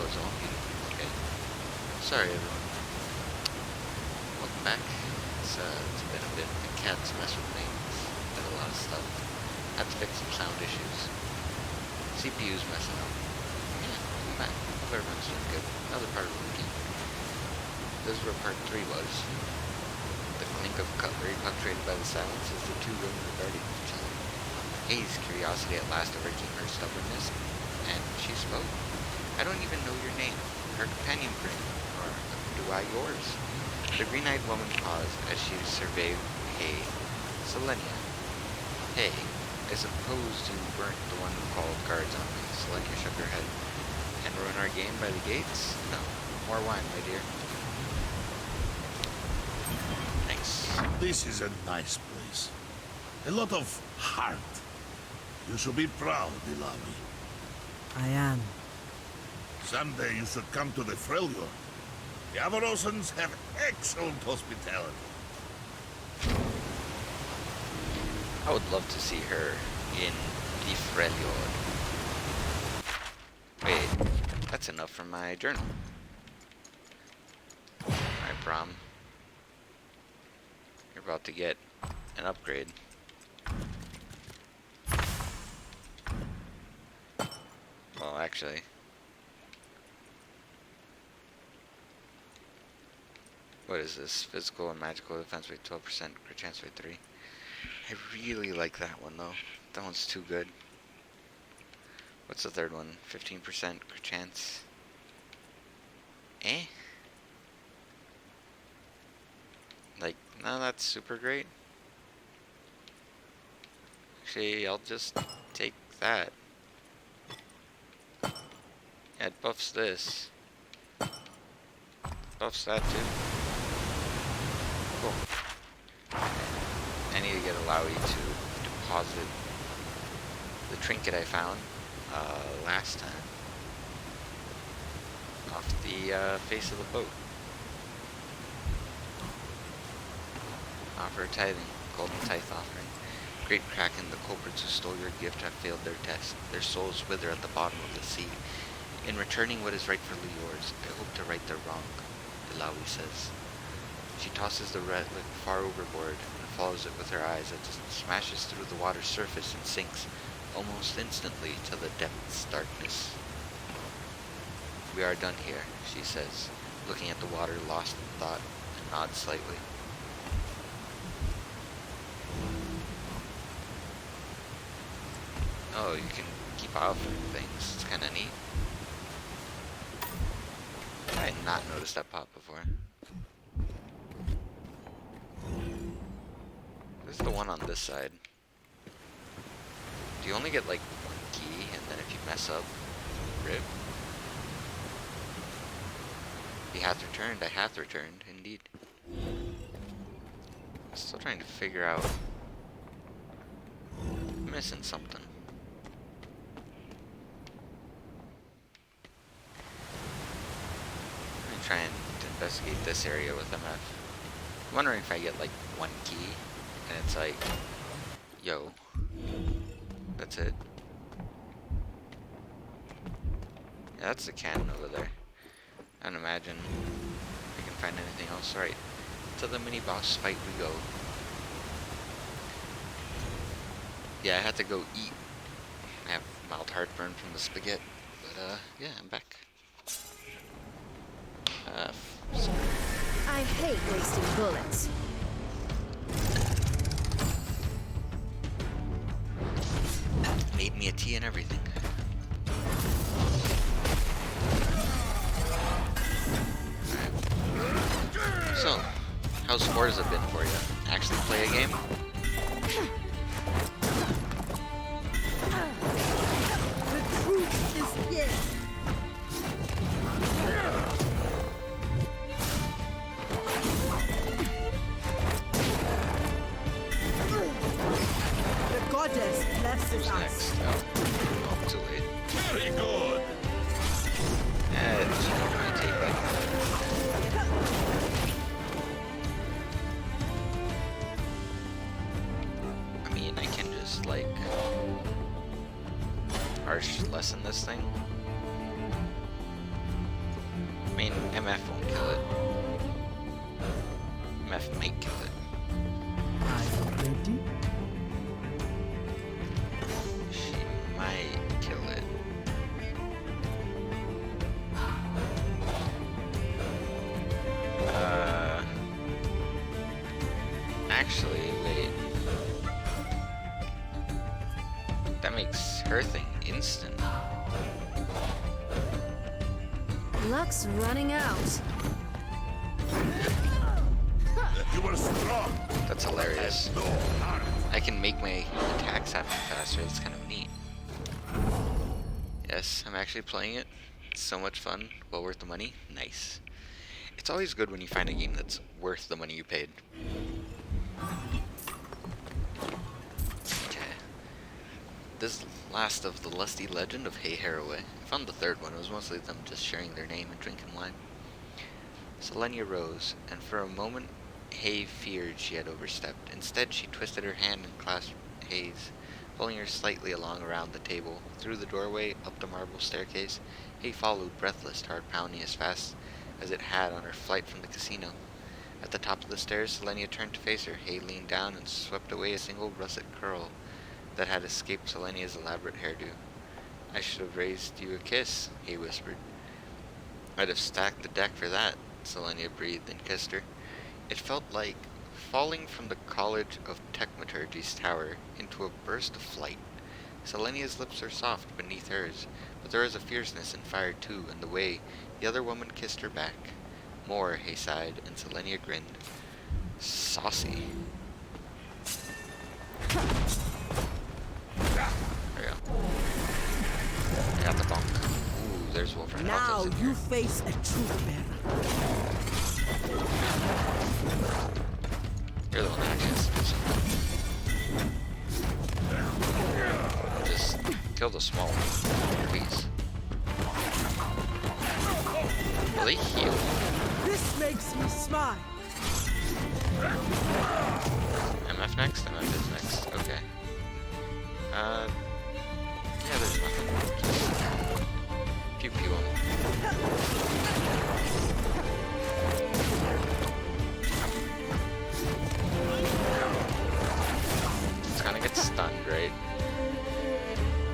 was all beautiful. Okay. Sorry, everyone. Welcome back. It's been a bit. The cat's messed with things. Did a lot of stuff. Had to fix some sound issues. CPU's messing up. Yeah, welcome back. Hope everyone's doing good. Another part of the routine. This is where part 3 was. The clink of cutlery punctuated by the silence as the two women regarded each other. Hayes' curiosity at last overcame her stubbornness, and she spoke. I don't even know your name. Her companion grinned, or do I yours? The green-eyed woman paused as she surveyed Hay. Selenia. Hey, I suppose you weren't the one who called guards on me. Selenia shook her head. And ruin our game by the gates? No. More wine, my dear. Thanks. This is a nice place. A lot of heart. You should be proud, Ilawi. I am. Someday you should come to the Freljord. The Avarosans have excellent hospitality. I would love to see her in the Freljord. Wait, that's enough for my journal. Alright, Brom. You're about to get an upgrade. Well, actually. What is this? Physical and magical defense rate 12%, crit chance rate 3. I really like that one though. That one's too good. What's the third one? 15% crit chance. Eh? Like, no, that's super great. Actually, I'll just take that. Yeah, it buffs this. Buffs that too. Cool. I need to get Alawi to deposit the trinket I found last time off the face of the boat. Offer tithing, golden tithe offering. Great Kraken, the culprits who stole your gift have failed their test. Their souls wither at the bottom of the sea. In returning what is rightfully yours, I hope to right their wrong, Ilawi says. She tosses the relic far overboard and follows it with her eyes as it smashes through the water's surface and sinks, almost instantly, to the depth's darkness. We are done here, she says, looking at the water lost in thought, and nods slightly. Oh, you can keep offering things. It's kind of neat. I had not noticed that pop before. This is the one on this side. Do you only get like one key, and then if you mess up, rip? He hath returned. I hath returned, indeed. Still trying to figure out. I'm missing something. Trying to investigate this area with MF. I'm wondering if I get like one key and it's like, yo, that's it. Yeah, that's the cannon over there. I don't imagine I can find anything else. Right, to the mini boss fight we go. Yeah, I had to go eat. I have mild heartburn from the spaghetti, but yeah, I'm back. I hate wasting bullets. Made me a tea and everything. Alright. So, how's Forza been for you? Actually play a game? The truth is yes. Goddess blesses Who's us. next? Oh, too late. Very good. It's gonna take like. I mean, I can just like harsh lesson this thing. mean, MF won't kill it. MF might kill it. I'm ready. She might kill it. Actually, wait. That makes her thing instant. Luck's running out. You were strong. That's hilarious. No heart. I can make my attacks happen faster. It's kind of neat. Yes, I'm actually playing it. It's so much fun. Well worth the money. Nice. It's always good when you find a game that's worth the money you paid. Okay. This last of the lusty legend of Hey Haraway. I found the third one. It was mostly them just sharing their name and drinking wine. Selenia rose, and for a moment Hay feared she had overstepped. Instead, she twisted her hand and clasped Hay's, pulling her slightly along around the table. Through the doorway, up the marble staircase, Hay followed, breathless, heart pounding as fast as it had on her flight from the casino. At the top of the stairs, Selenia turned to face her. Hay leaned down and swept away a single russet curl that had escaped Selenia's elaborate hairdo. "I should have raised you a kiss," Hay whispered. "I'd have stacked the deck for that," Selenia breathed and kissed her. It felt like falling from the College of Techmaturgy's tower into a burst of flight. Selenia's lips were soft beneath hers, but there was a fierceness and fire too in the way the other woman kissed her back. "More," Hay sighed, and Selenia grinned. "Saucy." There we go. I got the bunk. Ooh, there's Wolfram. Now you face a truth bearer. You're the one that actually has to do something. Just kill the small one, please. Will they heal? This makes me smile. MF next? MF is next. Okay. Yeah, there's nothing. Just pew pew 'em. It's gonna get stunned, right?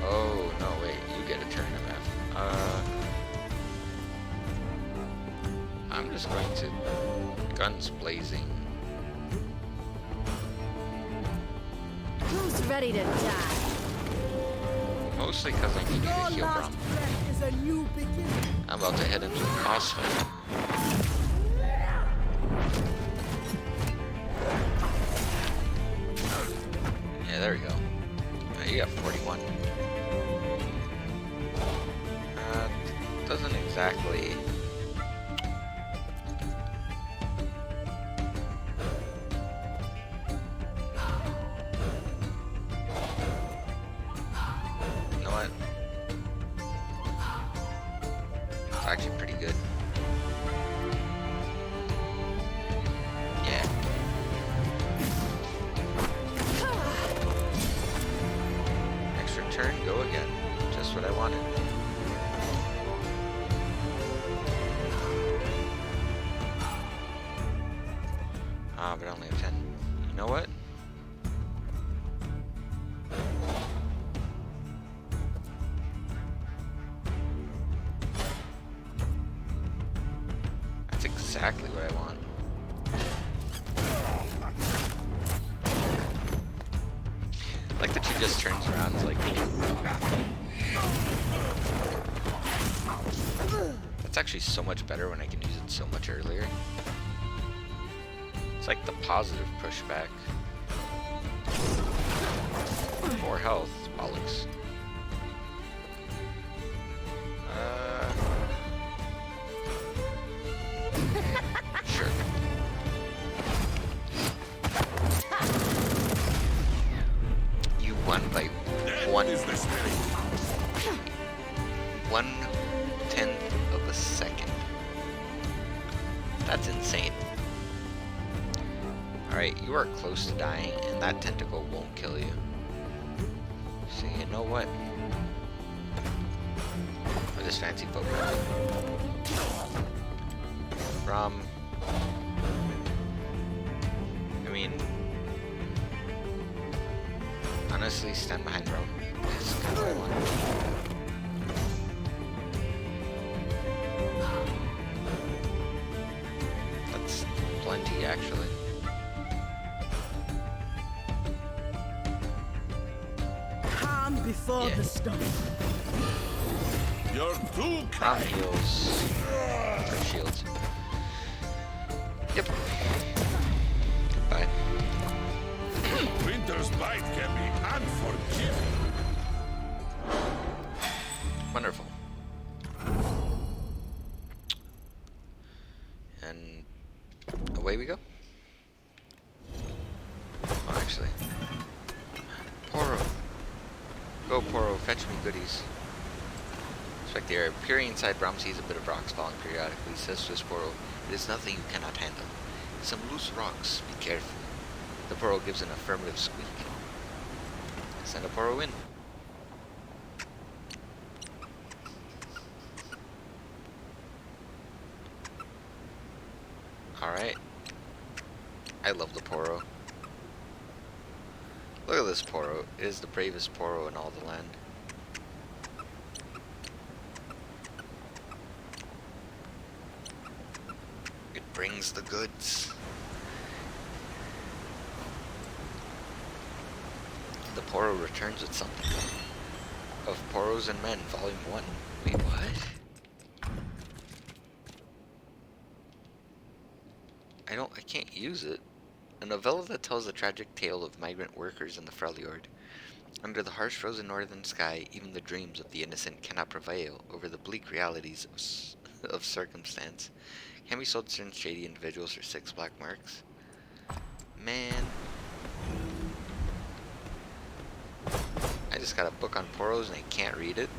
Oh, no, wait. You get a turn, MF. I'm just going to guns blazing. Who's ready to die? Mostly because I need you to Your heal last from. breath is a new beginning. I'm about to head into a boss fight. Yeah, there we go. You got 41. Doesn't exactly... You know what? It's actually pretty good. Yeah. Extra turn, go again. Just what I wanted. But I only have 10. You know what? That's exactly what I want. Like that she just turns around and like... That's actually so much better when I can use it so much earlier. It's like the positive pushback. More health, bollocks. Sure. You won by one. 1/10 of a second. That's insane. Alright, you are close to dying, and that tentacle won't kill you. So you know what? For this fancy Pokemon. Rom. I mean, honestly, stand behind Rom. That's kind of what I want. That's plenty, actually. Calm before Yeah. the storm. You're too Rom kind. heals. Or shields. Yep. Goodbye. Winter's bite can be unforgiving. Wonderful. And away we go. Oh, actually. Poro. Go, Poro. Fetch me goodies. Inspect the area. Peering inside, Brom sees a bit of rocks falling periodically. He says to his Poro, "It is nothing you cannot handle. Some loose rocks. Be careful." The Poro gives an affirmative squeak. Send a Poro in. Alright. I love the Poro. Look at this Poro. It is the bravest Poro in all the land. It brings the goods. The Poro returns with something. Of Poros and Men, Volume 1. Wait, what? I can't use it. A novella that tells the tragic tale of migrant workers in the Freljord. Under the harsh frozen northern sky, even the dreams of the innocent cannot prevail over the bleak realities of circumstance. Can be sold to certain shady individuals for 6 black marks. Man. I just got a book on Poros and I can't read it.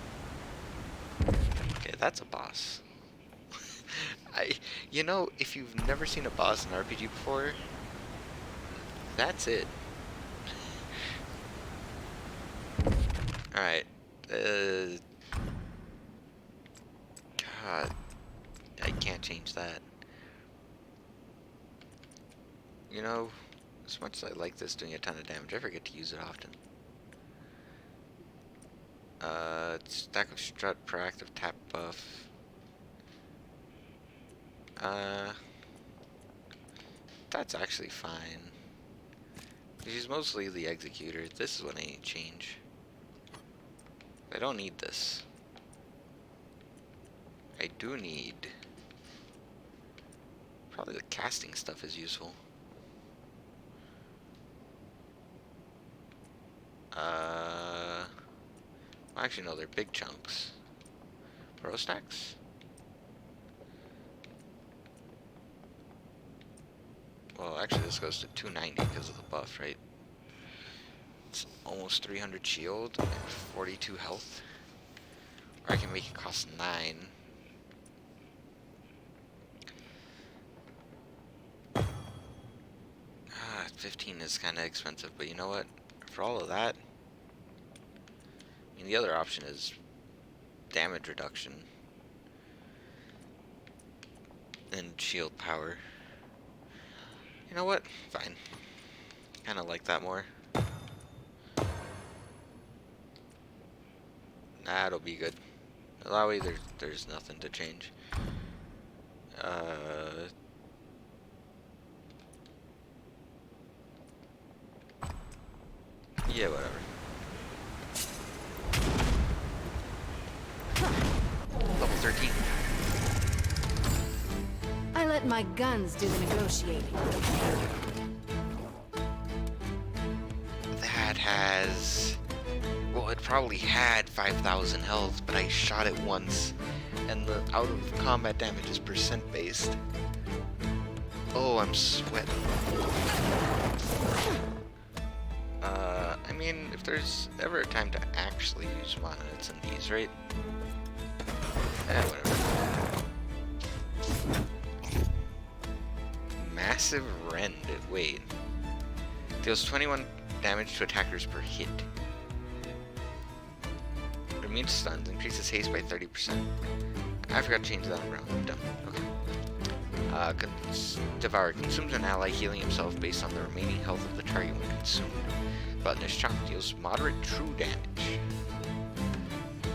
Okay, that's a boss. You know, if you've never seen a boss in an RPG before, that's it. Alright. God. I can't change that. You know, as much as I like this doing a ton of damage, I forget to use it often. Stack of strut, proactive tap buff. That's actually fine. She's mostly the executor. This is what I need to change. I don't need this. I do need... Probably the casting stuff is useful. Well, actually no, they're big chunks. Pro stacks? Well, actually this goes to 290 because of the buff, right? It's almost 300 shield and 42 health. Or I can make it cost 9. 15 is kind of expensive, but you know what? For all of that, I mean, the other option is damage reduction and shield power. You know what? Fine. Kind of like that more. That'll be good. That way there's nothing to change. Yeah, whatever. Level 13. I let my guns do the negotiating. That has... Well, it probably had 5,000 health, but I shot it once, and the out of combat damage is percent based. Oh, I'm sweating. I mean, if there's ever a time to actually use mana, it's in these, right? Whatever. Massive Rend. Wait. Deals 21 damage to attackers per hit. Immune stuns. Increases haste by 30%. I forgot to change that around. I'm dumb. Okay. Devour consumes an ally, healing himself based on the remaining health of the target when consumed. Button is chopped, deals moderate true damage.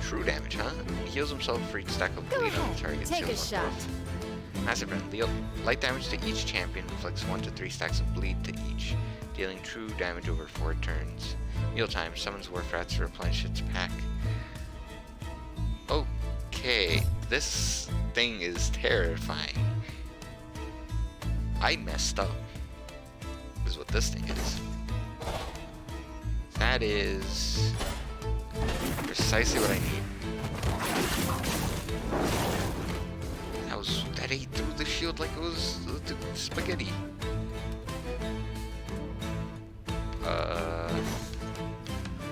True damage, huh? He heals himself for each stack of Go bleed on the ahead, target. take a Heals shot. himself. Massive Rend. Deal light damage to each champion, inflicts 1 to 3 stacks of bleed to each, dealing true damage over 4 turns. Mealtime, summons Warfrats to replenish its pack. Okay, this thing is terrifying. I messed up, is what this thing is. That is precisely what I need. That ate through the shield like it was spaghetti.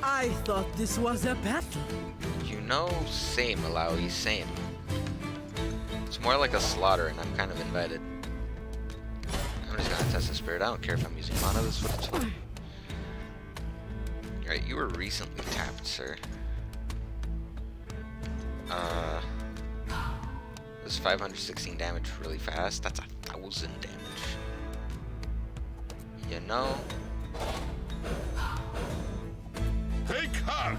I thought this was a battle. You know, same, Malawi, same. It's more like a slaughter, and I'm kind of invited. I'm just gonna test the spirit. I don't care if I'm using mana, this is what it's for. Alright, you were recently tapped, sir. This 516 damage really fast. That's 1,000 damage. You know? Take heart!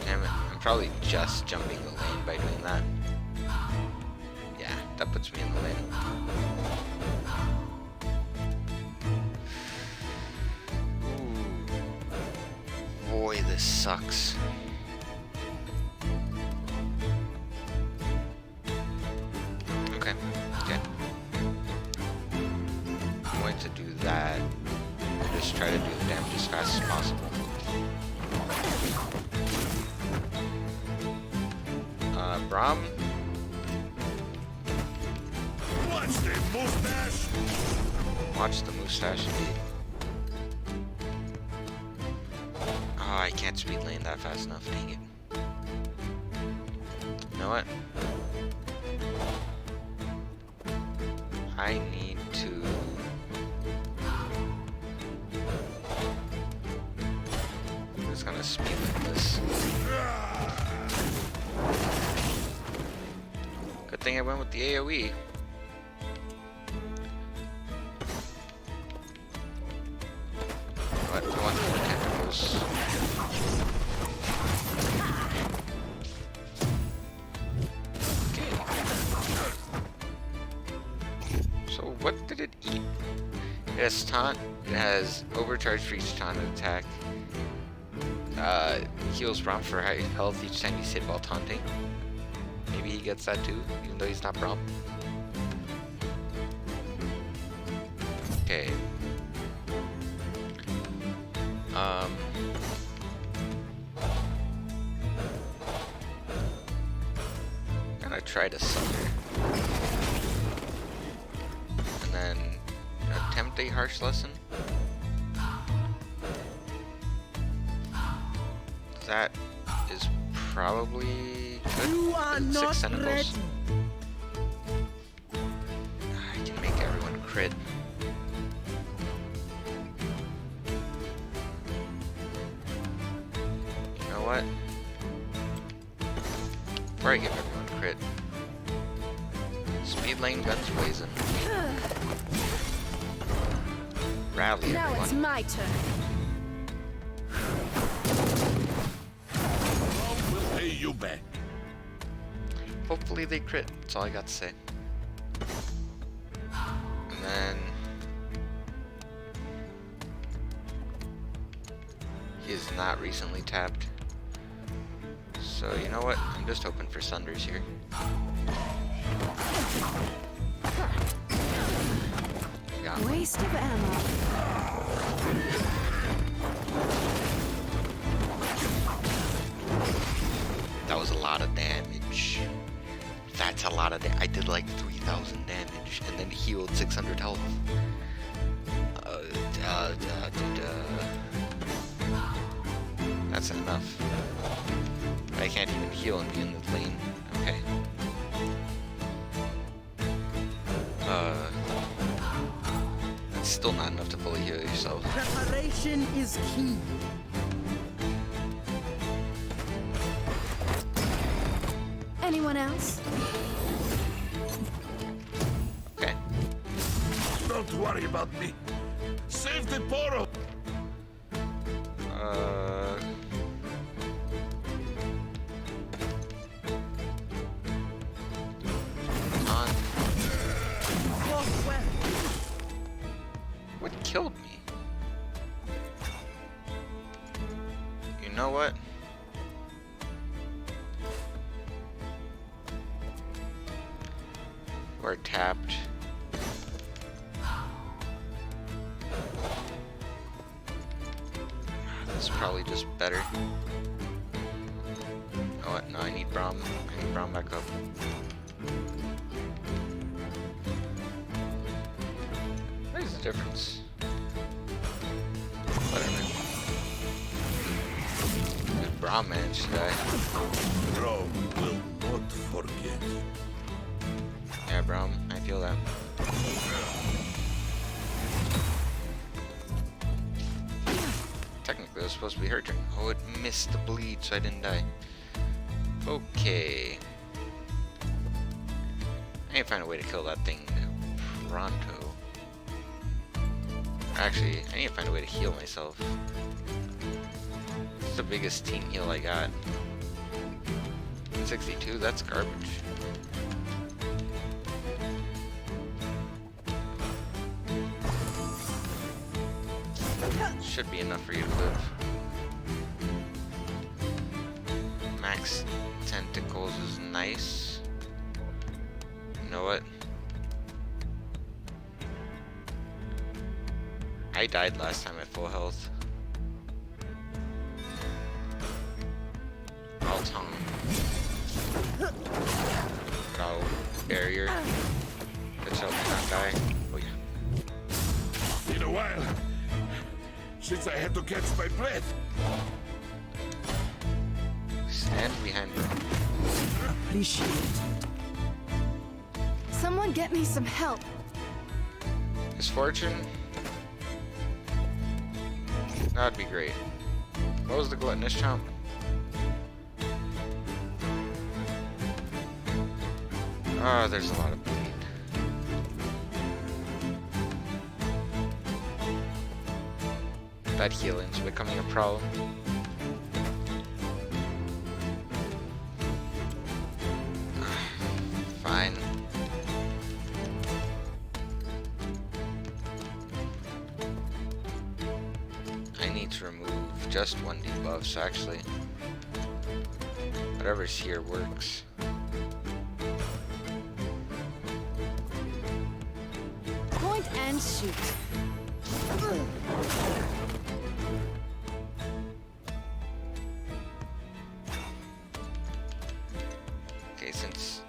Damn it. I'm probably just jumping the lane by doing that. Yeah, that puts me in the lane. Ooh. Boy, this sucks. Okay. I'm going to do that. Just try to do the damage as fast as possible. Braum. Watch the mustache! Watch the mustache indeed. Oh, I can't speed lane that fast enough, dang it. You know what? I need to... I'm just gonna speed lane this. Good thing I went with the AoE. But I want more tentacles. Okay. So what did it eat? It has taunt. It has overcharge for each taunt attack. Heals Braum for high health each time he's hit while taunting. Maybe he gets that too, even though he's not Braum. Okay. Gonna try to sucker. And then attempt a harsh lesson. That is probably good. You are Is it not 6 tentacles? ready. I can make everyone crit. You know what? Before I give everyone crit, speed lane guns blazing. Rally Now everyone. it's my turn. We'll pay you back. Hopefully they crit. That's all I got to say. And then he is not recently tapped. So you know what? I'm just hoping for Sunders here. Got one. Waste of ammo. That was a lot of damage. That's a lot of damage. I did like 3,000 damage and then healed 600 health. That's enough. I can't even heal and be in the lane. Okay. That's still not enough to fully heal yourself. Preparation is key. Anyone else? worry about me. Save the poor. On. Oh, well. What killed me? You know what? We're tapped. This is probably just better. Oh what? No, I need Braum. I need Braum back up. What is the difference? Whatever. Good Braum managed to die. Rome will not forget. Yeah, Braum, I feel that. Technically, it was supposed to be her turn. Oh, it missed the bleed, so I didn't die. Okay. I need to find a way to kill that thing pronto. Actually, I need to find a way to heal myself. It's the biggest team heal I got. 62, that's garbage. Should be enough for you to live. Max tentacles is nice. You know what? I died last time at full health. I'll tongue. I'll barrier. Let's help me not die. Oh yeah. In a while. Since I had to catch my breath. Stand behind me. Appreciate it. Someone get me some help. Misfortune? That'd be great. What was the gluttonous chomp? Oh, there's a lot of bleed. That healing's becoming a problem. Fine. I need to remove just one debuff, so actually, whatever's here works. Point and shoot. Okay, since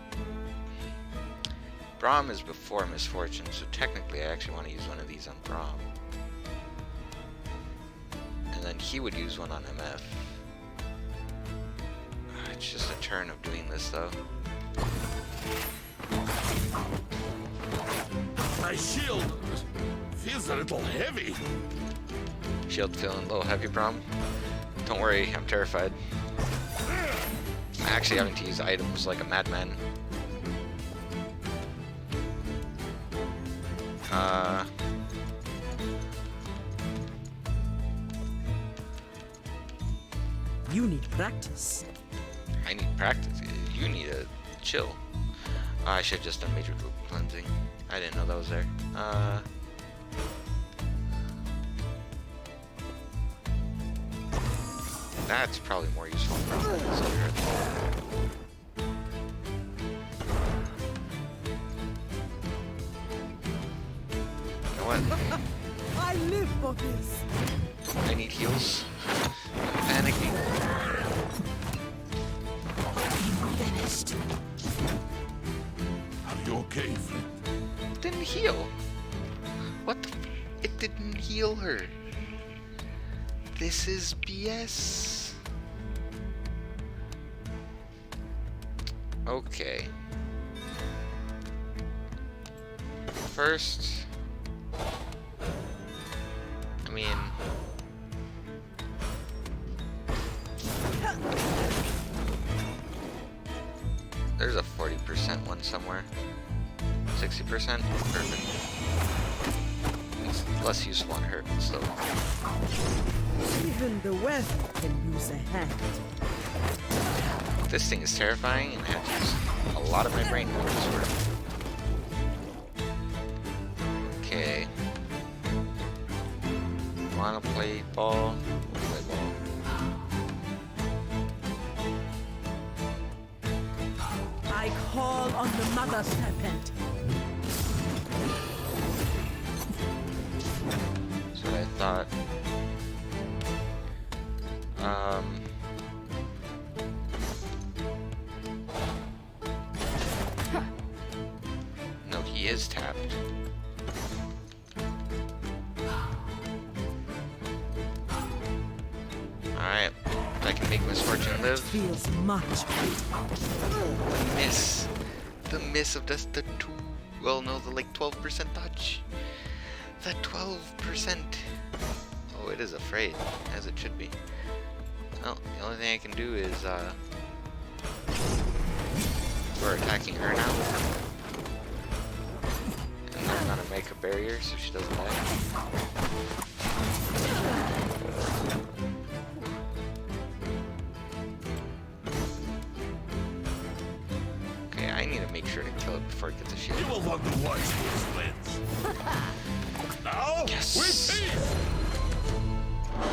Braum is before Misfortune, so technically I actually want to use one of these on Braum. And then he would use one on MF. It's just a turn of doing this though. My shield feels a little heavy. Shield feeling a little heavy, Braum. Don't worry, I'm terrified. I'm actually having to use items like a madman. You need practice. I need practice. You need to chill. I should have just done major group cleansing. I didn't know that was there. That's probably more useful. You know what? I live for this. I need heals. Panicking. Finished. Are you okay, friend? Didn't heal. What the it didn't heal her. This is BS. Okay. First, I mean, there's a 40% one somewhere. 60%? Perfect. less useful on her, but still. Even the weather can use a hand. This thing is terrifying, and I have to use a lot of my brain to make this work. Okay. Wanna play ball? We'll play ball. I call on the Mother Serpent. That's what I thought. No, he is tapped. Alright, if I can make Misfortune live. Feels much better. Miss. The miss of just the 2. Well, no, the like 12% dodge. The 12%. Oh, it is afraid, as it should be. Well, the only thing I can do is, we're attacking her now. And I'm gonna make a barrier so she doesn't die. Okay, I need to make sure to kill it before it gets a shield. You will want to watch these wins. Now, Yes! we see.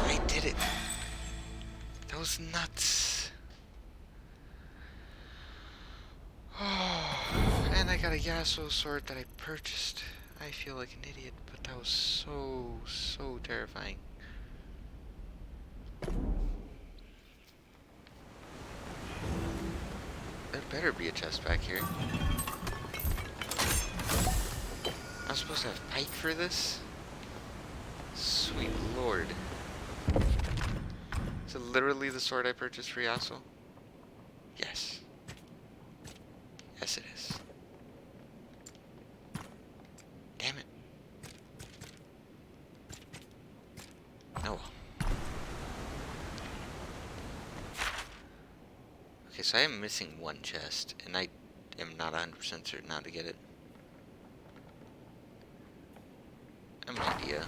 I did it! That was nuts! Oh, and I got a Yasuo sword that I purchased. I feel like an idiot, but that was so terrifying. There better be a chest back here. I'm supposed to have Pike for this? Sweet lord. Is it literally the sword I purchased for Yasuo? Yes. Yes, it is. Damn it. Oh well. Okay, so I am missing one chest, and I am not 100% certain how to get it. I have an idea.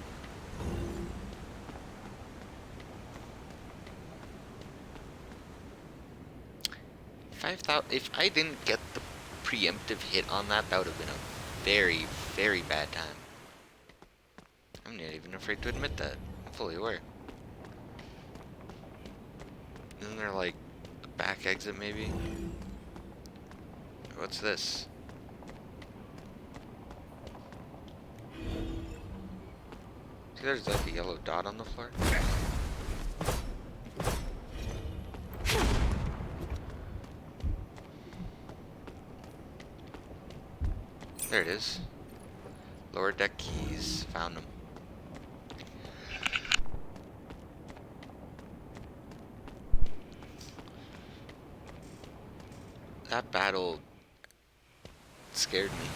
5,000. If I didn't get the preemptive hit on that, that would have been a very bad time. I'm not even afraid to admit that. I'm fully aware. Isn't there like a back exit maybe? What's this? See, there's like a yellow dot on the floor. There it is. Lower deck keys. Found them. That battle scared me.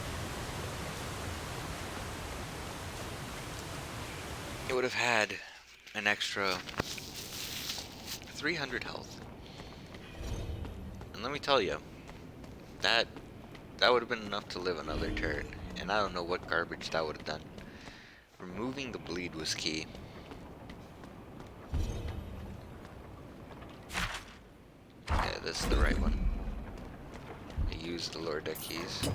It would have had an extra 300 health. And let me tell you, that would have been enough to live another turn. And I don't know what garbage that would have done. Removing the bleed was key. Yeah, this is the right one. I used the lower deck keys.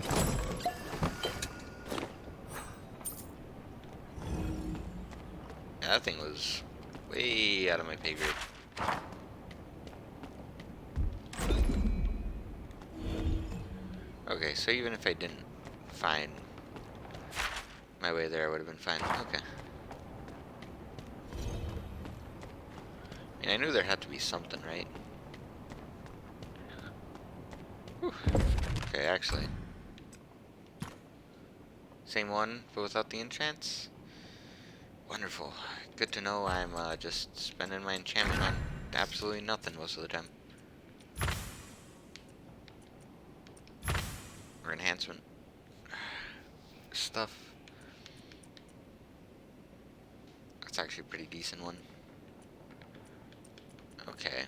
Yeah, that thing was way out of my pay grade. Okay, so even if I didn't find my way there, I would have been fine. Okay. I mean, I knew there had to be something, right? Whew. Okay, actually. Same one, but without the enchants? Wonderful. Good to know I'm just spending my enchantment on absolutely nothing most of the time. Or enhancement. Stuff. That's actually a pretty decent one. Okay.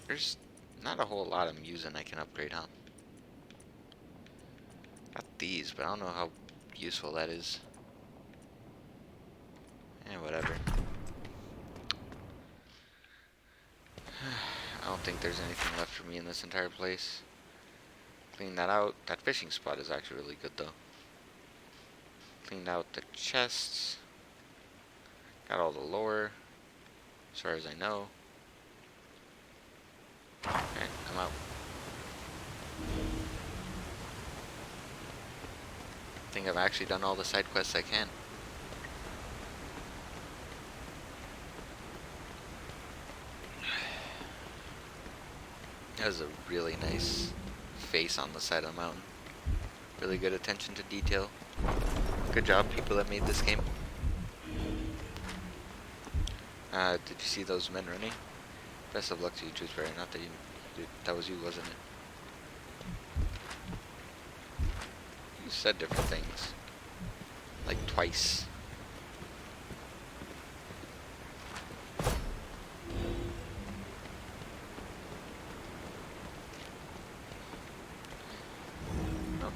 There's not a whole lot I'm using I can upgrade, huh? Got these, but I don't know how useful that is. Eh, whatever. I don't think there's anything left for me in this entire place. Clean that out. That fishing spot is actually really good though. Cleaned out the chests. Got all the lore, as far as I know. Alright, I'm out. I think I've actually done all the side quests I can. That was a really nice face on the side of the mountain. Really good attention to detail. Good job, people that made this game. Did you see those men running? Best of luck to you, Truthbearer. Not that you... that was you, wasn't it? You said different things. Like twice.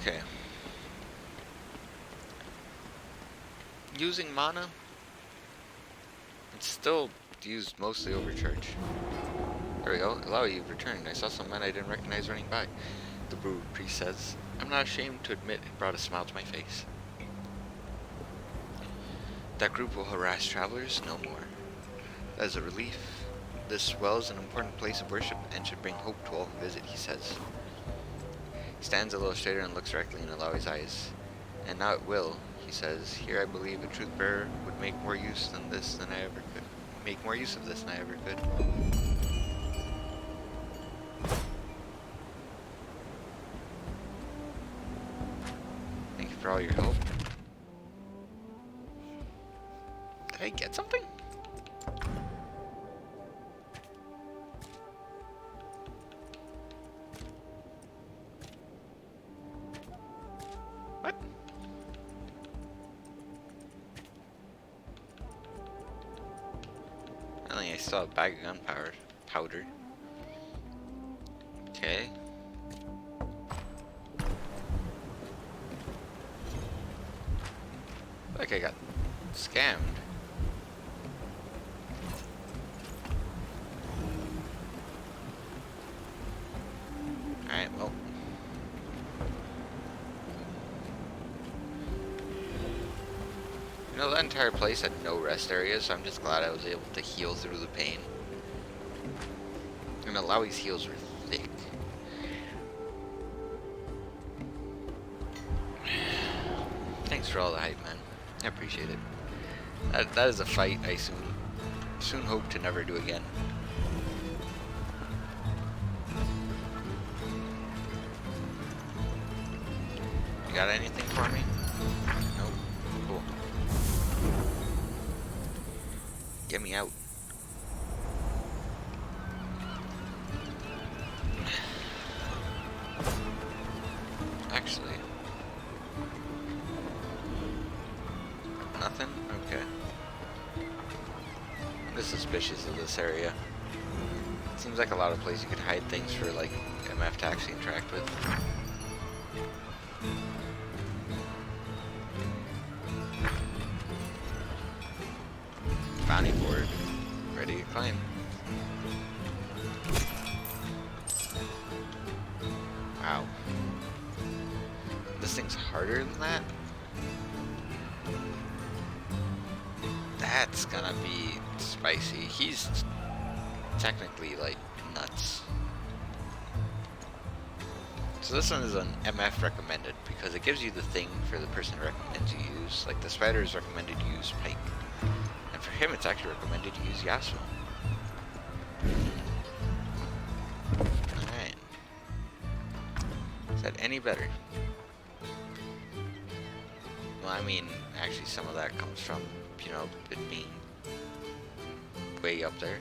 Okay. Using mana, it's still used mostly overcharge. There we go. Allow, you've returned. I saw some men I didn't recognize running by. The brew priest says. I'm not ashamed to admit it brought a smile to my face. That group will harass travelers no more. That is a relief. This well is an important place of worship and should bring hope to all who visit, he says. He stands a little straighter and looks directly in Alawi's eyes. And now it will, he says. Here I believe a truth bearer would make more use than this than I ever could. Make more use of this than I ever could. Thank you for all your help. Did I get something? What? I think I saw a bag of gunpowder. Okay. Like I got scammed. Alright, well. You know, that entire place had no rest areas, so I'm just glad I was able to heal through the pain. And Alawi's heals were thick. Thanks for all the hype, man. I appreciate it. That is a fight I soon hope to never do again. You got anything for me? Nope. Cool. Get me out. Actually. Nothing? Okay. I'm just suspicious of this area. Seems like a lot of places you could hide things for, like, MF to actually interact with. Bounty board. Ready to climb. Wow. This thing's harder than that? That's gonna be spicy. He's technically, like, nuts. So this one is an MF recommended because it gives you the thing for the person it recommends you use. Like, the spider is recommended you use Pike. And for him, it's actually recommended you use Yasuo. Alright. Is that any better? Well, I mean, actually some of that comes from, you know, it being way up there.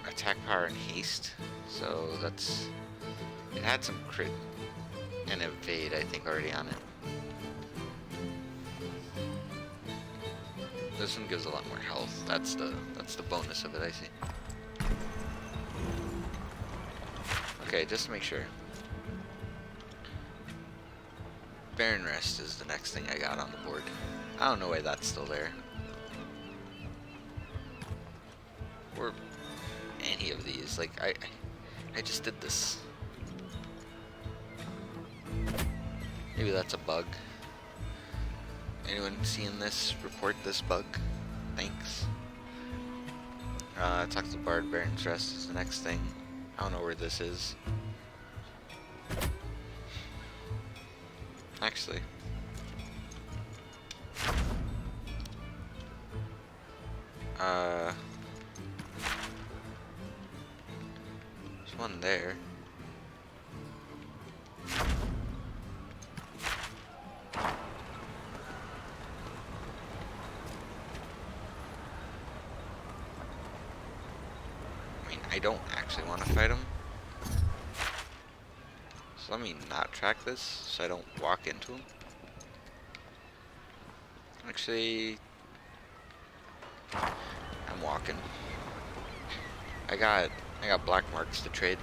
Attack power and haste. So that's... It had some crit and evade, I think, already on it. This one gives a lot more health. That's the bonus of it, I see. Okay, just to make sure. Barren Rest is the next thing I got on the board. I don't know why that's still there. Or any of these. Like, I just did this. Maybe that's a bug. Anyone seeing this? Report this bug. Thanks. Talk to the Bard. Baron's Rest is the next thing. I don't know where this is. Actually. There's one there. I don't actually want to fight him. So let me not track this so I don't walk into him. Actually, I'm walking. I got black marks to trade.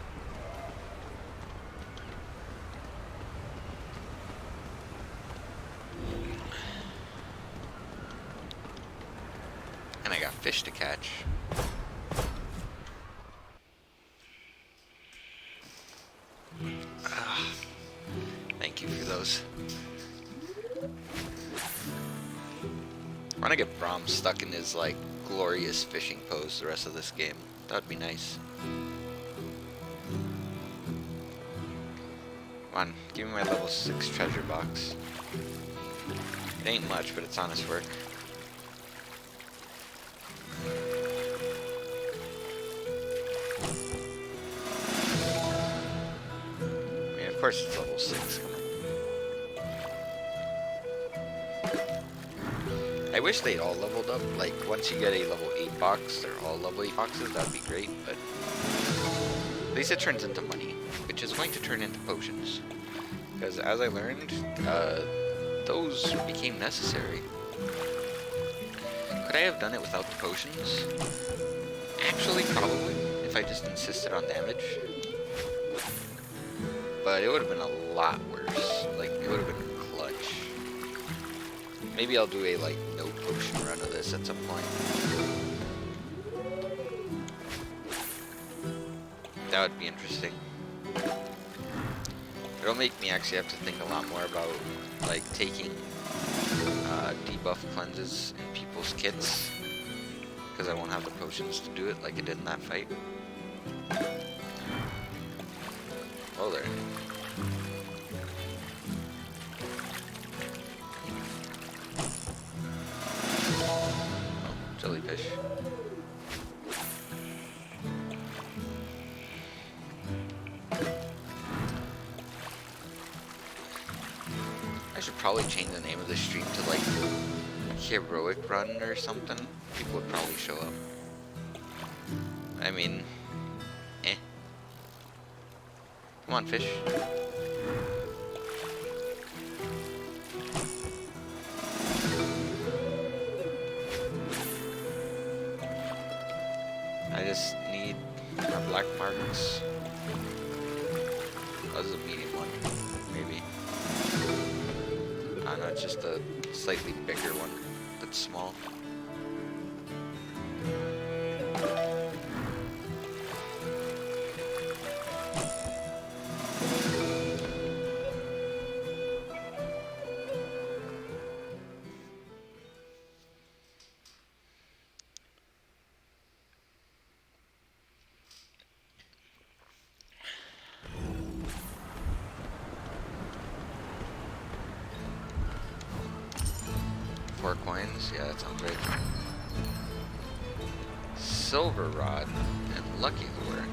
And I got fish to catch. Thank you for those. I want to get Braum stuck in his, like, glorious fishing pose the rest of this game. That would be nice. Come on, give me my level 6 treasure box. It ain't much, but it's honest work. I mean, of course it's level 6. Come on. I wish they'd all leveled up. Like, once you get a level 8 box, they're all level 8 boxes. That'd be great, but at least it turns into money, which is going to turn into potions. Because as I learned, those became necessary. Could I have done it without the potions? Actually, probably, if I just insisted on damage. But it would have been a lot worse. Like, it would have been clutch. Maybe I'll do a, like, no potion run of this at some point. That would be interesting. It'll make me actually have to think a lot more about, like, taking debuff cleanses in people's kits. Because I won't have the potions to do it like I did in that fight. Oh, there. Jellyfish. I should probably change the name of the stream to, like, Heroic Run or something. People would probably show up. I mean, eh. Come on, fish. I just need my black marks. Oh, this is a medium one, maybe. I don't know, it's just a slightly bigger one that's small. Coins, yeah, that sounds right. Silver Rod and Lucky Lure.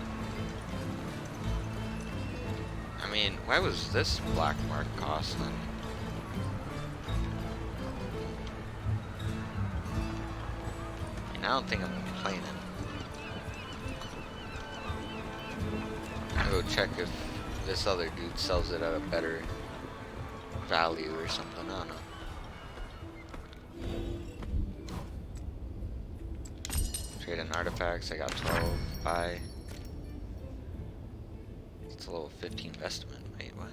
I mean, why was this black mark cost then? I mean, I don't think I'm complaining. I'll go check if this other dude sells it at a better value or something, I don't know. Trade in artifacts, I got 12, buy. It's a level 15 investment, wait, what?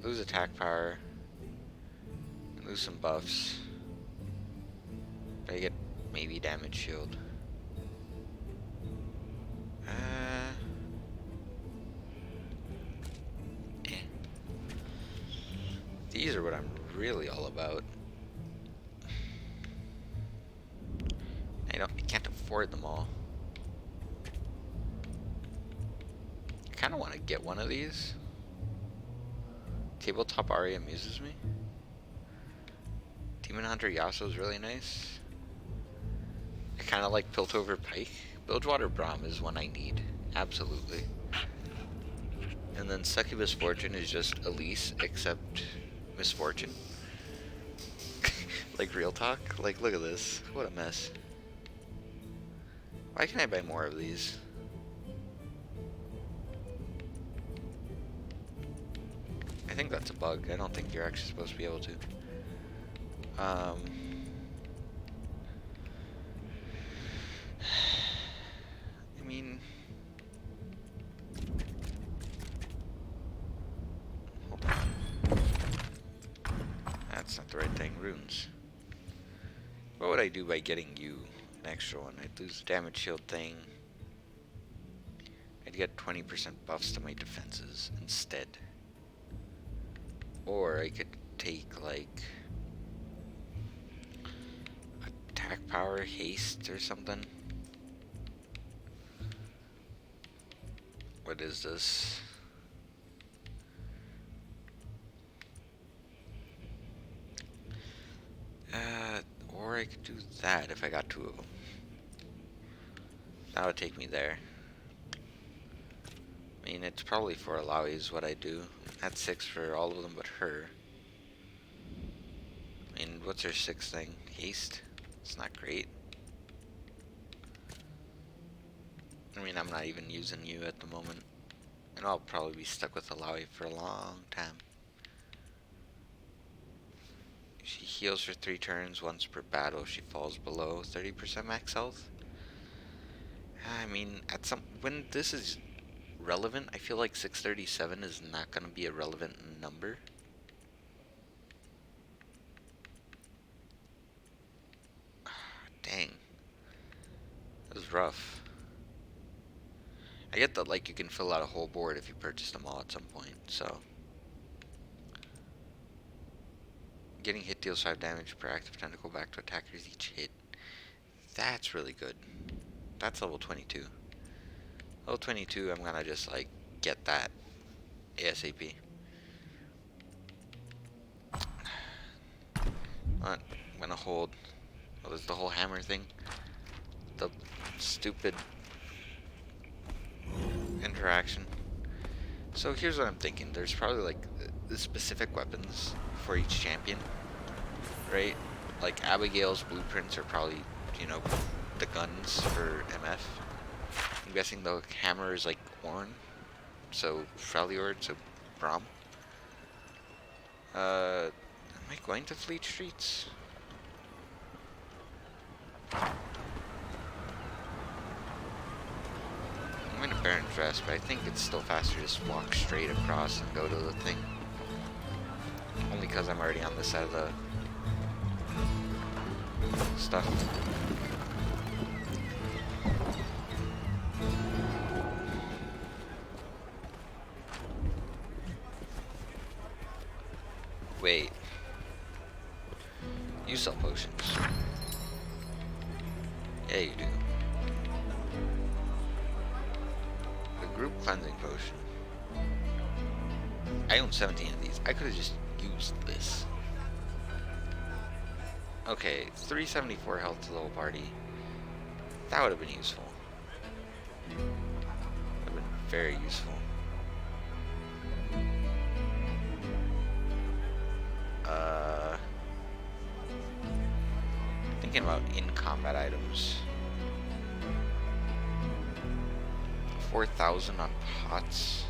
Lose attack power. Lose some buffs. But I get maybe damage shield. Eh. These are what I'm really all about. I can't afford them all. I kind of want to get one of these. Tabletop Aria amuses me. Demon Hunter Yasuo is really nice. I kind of like Piltover Pike. Bilgewater Braum is one I need. Absolutely. And then Succubus Fortune is just Elise, except Misfortune. Like, real talk? Like, look at this. What a mess. Why can't I buy more of these? I think that's a bug. I don't think you're actually supposed to be able to. I mean... Hold on. That's not the right thing. Runes. What would I do by getting you an extra one? I'd lose the damage shield thing. I'd get 20% buffs to my defenses instead. Or I could take, like, attack power, haste, or something. What is this? Or I could do that if I got 2 of them. That would take me there. I mean, it's probably for Alawi is what I do. That's 6 for all of them but her. I mean, what's her 6th thing? Haste? It's not great. I mean, I'm not even using you at the moment. And I'll probably be stuck with Alawi for a long time. She heals for 3 turns. Once per battle, she falls below 30% max health. I mean, when this is relevant, I feel like 637 is not going to be a relevant number. Dang. That was rough. I get that, like, you can fill out a whole board if you purchase them all at some point, so. Getting hit deals 5 damage per active tentacle back to attackers each hit. That's really good. That's level 22. Level 22, I'm gonna just, like, get that ASAP. I'm gonna hold. Oh, there's the whole hammer thing. The stupid interaction. So here's what I'm thinking. There's probably, like, the specific weapons for each champion, right? Like, Abigail's blueprints are probably, you know, the guns for MF. I'm guessing the hammer is like Ornn, so Freljord, so Braum. Am I going to Fleet Streets? I'm going to Baron's Rest, but I think it's still faster to just walk straight across and go to the thing. Only because I'm already on this side of the stuff. Wait. You sell potions. Yeah, you do. The group cleansing potion. I own 17 of these. I could have just used this. Okay, 374 health to the whole party. That would have been useful. Would have been very useful. Thinking about in-combat items. 4,000 on pots.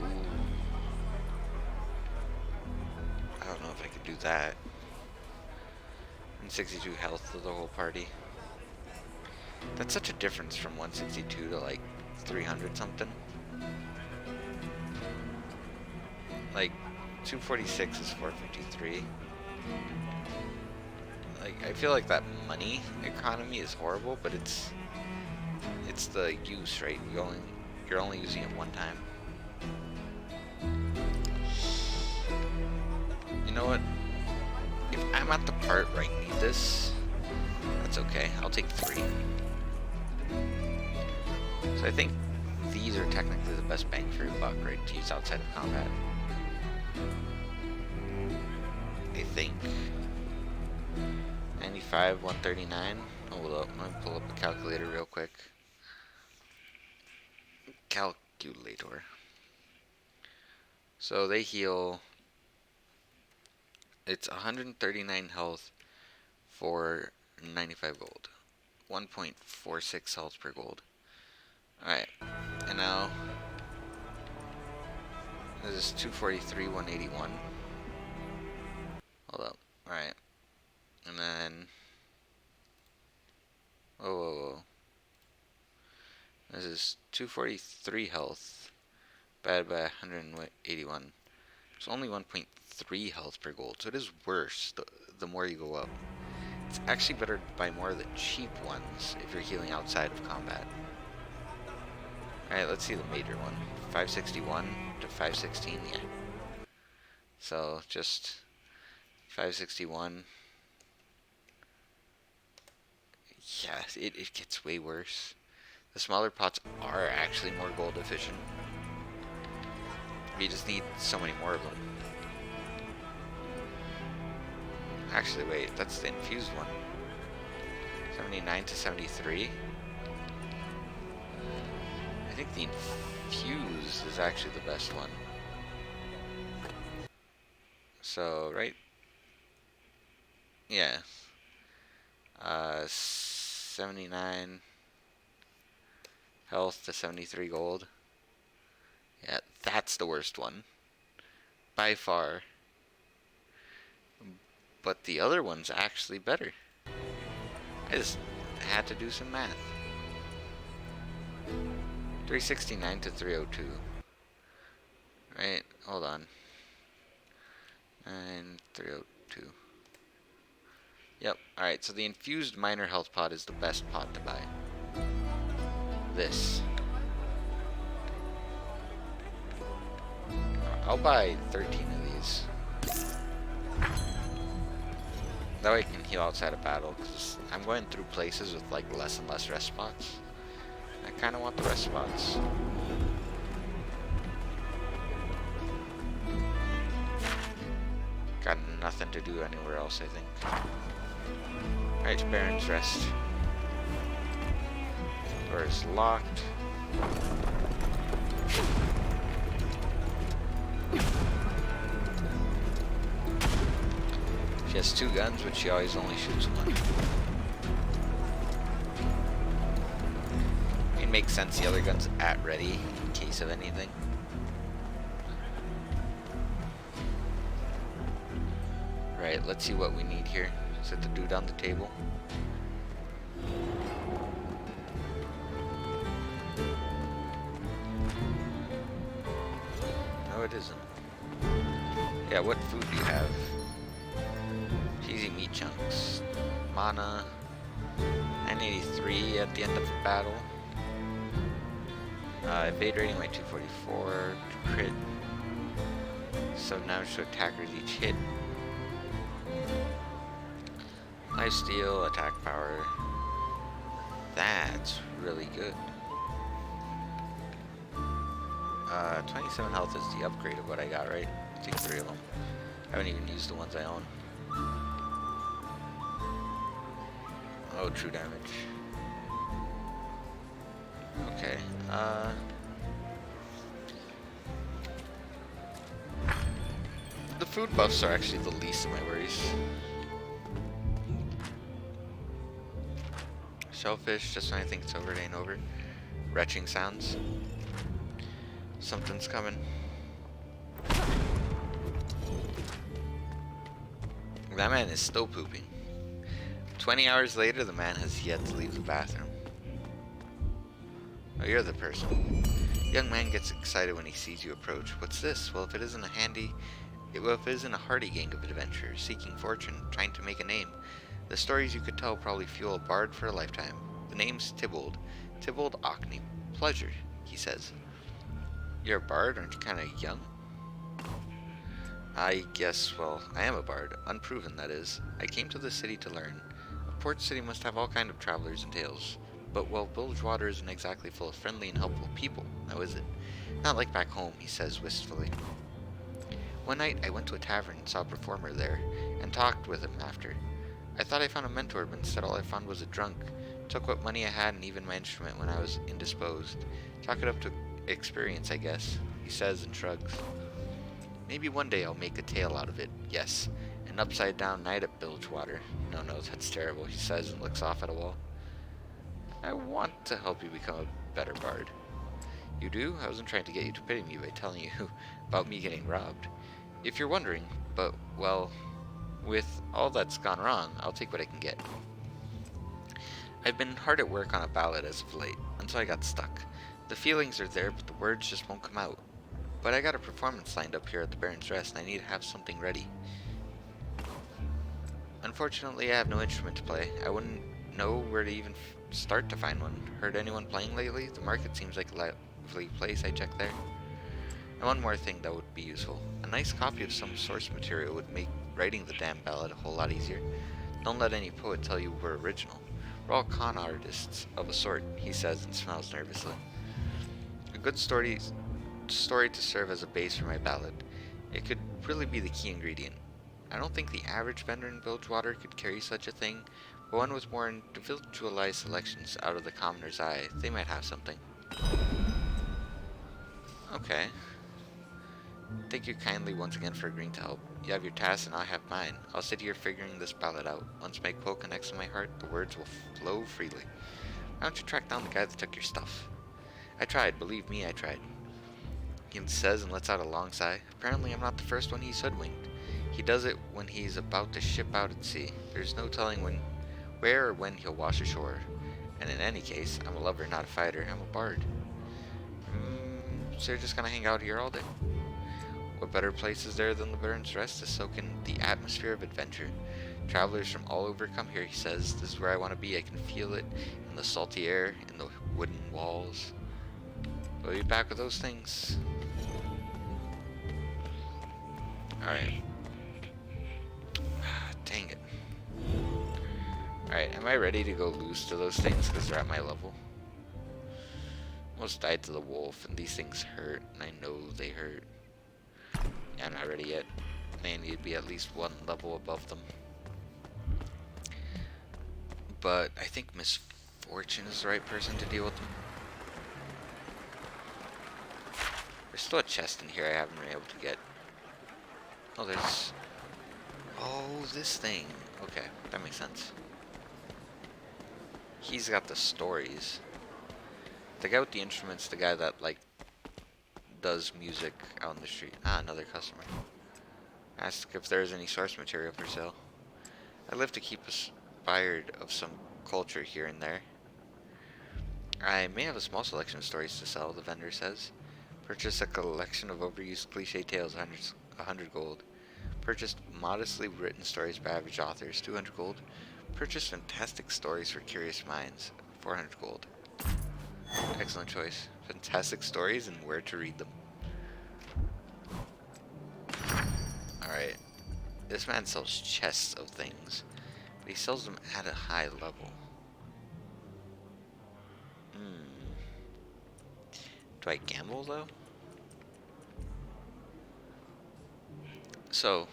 Ooh. I don't know if I could do that. And 62 health to the whole party. That's such a difference from 162 to like 300 something. 246 is 453. Like, I feel like that money economy is horrible, but it's the use, right? You're only using it one time. You know what? If I'm at the part where I need this, that's okay. I'll take 3. So I think these are technically the best bang for your buck, right? To use outside of combat. I think. 95, 139. Hold up, let me pull up a calculator real quick. Calculator. So they heal. It's 139 health for 95 gold. 1.46 health per gold. Alright, and now this is 243, 181. Hold up. Alright. And then whoa. This is 243 health. Bad by 181. It's only 1.3 health per gold, so it is worse the more you go up. It's actually better to buy more of the cheap ones if you're healing outside of combat. Alright, let's see the major one. 561 to 516, yeah. So, just 561. Yeah, it gets way worse. The smaller pots are actually more gold efficient. You just need so many more of them. Actually, wait, that's the infused one. 79 to 73. I think the infused is actually the best one. So, right? Yeah. 79 health to 73 gold. Yeah, that's the worst one. By far. But the other one's actually better. I just had to do some math. 369 to 302. Right, hold on. And 302. Yep, alright, so the infused minor health pot is the best pot to buy. This. I'll buy 13 of these. That way I can heal outside of battle, because I'm going through places with like less and less rest spots. I kind of want the rest spots. Got nothing to do anywhere else, I think. Alright, Baron's Rest. Door is locked. She has 2 guns, but she always only shoots 1. It makes sense the other gun's at ready in case of anything. Right, let's see what we need here. Set the dude on the table. No, it isn't. Yeah, what food do you have? Cheesy meat chunks. Mana. 983 at the end of the battle. Evade rating by 244. Crit. So now to attackers each hit. Lifesteal, attack power. That's really good. 27 health is the upgrade of what I got, right? Take 3 of them. I haven't even used the ones I own. Oh, true damage. Okay, the food buffs are actually the least of my worries. Shellfish, just when I think it's over, it ain't over. Retching sounds. Something's coming. That man is still pooping. 20 hours later, the man has yet to leave the bathroom. Oh, you're the person. Young man gets excited when he sees you approach. What's this? Well, if it isn't a handy It isn't a hearty gang of adventurers seeking fortune, trying to make a name. The stories you could tell probably fuel a bard for a lifetime. The name's Tybalt. Tybalt Ockney. Pleasure, he says. You're a bard? Aren't you kind of young? I guess, well, I am a bard. Unproven, that is. I came to the city to learn. A port city must have all kind of travelers and tales. But, well, Bilgewater isn't exactly full of friendly and helpful people, now is it? Not like back home, he says wistfully. One night, I went to a tavern and saw a performer there, and talked with him after. I thought I found a mentor, but instead all I found was a drunk. Took what money I had and even my instrument when I was indisposed. Chalk it up to experience, I guess, he says and shrugs. Maybe one day I'll make a tale out of it, yes. An upside-down night at Bilgewater. No, that's terrible, he says and looks off at a wall. I want to help you become a better bard. You do? I wasn't trying to get you to pity me by telling you about me getting robbed. If you're wondering, but, well, with all that's gone wrong, I'll take what I can get. I've been hard at work on a ballad as of late, until I got stuck. The feelings are there, but the words just won't come out. But I got a performance lined up here at the Baron's Rest, and I need to have something ready. Unfortunately, I have no instrument to play. I wouldn't know where to even start to find one. Heard anyone playing lately? The market seems like a lively place. I checked there. And one more thing that would be useful. A nice copy of some source material would make writing the damn ballad a whole lot easier. Don't let any poet tell you we're original. We're all con artists of a sort, he says and smiles nervously. A good story to serve as a base for my ballad. It could really be the key ingredient. I don't think the average vendor in Bilgewater could carry such a thing, but one with more individualized selections out of the commoner's eye, they might have something. Okay. Thank you kindly once again for agreeing to help. You have your task and I have mine. I'll sit here figuring this ballad out. Once my quote connects to my heart, the words will flow freely. Why don't you track down the guy that took your stuff? I tried, believe me, I tried. He says and lets out a long sigh. Apparently I'm not the first one he's hoodwinked. He does it when he's about to ship out at sea. There's no telling where or when he'll wash ashore. And in any case, I'm a lover, not a fighter. I'm a bard. So you're just gonna hang out here all day? What better place is there than the Baron's Rest to soak in the atmosphere of adventure? Travelers from all over come here, he says. This is where I want to be. I can feel it in the salty air, in the wooden walls. We'll be back with those things. Alright. Dang it. Alright, am I ready to go loose to those things because they're at my level? Almost died to the wolf, and these things hurt, and I know they hurt. Yeah, I'm not ready yet. I need to be at least one level above them. But I think Misfortune is the right person to deal with them. There's still a chest in here I haven't been able to get. Oh, there's... Oh, this thing. Okay, that makes sense. He's got the stories. The guy with the instruments, the guy that, like, does music out in the street. Ah, another customer. Ask if there's any source material for sale. I live to keep inspired of some culture here and there. I may have a small selection of stories to sell, the vendor says. Purchase a collection of overused cliche tales, 100 gold. Purchased modestly written stories by average authors, 200 gold. Purchased fantastic stories for curious minds, 400 gold. Excellent choice. Fantastic stories and where to read them. Alright. This man sells chests of things, but he sells them at a high level. Do I gamble though? So,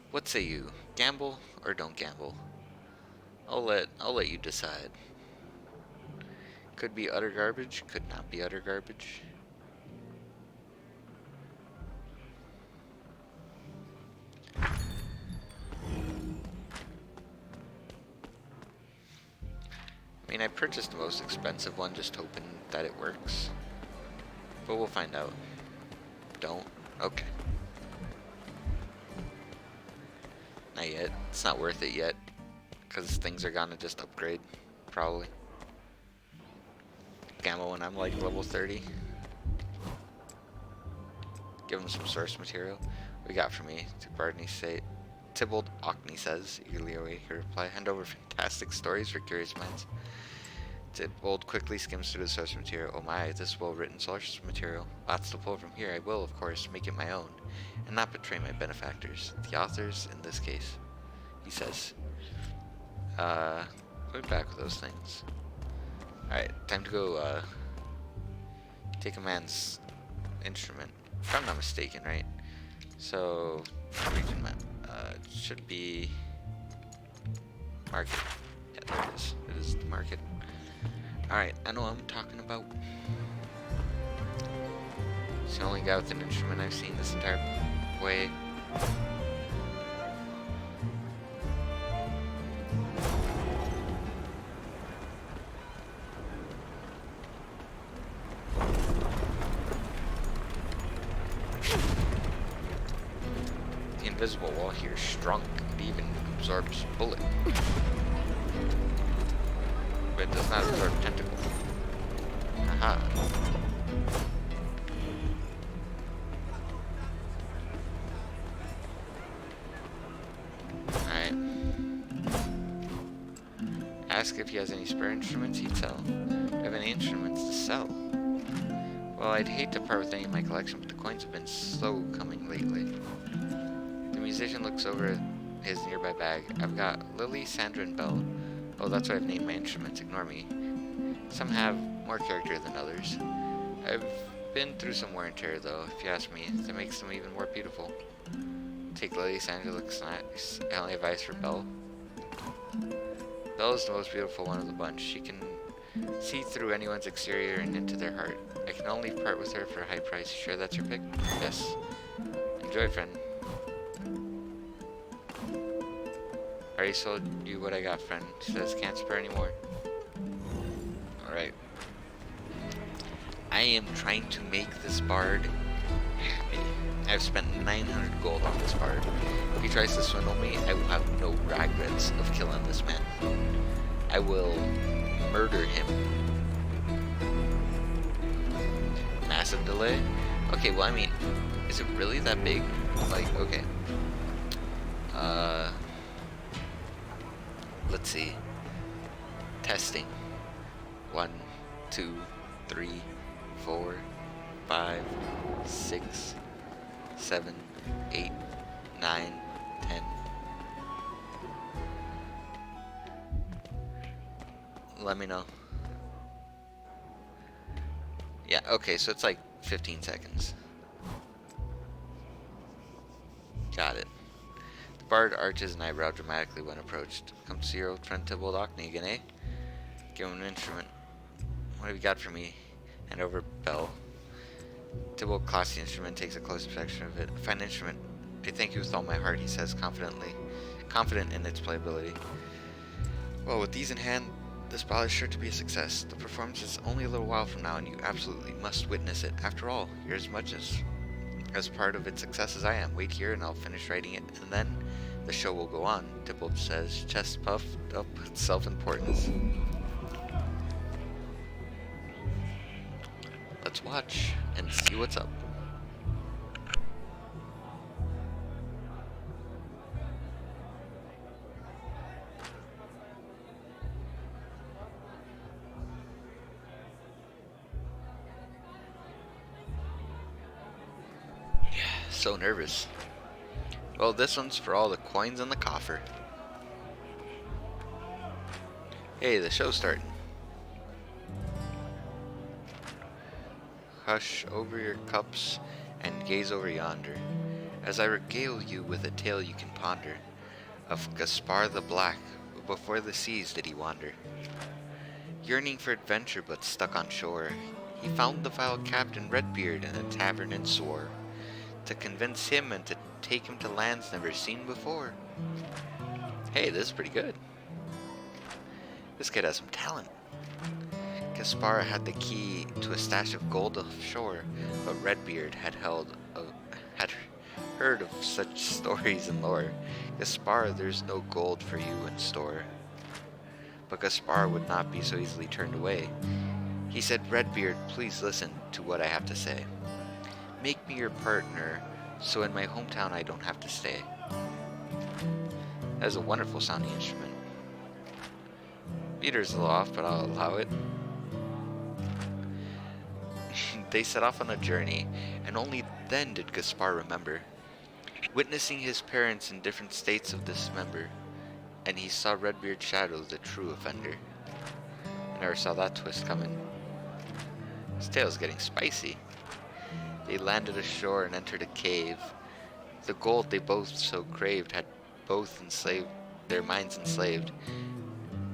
what say you? Gamble or don't gamble? I'll let you decide. Could be utter garbage, could not be utter garbage. I mean, I purchased the most expensive one just hoping that it works. But we'll find out. Don't? Okay. Not yet. It's not worth it yet. Because things are gonna just upgrade. Probably. Gamma when I'm like level 30. Give him some source material. What you got for me? Tybalt Ockney says, eagerly awaiting her reply. Hand over fantastic stories for curious minds. Tybalt quickly skims through the source material. Oh my, this well-written source material. Lots to pull from here. I will, of course, make it my own, and not betray my benefactors, the authors in this case. He says. Put me back with those things. Alright, time to go, take a man's instrument. If I'm not mistaken, right? So, region map. It should be market. Yeah, there it is. It is the market. Alright, I know what I'm talking about. It's the only guy with an instrument I've seen this entire way. The invisible wall here is strong. It even absorbs bullet. But it does not absorb tentacle. Aha. Alright. Ask if he has any spare instruments, he'd sell. Do you have any instruments to sell? Well, I'd hate to part with any of my collection, but the coins have been slow coming lately. The musician looks over his nearby bag. I've got Lily, Sandra, and Belle. Oh, that's why I've named my instruments. Ignore me. Some have more character than others. I've been through some wear and tear, though, if you ask me. That makes them even more beautiful. Take Lily. Sandra looks nice. Only advice for Belle. Belle is the most beautiful one of the bunch. She can see through anyone's exterior and into their heart. I can only part with her for a high price. Sure that's your pick? Yes. Enjoy, friend. Already sold you what I got, friend. She says can't spare anymore. Alright. I am trying to make this bard happy. I've spent 900 gold on this bard. If he tries to swindle me, I will have no regrets of killing this man. I will murder him. Massive delay? Okay, well, I mean, is it really that big? Like, okay. Let's see. Testing. 1, 2, 3, 4, 5, 6, 7, 8, 9, 10. Let me know. Yeah, okay, so it's like 15 seconds. Got it. The bard arches an eyebrow dramatically when approached. Come to see your old friend Tybalt Ockney again, eh? Give him an instrument. What have you got for me? Hand over Belle. Tybalt clasps the instrument, takes a close inspection of it. A fine instrument. I thank you with all my heart, he says confident in its playability. Well, with these in hand, this ball is sure to be a success. The performance is only a little while from now, and you absolutely must witness it. After all, you're as much as part of its success as I am. Wait here, and I'll finish writing it, and then the show will go on, Tybalt says, chest puffed up with self-importance. Let's watch and see what's up. So nervous. Well, this one's for all the coins in the coffer. Hey, the show's starting. Hush over your cups and gaze over yonder, as I regale you with a tale you can ponder, of Gaspar the Black, who before the seas did he wander. Yearning for adventure but stuck on shore, he found the vile Captain Redbeard in a tavern and swore to convince him and to take him to lands never seen before. Hey, this is pretty good. This kid has some talent. Gaspar had the key to a stash of gold offshore, but Redbeard had heard of such stories and lore. Gaspar, there's no gold for you in store. But Gaspar would not be so easily turned away. He said, Redbeard, please listen to what I have to say. Make me your partner, so in my hometown I don't have to stay. That is a wonderful sounding instrument. Meter's a little off, but I'll allow it. They set off on a journey, and only then did Gaspar remember, witnessing his parents in different states of dismember, and he saw Redbeard's shadow, the true offender. I never saw that twist coming. His tale's getting spicy. They landed ashore and entered a cave. The gold they both so craved had both enslaved their minds enslaved,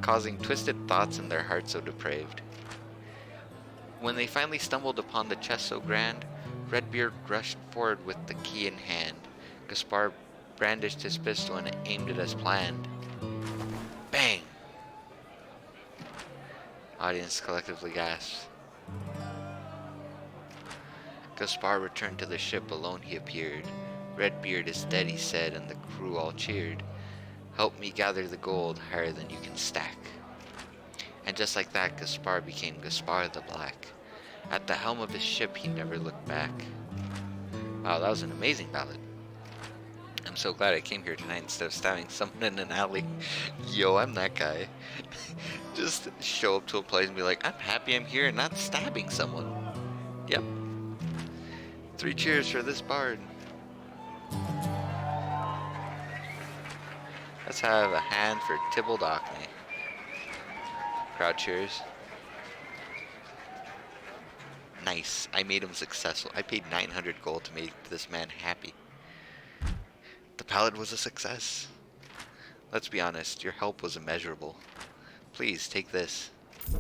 causing twisted thoughts in their hearts so depraved. When they finally stumbled upon the chest so grand, Redbeard rushed forward with the key in hand. Gaspar brandished his pistol and aimed it as planned. Bang! Audience collectively gasped. Gaspar returned to the ship, alone he appeared. Redbeard is dead, he said, and the crew all cheered. Help me gather the gold higher than you can stack. And just like that, Gaspar became Gaspar the Black. At the helm of his ship, he never looked back. Wow, that was an amazing ballad. I'm so glad I came here tonight instead of stabbing someone in an alley. Yo, I'm that guy. Just show up to a place and be like, I'm happy I'm here and not stabbing someone. Yep. 3 cheers for this bard. Let's have a hand for Tybalt Orkney. Crowd cheers. Nice. I made him successful. I paid 900 gold to make this man happy. The pallet was a success. Let's be honest, your help was immeasurable. Please, take this.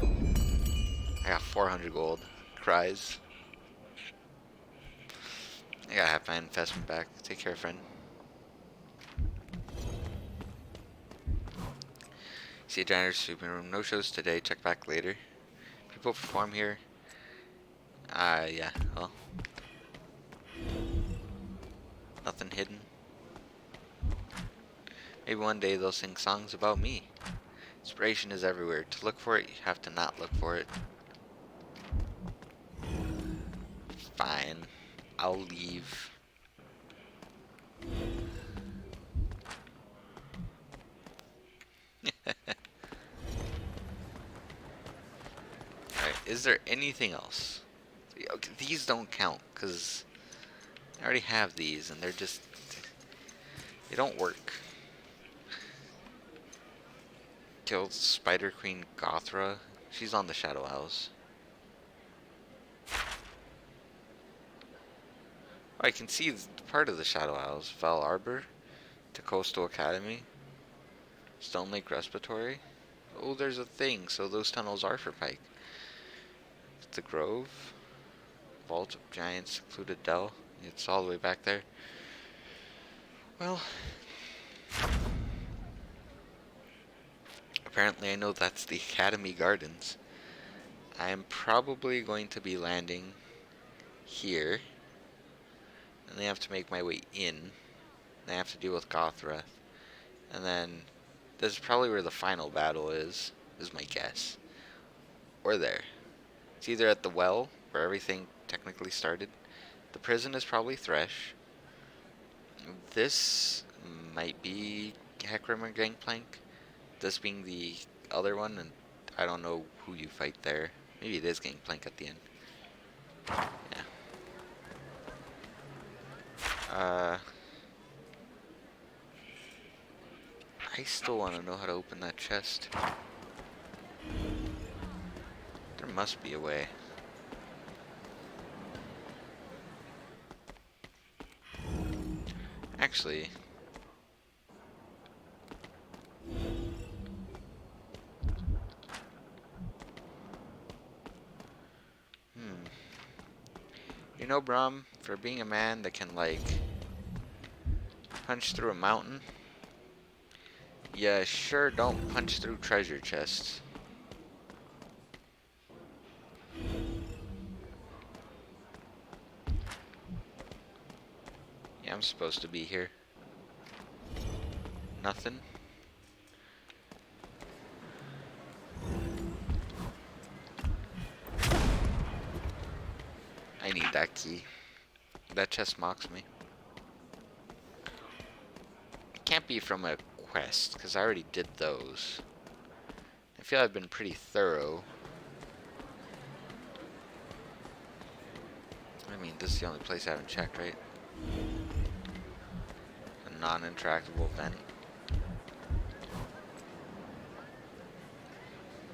I got 400 gold. Cries. I gotta have my investment back. Take care, friend. See a janitor's sleeping room. No shows today. Check back later. People perform here. Yeah. Well. Nothing hidden. Maybe one day they'll sing songs about me. Inspiration is everywhere. To look for it, you have to not look for it. Fine. I'll leave. Alright, is there anything else? Okay, these don't count, because I already have these, and they're just... they don't work. Killed Spider Queen Gothra. She's on the Shadow Isles. Oh, I can see part of the Shadow Isles. Val Arbor, to Coastal Academy, Stone Lake Respiratory. Oh, there's a thing, so those tunnels are for Pike. The Grove, Vault of Giants, Secluded Dell. It's all the way back there. Well, apparently I know that's the Academy Gardens. I am probably going to be landing here. And then I have to make my way in. Then I have to deal with Gothra. And then this is probably where the final battle is my guess. Or there. It's either at the well, where everything technically started. The prison is probably Thresh. This might be Hecarim or Gangplank. This being the other one, and I don't know who you fight there. Maybe it is Gangplank at the end. Yeah. I still want to know how to open that chest. There must be a way. Actually, you know, Brahm, for being a man that can, like, punch through a mountain, yeah, sure don't punch through treasure chests. Yeah, I'm supposed to be here. Nothing. I need that key. That chest mocks me. can't be from a quest, because I already did those. I feel I've been pretty thorough. I mean, this is the only place I haven't checked, right? A non-interactable vent.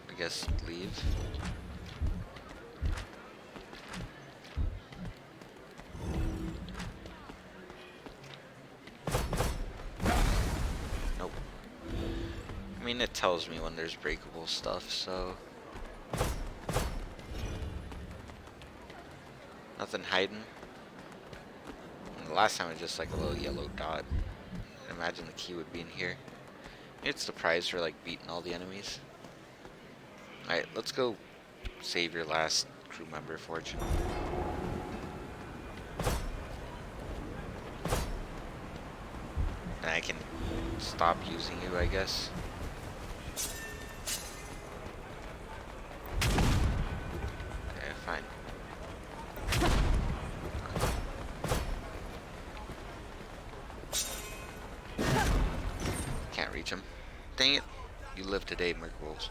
I guess leave. Nope. I mean, it tells me when there's breakable stuff, so... Nothing hiding. And the last time it was just like a little yellow dot. I imagine the key would be in here. It's the prize for like beating all the enemies. Alright, let's go save your last crew member, Fortune. And I can stop using you, I guess. Okay, fine. Can't reach him. Dang it. You live today, Merkwolves.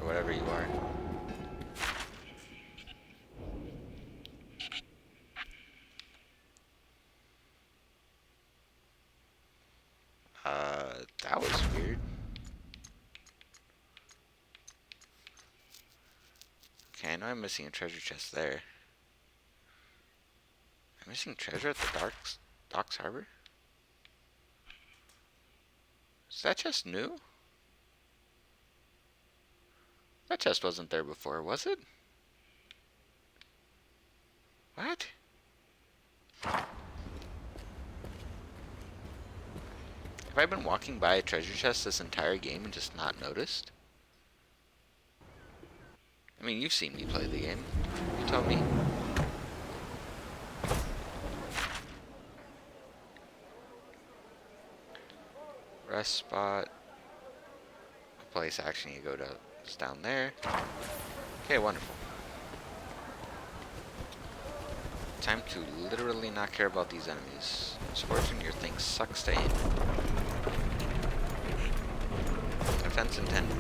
Or whatever you are. That was weird. Okay, I know I'm missing a treasure chest there. I'm missing treasure at the Docks Harbor? Is that chest new? That chest wasn't there before, was it? What? Have I been walking by a treasure chest this entire game and just not noticed? I mean, you've seen me play the game. You tell me. Rest spot. A place action you go to is down there. Okay, wonderful. Time to literally not care about these enemies. Misfortune, your thing sucks to aim. Offense intended.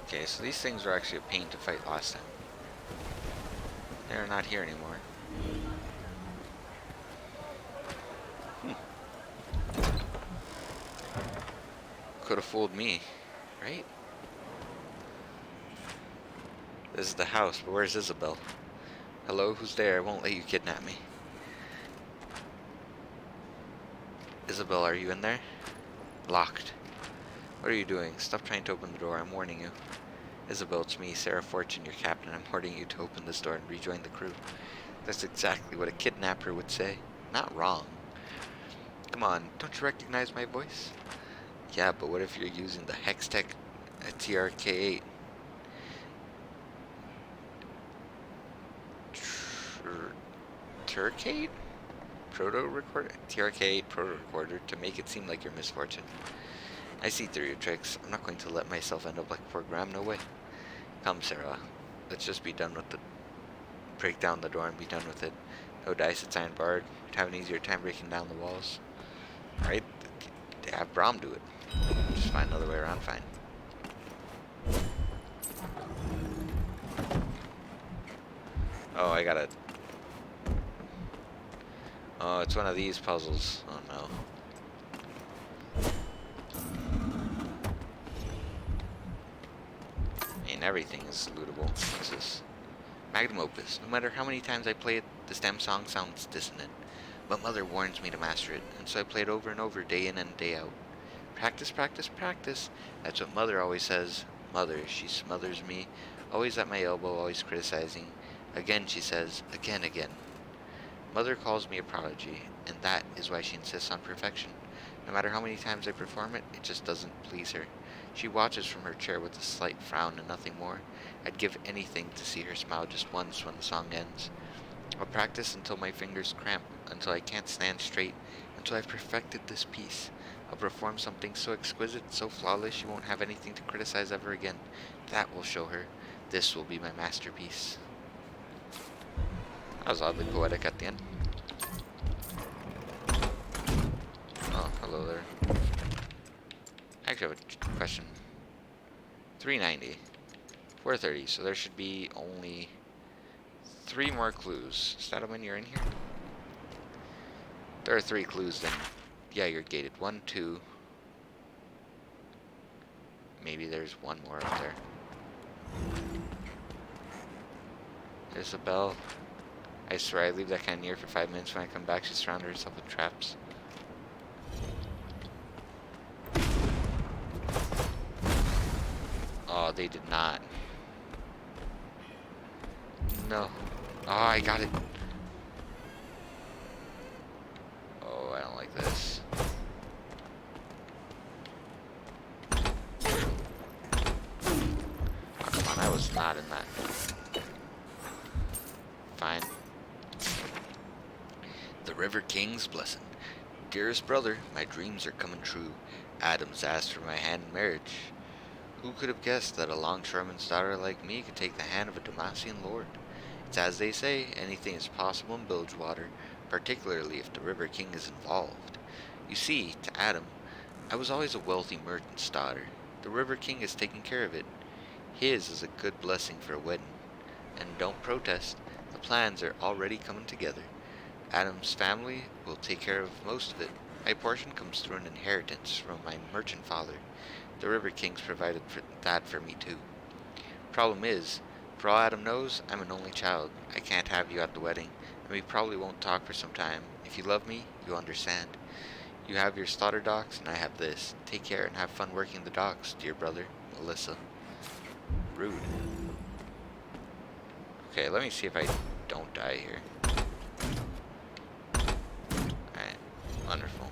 Okay, so these things were actually a pain to fight last time. They're not here anymore. Could have fooled me, right? This is the house, but where's Isabel? Hello, who's there? I won't let you kidnap me. Isabel, are you in there? Locked. What are you doing? Stop trying to open the door, I'm warning you. Isabel, it's me, Sarah Fortune, your captain. I'm ordering you to open this door and rejoin the crew. That's exactly what a kidnapper would say. Not wrong. Come on, don't you recognize my voice? Yeah, but what if you're using the Hextech TRK-8? Turcade? Proto-recorder? TRK-8 proto-recorder to make it seem like you're Misfortune. I see through your tricks. I'm not going to let myself end up like poor Graham, no way. Come, Sarah. Let's just be done with the... Break down the door and be done with it. No dice, it's iron barred. You'd have an easier time breaking down the walls. Right? Have Brahm do it. Just find another way around, fine. Oh, I gotta... Oh, it's one of these puzzles. Oh no. I mean, everything is lootable. What's this? Magnum opus. No matter how many times I play it, the stem song sounds dissonant. But Mother warns me to master it, and so I play it over and over, day in and day out. Practice, practice, practice. That's what Mother always says. Mother, she smothers me, always at my elbow, always criticizing. Again, she says, again, again. Mother calls me a prodigy, and that is why she insists on perfection. No matter how many times I perform it, it just doesn't please her. She watches from her chair with a slight frown and nothing more. I'd give anything to see her smile just once when the song ends. I'll practice until my fingers cramp, until I can't stand straight, until I've perfected this piece. I'll perform something so exquisite, so flawless, she won't have anything to criticize ever again. That will show her. This will be my masterpiece. That was oddly poetic at the end. Oh, hello there. I actually have a question. 390. 430, so there should be only 3 more clues. Is that when you're in here? There are 3 clues, then yeah, you're gated. 1, 2. Maybe there's 1 more up there. There's a bell. I swear I leave that kind of near for 5 minutes. When I come back, she surrounded herself with traps. Oh, they did not. No. Oh, I got it. Oh, I don't like this. Oh, come on, I was not in that. Fine. The River King's blessing. Dearest brother, my dreams are coming true. Adam's asked for my hand in marriage. Who could have guessed that a longshoreman's daughter like me could take the hand of a Damacian lord? It's as they say, anything is possible in Bilgewater, particularly if the River King is involved. You see, to Adam, I was always a wealthy merchant's daughter. The River King is taking care of it. His is a good blessing for a wedding. And don't protest, the plans are already coming together. Adam's family will take care of most of it. My portion comes through an inheritance from my merchant father. The River King's provided that for me too. Problem is, for all Adam knows, I'm an only child. I can't have you at the wedding, and we probably won't talk for some time. If you love me, you'll understand. You have your slaughter docks, and I have this. Take care and have fun working the docks, dear brother, Melissa. Rude. Okay, let me see if I don't die here. Alright, wonderful.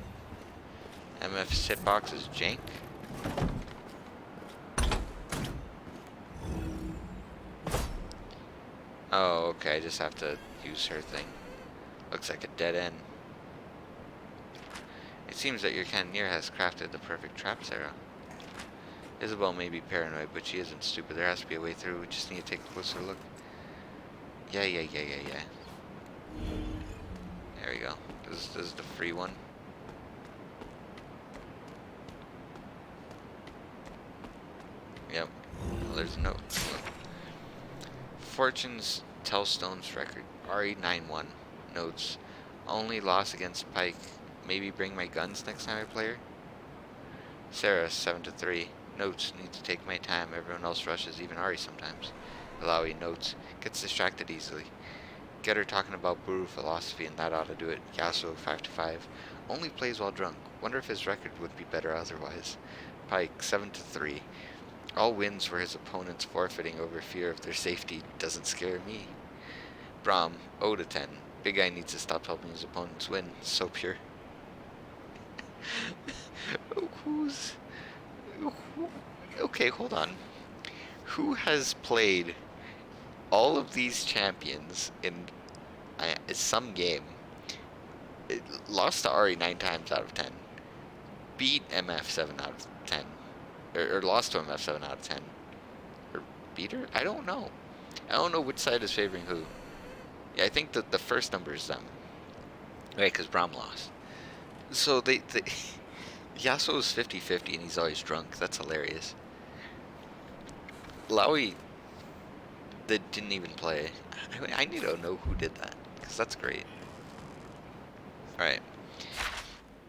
MF's hitbox is jank. Oh, okay, I just have to use her thing. Looks like a dead end. It seems that your cannoneer has crafted the perfect trap, Sarah. Isabel may be paranoid, but she isn't stupid. There has to be a way through. We just need to take a closer look. Yeah. There we go. This is the free one. Yep. Well, there's a note. Fortune's Tellstone's record. RE91. Notes. Only loss against Pike. Maybe bring my guns next time I play her. Sarah, 7-3. Notes. Need to take my time. Everyone else rushes, even Ari sometimes. Alawi, notes. Gets distracted easily. Get her talking about Buru philosophy, and that ought to do it. Yasuo, 5-5. Only plays while drunk. Wonder if his record would be better otherwise. Pike, 7-3. All wins were his opponents forfeiting over fear of their safety. Doesn't scare me. Brahm, 0-10. Big guy needs to stop helping his opponents win. So pure. Okay, hold on. Who has played all of these champions in some game, lost to Ari 9 times out of 10, beat MF 7 out of 10, or lost to MF 7 out of 10, or beat her? I don't know. I don't know which side is favoring who. Yeah, I think that the first number is them. Right, because Brahm lost. So they Yasuo is 50-50 and he's always drunk. That's hilarious. Laui that didn't even play. I need to know who did that, because that's great. Alright.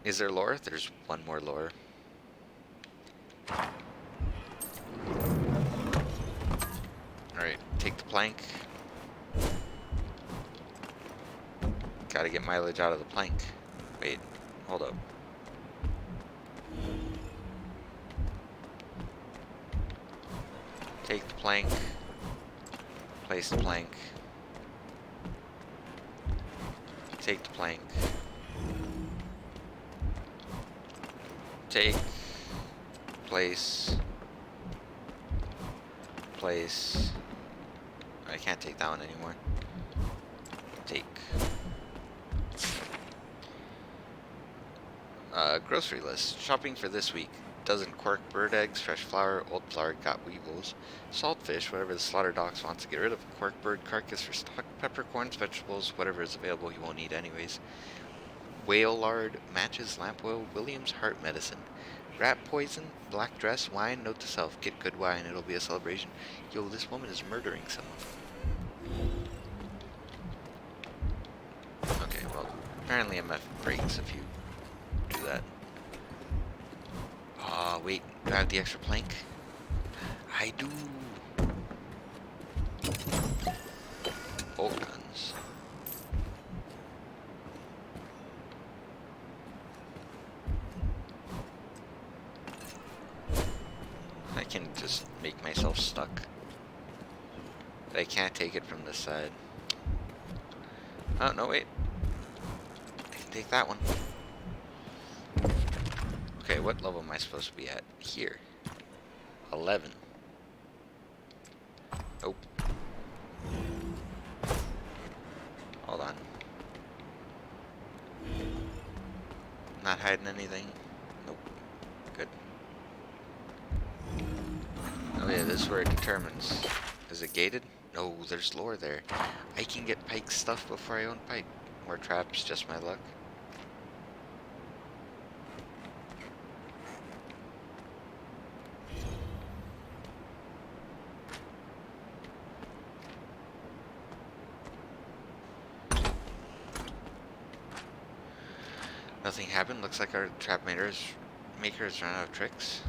Is there lore? There's one more lore. Alright, take the plank. Gotta get mileage out of the plank. Wait, hold up. Take the plank. Place the plank. Take the plank. Take. Place. Place. I can't take that one anymore. Take. Grocery list. Shopping for this week. dozen cork bird eggs, fresh flour, old flour, got weevils, saltfish, whatever the slaughter docks wants to get rid of, cork bird carcass for stock, peppercorns, vegetables, whatever is available you won't eat anyways, whale lard, matches, lamp oil, William's heart medicine, rat poison, black dress, wine, note to self, get good wine, it'll be a celebration. Yo, this woman is murdering someone. Okay, well, apparently MF breaks if you do that. Oh, wait, do I have the extra plank? I do. Bolt guns. I can just make myself stuck. But I can't take it from this side. Oh, no, wait. I can take that one. Okay, what level am I supposed to be at? Here. 11. Nope. Hold on. Not hiding anything? Nope. Good. Oh yeah, this is where it determines. Is it gated? No, there's lore there. I can get Pike's stuff before I own Pike. More traps, just my luck. Nothing happened. Looks like our trap makers run out of tricks.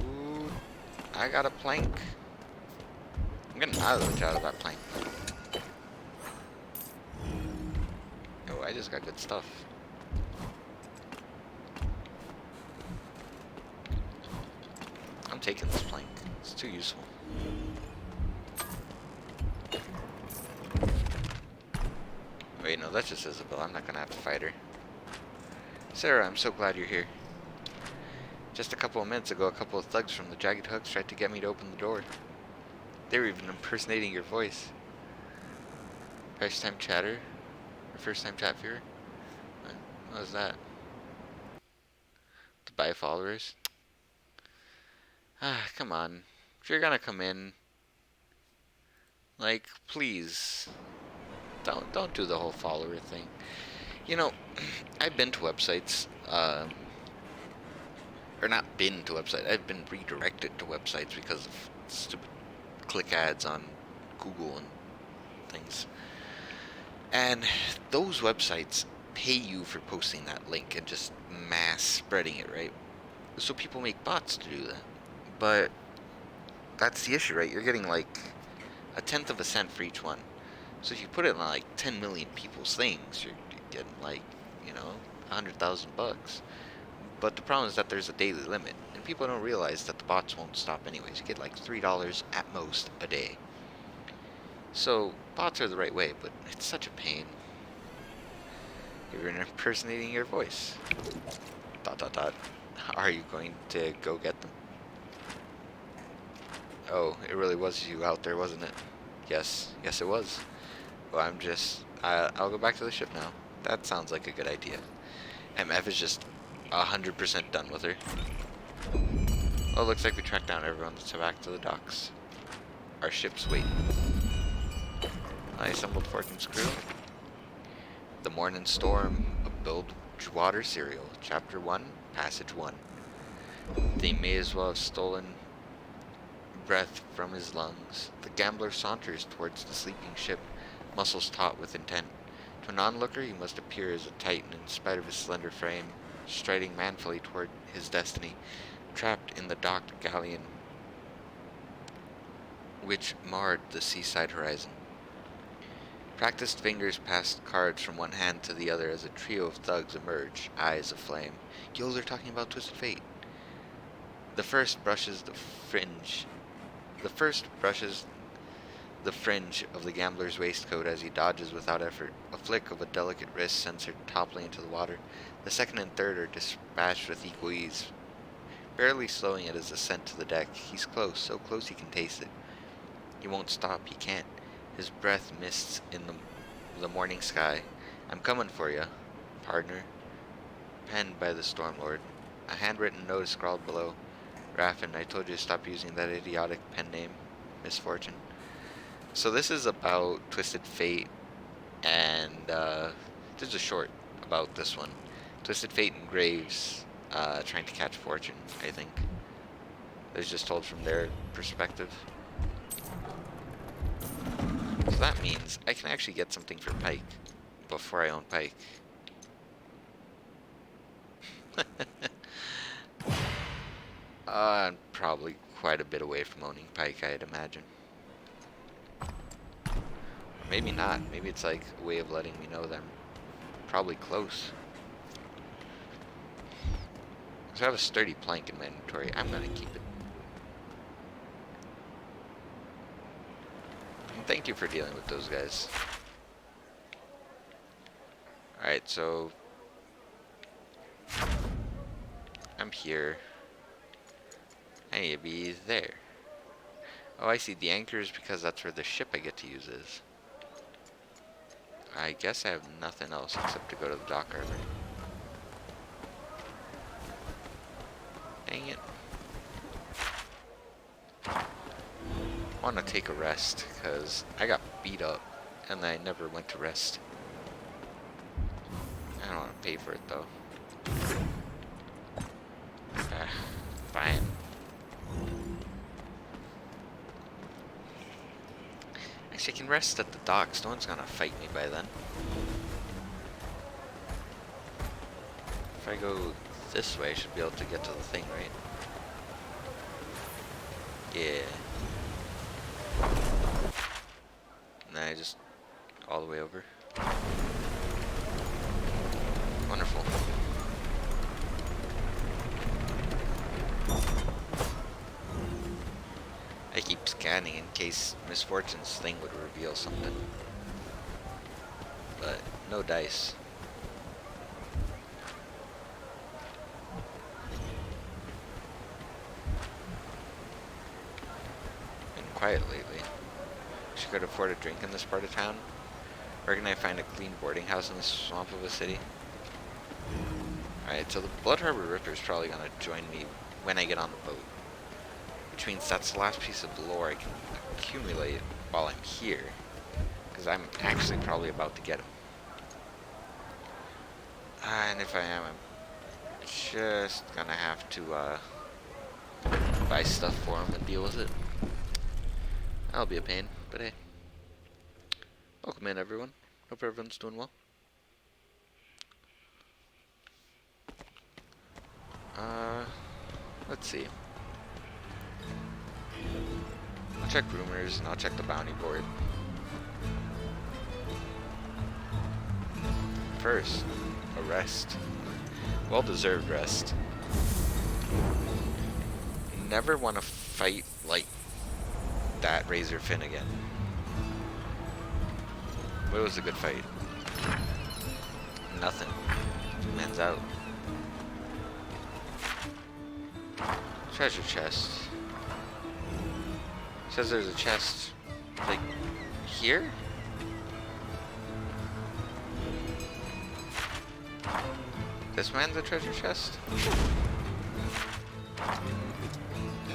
Ooh, I got a plank. I'm getting mileage out of that plank. Oh, I just got good stuff. I'm taking this plank. It's too useful. Wait, no, that's just Isabel. I'm not gonna have to fight her. Sarah, I'm so glad you're here. Just a couple of minutes ago, a couple of thugs from the Jagged Hooks tried to get me to open the door. They were even impersonating your voice. First time chatter? Or first time chat viewer? What was that? To buy followers? Ah, come on. If you're gonna come in, like, please. Don't do the whole follower thing. You know, I've been to websites, or not been to websites, I've been redirected to websites because of stupid click ads on Google and things. And those websites pay you for posting that link and just mass spreading it, right? So people make bots to do that. But that's the issue, right? You're getting like a tenth of a cent for each one. So if you put it on like 10 million people's things, you're getting like, you know, $100,000. But the problem is that there's a daily limit, and people don't realize that the bots won't stop anyways. You get like $3 at most a day. So bots are the right way, but it's such a pain. You're impersonating your voice. ... Are you going to go get them? Oh, it really was you out there, wasn't it? Yes, it was. Well, I'll go back to the ship now. That sounds like a good idea. MF is just 100% done with her. Well, it looks like we tracked down everyone that's back to the docks. Our ship's waiting. I assembled Forkin's crew. The Morning Storm, a Bilgewater serial. Chapter 1, Passage 1. They may as well have stolen breath from his lungs. The gambler saunters towards the sleeping ship, muscles taut with intent. To an onlooker, he must appear as a titan in spite of his slender frame, striding manfully toward his destiny, trapped in the docked galleon which marred the seaside horizon. Practiced fingers passed cards from one hand to the other as a trio of thugs emerged, eyes aflame. Yo, they're talking about Twisted Fate. The first brushes the fringe of the gambler's waistcoat as he dodges without effort. A flick of a delicate wrist sends her toppling into the water. The second and third are dispatched with equal ease, barely slowing at his ascent to the deck. He's close, so close he can taste it. He won't stop, he can't. His breath mists in the morning sky. I'm coming for you, partner. Penned by the Stormlord. A handwritten note is scrawled below. Raffin, I told you to stop using that idiotic pen name. Misfortune. So this is about Twisted Fate, and there's a short about this one. Twisted Fate and Graves trying to catch Fortune, I think. It's just told from their perspective. So that means I can actually get something for Pike before I own Pike. I'm probably quite a bit away from owning Pike, I'd imagine. Or maybe not. Maybe it's like a way of letting me know that I'm probably close. So I have a sturdy plank in my inventory. I'm gonna keep it. And thank you for dealing with those guys. Alright, so I'm here. I need to be there. Oh, I see. The anchor is because that's where the ship I get to use is. I guess I have nothing else except to go to the dock harbor. Dang it. I want to take a rest because I got beat up and I never went to rest. I don't want to pay for it though. Fine. Actually, I can rest at the docks. No one's gonna fight me by then. If I go this way, I should be able to get to the thing, right? Yeah. And then I just all the way over. Wonderful. I keep scanning in case Misfortune's thing would reveal something. But no dice. Been quiet lately. She could afford a drink in this part of town. Where can I find a clean boarding house in the swamp of a city? Alright, so the Blood Harbor Ripper is probably gonna join me when I get on the boat. Which means that's the last piece of lore I can accumulate while I'm here. Because I'm actually probably about to get him. And if I am, I'm just gonna have to buy stuff for him and deal with it. That'll be a pain, but hey. Welcome in, everyone. Hope everyone's doing well. Let's see. I'll check rumors and I'll check the bounty board. First, a rest. Well-deserved rest. Never want to fight like that Razor Finn again. What was a good fight? Nothing. Man's out. Treasure chest. Says there's a chest, like, here? This man's a treasure chest?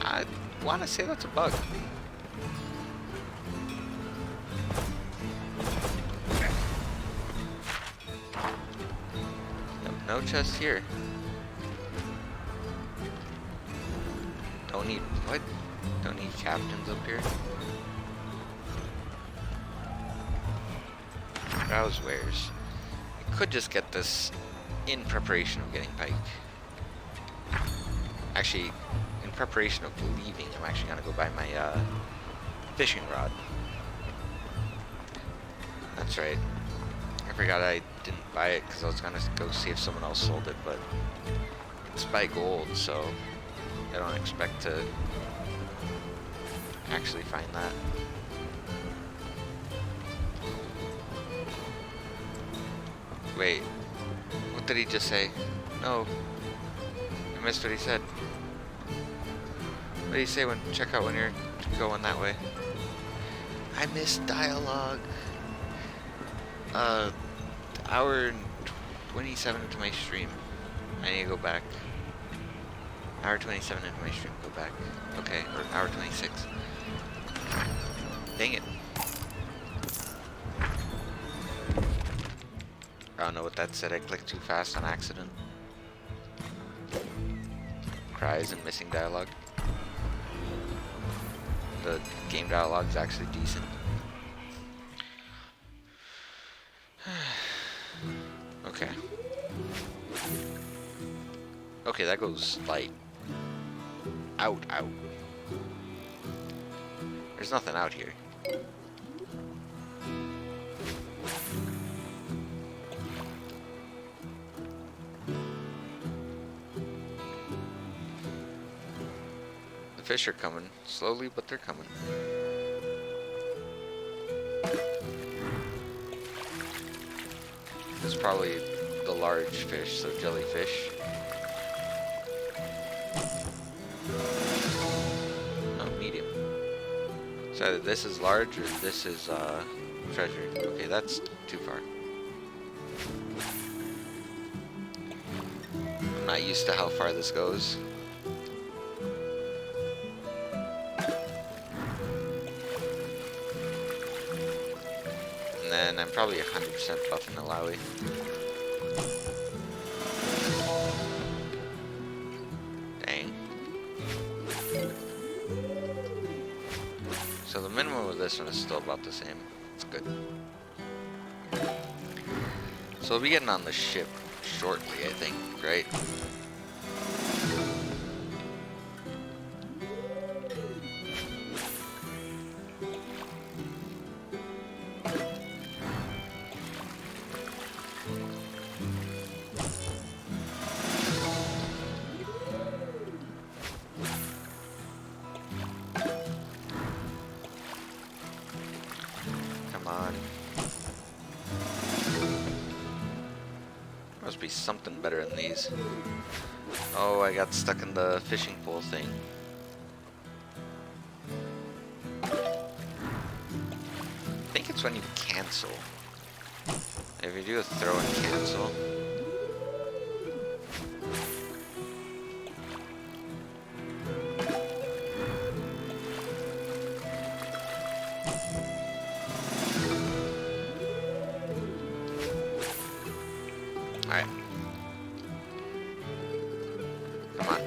I want to say that's a bug. No chest here. Don't need, what? Don't need captains up here. Browse wares. I could just get this in preparation of getting Pike. Actually, in preparation of leaving, I'm actually gonna go buy my fishing rod. That's right. I forgot I didn't buy it because I was gonna go see if someone else sold it, but it's by gold, so I don't expect to actually find that. Wait, what did he just say? No, I missed what he said. What did he say when check out when you're going that way? I missed dialogue. Hour and 27 into my stream. I need to go back. Hour 27 into my stream, go back. Okay, or hour 26. Dang it. I don't know what that said, I clicked too fast on accident. Cries and missing dialogue. The game dialogue is actually decent. Okay. Okay, that goes like out. There's nothing out here. The fish are coming, slowly, but they're coming. It's probably the large fish, so jellyfish. Oh, medium. So either this is large or this is treasure. Okay, that's too far. I'm not used to how far this goes. And then I'm probably 100% buffing the Lowy. Dang. So the minimum of this one is still about the same. It's good. So we'll be getting on the ship shortly, I think, right? Come on. Must be something better than these. Oh, I got stuck in the fishing pole thing. I think it's when you cancel. If you do a throw and cancel. Alright. Come on.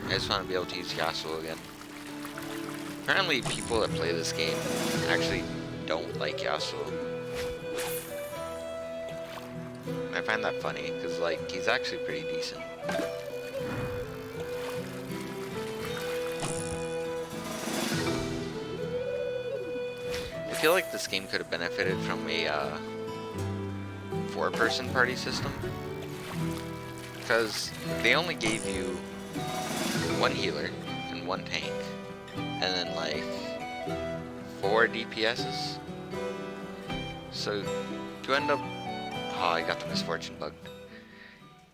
I just want to be able to use Yasuo again. Apparently people that play this game actually don't like Yasuo. I find that funny, because like, he's actually pretty decent. I feel like this game could have benefited from a 4-person party system. Because they only gave you 1 healer and 1 tank. And then like 4 DPSs. So you end up... Oh, I got the misfortune bug.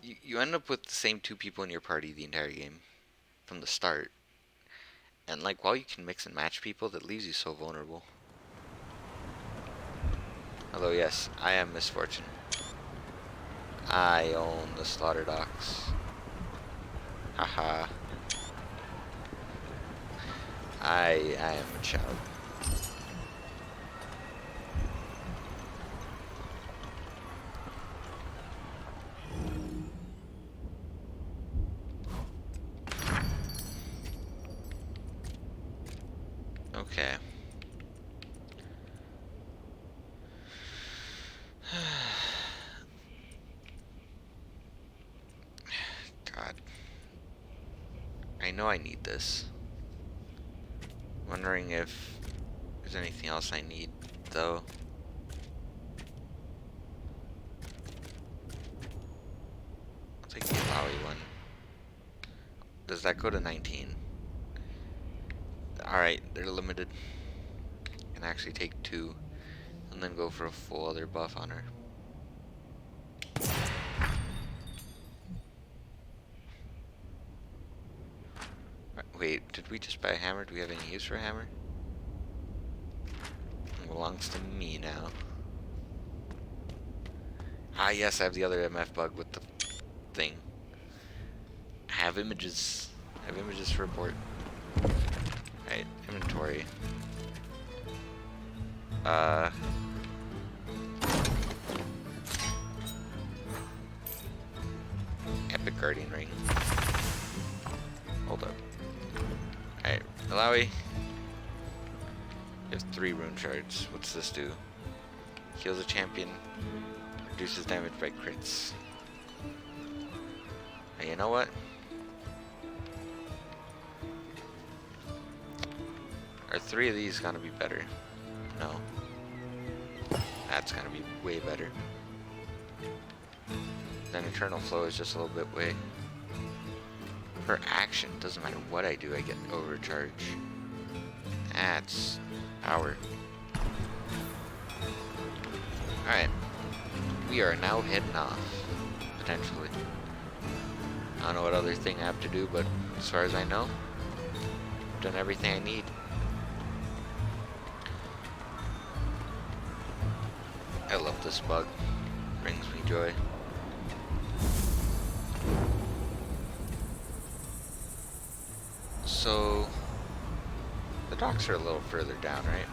You end up with the same 2 people in your party the entire game. From the start. And like, while you can mix and match people, that leaves you so vulnerable. Although yes, I am misfortune. I own the slaughter docks. Haha. I am a child. Okay. God. I know I need this. Wondering if there's anything else I need, though. I'll take the Lowy one. Does that go to 19? Alright, they're limited. Can actually take 2 and then go for a full other buff on her. Wait, did we just buy a hammer? Do we have any use for a hammer? It belongs to me now. Ah yes, I have the other MF bug with the thing. I have images. I have images to report. Alright, inventory. Epic Guardian Ring. Hold up. Alright, Malawi. You have 3 rune shards. What's this do? Heals a champion. Reduces damage by crits. Hey, you know what? Are 3 of these gonna be better? No. That's gonna be way better. Then Eternal Flow is just a little bit way. Per action, doesn't matter what I do, I get overcharge. That's power. Alright. We are now heading off. Potentially. I don't know what other thing I have to do, but as far as I know, I've done everything I need. I love this bug. Brings me joy. So, the docks are a little further down, right?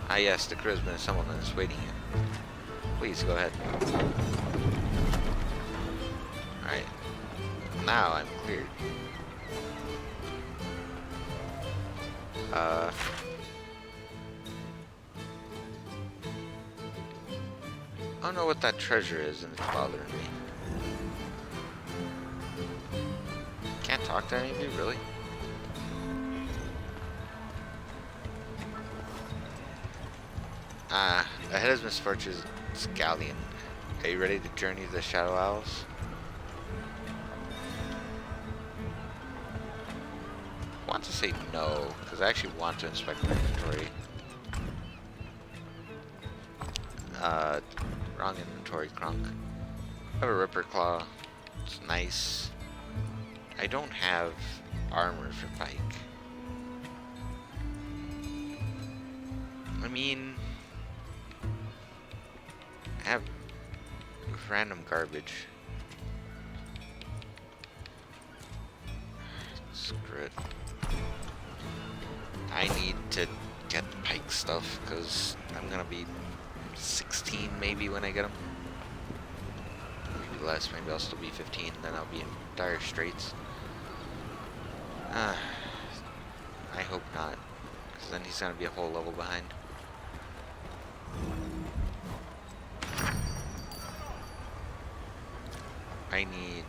Ah yes, the crewsman is someone that is waiting here. Please, go ahead. Alright. Now I'm cleared. I don't know what that treasure is and it's bothering me. Can't talk to any of you, really? Ahead is Misfortune's galleon. Are you ready to journey to the Shadow Isles? I want to say no, because I actually want to inspect my inventory. Wrong inventory, Kronk. I have a Ripper Claw. It's nice. I don't have armor for Pike. I mean, I have random garbage. Screw it. I need to get Pike stuff because I'm gonna be 16 maybe when I get them. Maybe less, maybe I'll still be 15, then I'll be in dire straits. I hope not, because then he's gonna be a whole level behind. I need...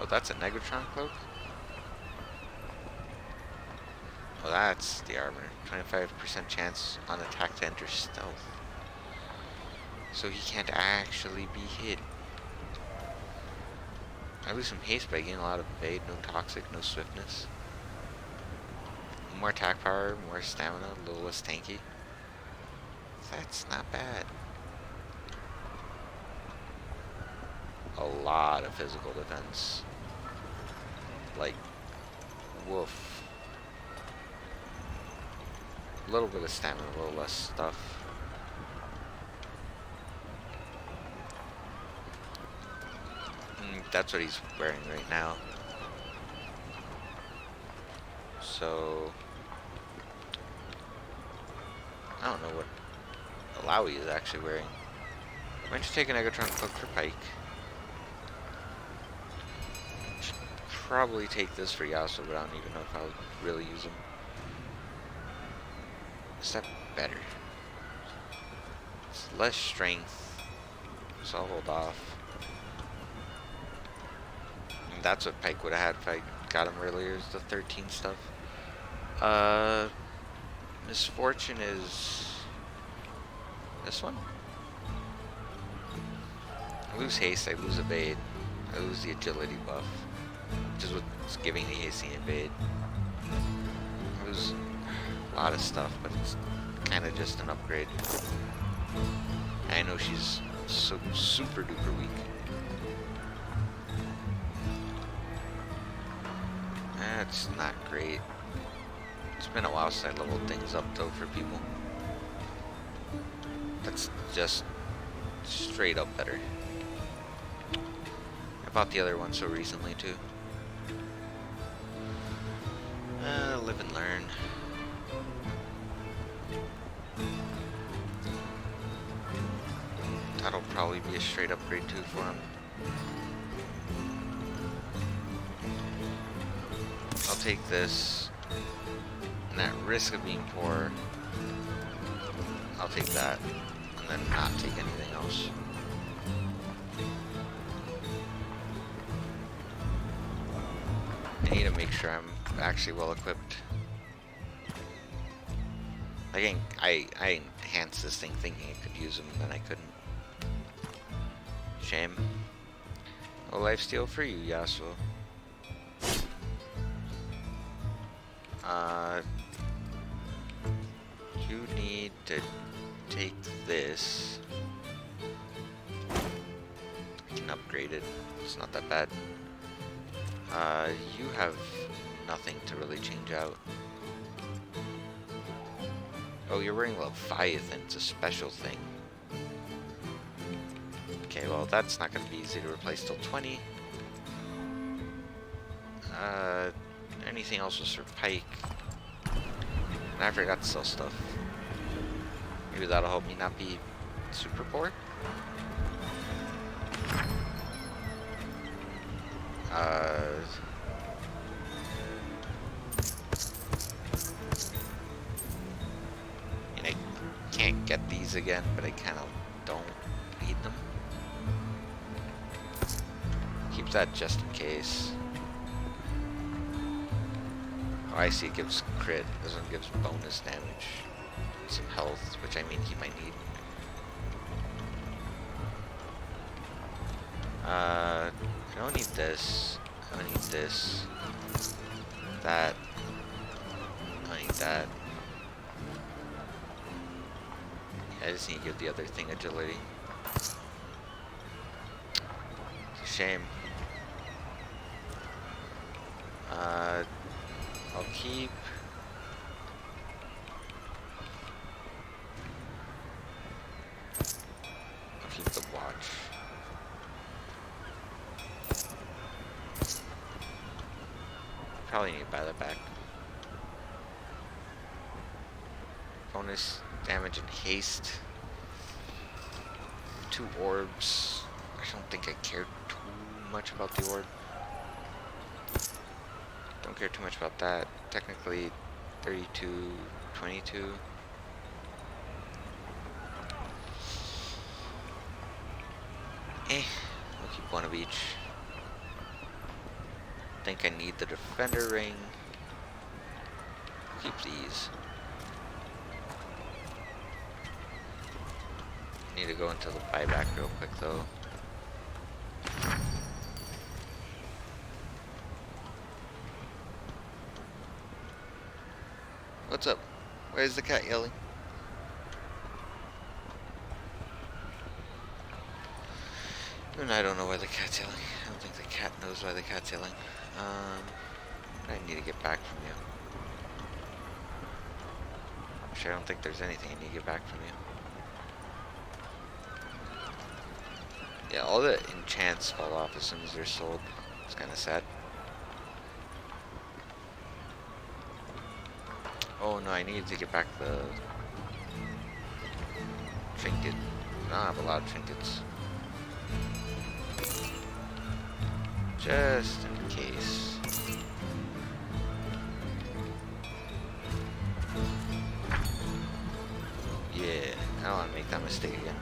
Oh, that's a Negatron cloak? Oh, that's the armor. 25% chance on attack to enter stealth. So he can't actually be hit. I lose some haste, but I gain a lot of evade, no toxic, no swiftness. More attack power, more stamina, a little less tanky. That's not bad. A lot of physical defense. Like, woof. A little bit of stamina, a little less stuff. That's what he's wearing right now. So, I don't know what Malawi is actually wearing. I'm going to take an Negatron cloak for Pike. Should probably take this for Yasuo, but I don't even know if I'll really use him. Is that better? It's less strength, so I'll hold off. And that's what Pike would have had if I got him earlier, is the 13 stuff. Misfortune is this one. I lose haste, I lose evade, I lose the agility buff, which is what's giving the haste and evade. I lose a lot of stuff, but it's kind of just an upgrade. I know she's so super duper weak. That's not great. It's been a while since I leveled things up though for people. That's just straight up better. I bought the other one so recently too. live and learn. That'll probably be a straight upgrade too for him. I'll take this. And at risk of being poor, I'll take that. And then not take anything else. I need to make sure I'm actually well equipped. I enhanced this thing thinking it could use them, and then I couldn't. Shame. No lifesteal for you, Yasuo. You need to take this. I can upgrade it. It's not that bad. You have nothing to really change out. Oh, you're wearing Leviathan. It's a special thing. Okay, well, that's not going to be easy to replace till 20. Anything else was for Pike. And I forgot to sell stuff. Maybe that'll help me not be super poor. I can't get these again, but I kind of don't need them. Keep that just in case. Oh, I see, it gives crit. This one gives bonus damage. Some health, which I mean he might need. I don't need this. I don't need this. That. I don't need that. Yeah, I just need to give the other thing agility. It's a shame. I'll keep. I'll keep the watch. Probably need to buy that back. Bonus damage and haste. 2 orbs. I don't think I care too much about the orb. Don't care too much about that. Technically, 32, 22. I'll keep one of each. Think I need the defender ring. Keep these. Need to go into the buyback real quick though. What's up? Why is the cat yelling? Even I don't know why the cat's yelling. I don't think the cat knows why the cat's yelling. I need to get back from you. Actually, I don't think there's anything I need to get back from you. Yeah, all the enchants fall off as soon as they're sold. It's kind of sad. Oh no, I needed to get back the trinket. I don't have a lot of trinkets. Just in case. Yeah, I don't want to make that mistake again.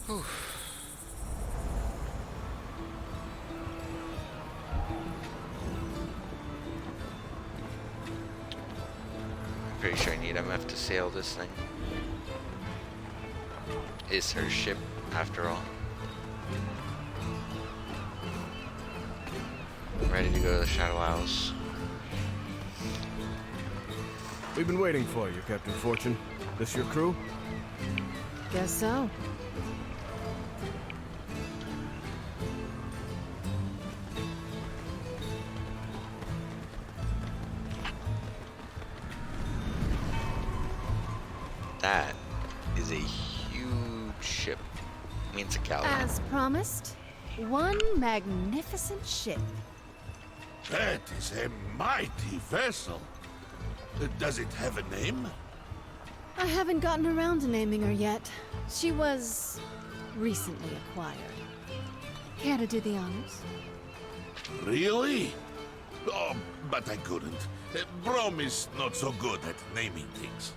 Whew. Pretty sure I need MF to sail this thing. It's her ship, after all. Ready to go to the Shadow Isles. We've been waiting for you, Captain Fortune. This your crew? Guess so. That is a huge ship. Means a galleon. As promised, one magnificent ship. That is a mighty vessel. Does it have a name? I haven't gotten around to naming her yet. She was recently acquired. Care to do the honors? Really? Oh, but I couldn't. Brom is not so good at naming things.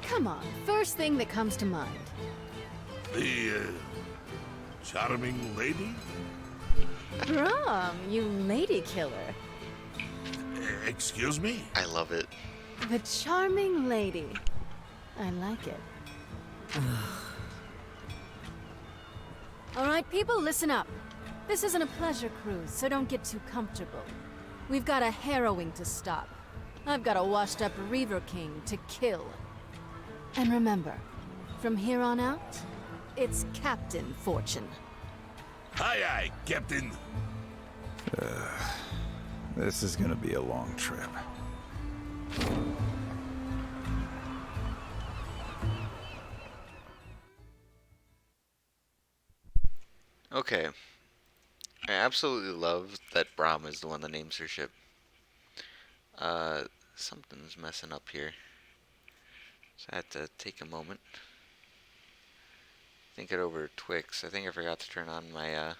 Come on, first thing that comes to mind. The, charming lady? Brom, you lady killer. Excuse me? I love it. The charming lady. I like it. All right, people, listen up. This isn't a pleasure cruise, so don't get too comfortable. We've got a harrowing to stop. I've got a washed-up Reaver King to kill. And remember, from here on out, it's Captain Fortune. Aye, aye, Captain. This is gonna be a long trip. Okay. I absolutely love that Brahm is the one that names her ship. Something's messing up here. So I had to take a moment. Think it over Twix. I think I forgot to turn on my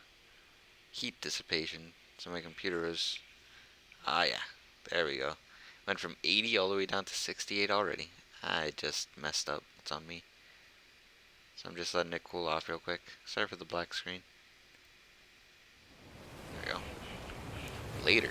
heat dissipation. So my computer was... Ah yeah, there we go. Went from 80 all the way down to 68 already. I just messed up. It's on me. So I'm just letting it cool off real quick. Sorry for the black screen. There we go. Later.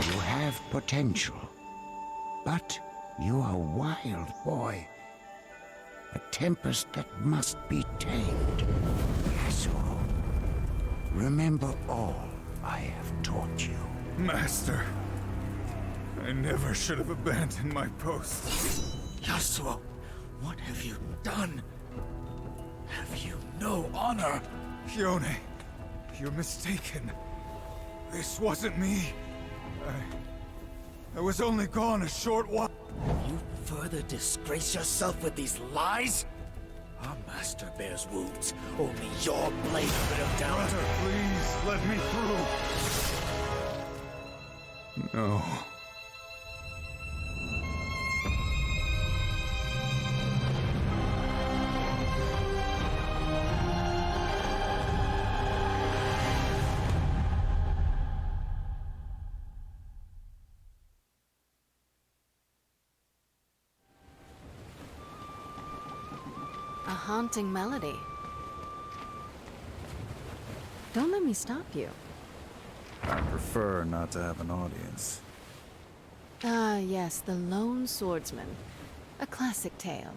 You have potential, but you are a wild boy. A tempest that must be tamed. Yasuo, remember all I have taught you. Master, I never should have abandoned my post. Yasuo, what have you done? Have you no honor? Yone, you're mistaken. This wasn't me. I was only gone a short while. You further disgrace yourself with these lies? Our master bears wounds. Only your blade could have down. Brother, please, let me through. No. A haunting melody. Don't let me stop you. I prefer not to have an audience. Ah, yes, the Lone Swordsman. A classic tale.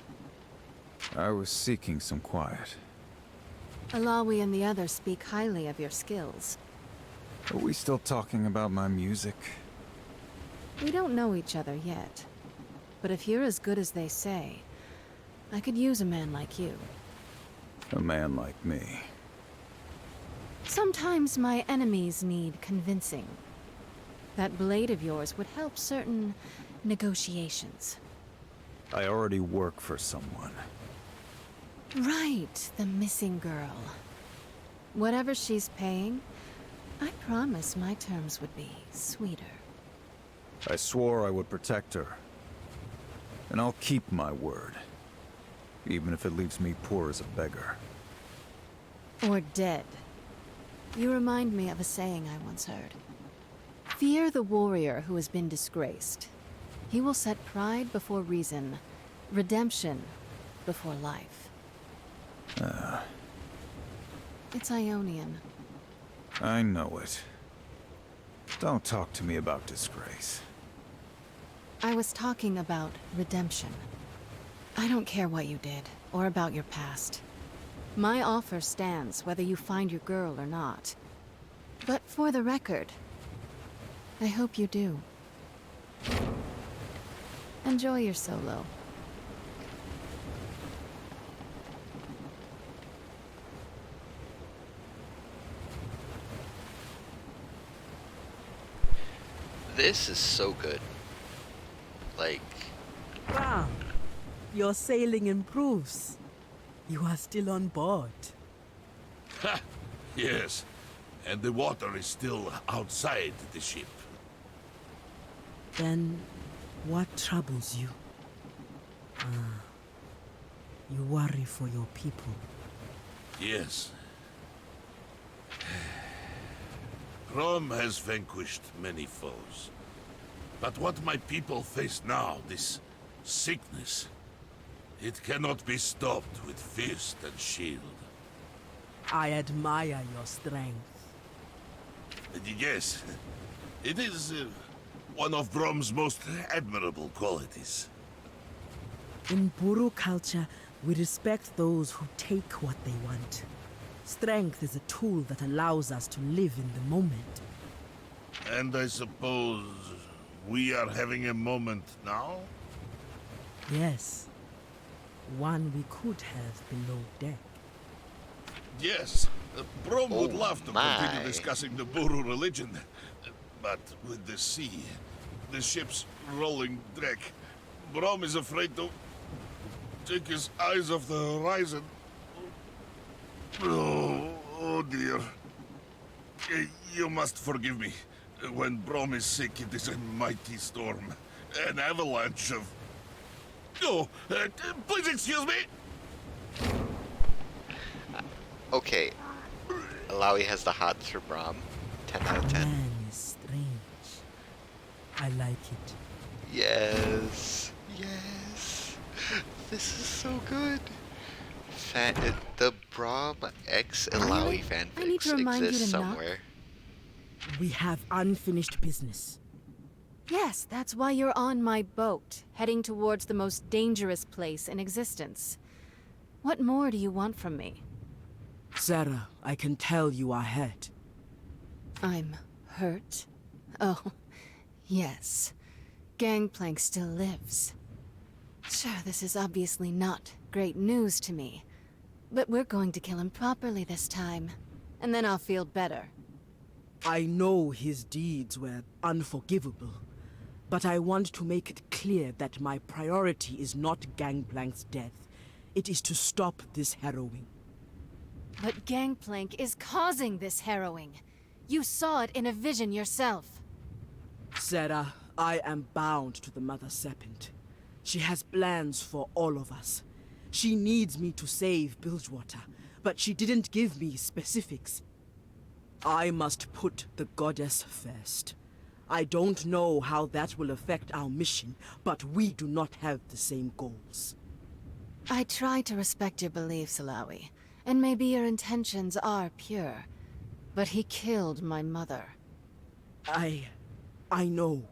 I was seeking some quiet. Alawi and the others speak highly of your skills. Are we still talking about my music? We don't know each other yet. But if you're as good as they say, I could use a man like you. A man like me. Sometimes my enemies need convincing. That blade of yours would help certain negotiations. I already work for someone. Right, the missing girl. Whatever she's paying, I promise my terms would be sweeter. I swore I would protect her. And I'll keep my word. Even if it leaves me poor as a beggar. Or dead. You remind me of a saying I once heard. Fear the warrior who has been disgraced. He will set pride before reason, redemption before life. It's Ionian. I know it. Don't talk to me about disgrace. I was talking about redemption. I don't care what you did, or about your past. My offer stands whether you find your girl or not. But for the record, I hope you do. Enjoy your solo. This is so good. Like, Wow. Your sailing improves. You are still on board. Ha! Yes. And the water is still outside the ship. Then, what troubles you? You worry for your people. Yes. Rome has vanquished many foes. But what my people face now, this sickness, it cannot be stopped with fist and shield. I admire your strength. Yes, it is one of Rome's most admirable qualities. In Buru culture, we respect those who take what they want. Strength is a tool that allows us to live in the moment. And I suppose we are having a moment now? Yes. One we could have below deck. Yes, Rome would Oh love to my. continue discussing the Buru religion. But with the sea, the ship's rolling deck, Rome is afraid to take his eyes off the horizon. Oh dear. You must forgive me. When Brom is sick, it is a mighty storm. An avalanche of... Oh, please excuse me! okay. Alawi has the hots for Brahm. 10 out of 10. Man is strange. I like it. Yes. Yes. This is so good. The Brahm X Alawi I need to fanfics remind you exist to not- somewhere. We have unfinished business. Yes, that's why you're on my boat, heading towards the most dangerous place in existence. What more do you want from me? Sarah, I can tell you are hurt. I'm hurt? Oh, yes. Gangplank still lives. Sure, this is obviously not great news to me. But we're going to kill him properly this time. And then I'll feel better. I know his deeds were unforgivable, but I want to make it clear that my priority is not Gangplank's death. It is to stop this harrowing. But Gangplank is causing this harrowing. You saw it in a vision yourself. Sarah, I am bound to the Mother Serpent. She has plans for all of us. She needs me to save Bilgewater, but she didn't give me specifics. I must put the goddess first. I don't know how that will affect our mission, but we do not have the same goals. I try to respect your beliefs, Alawi, and maybe your intentions are pure. But he killed my mother. I know.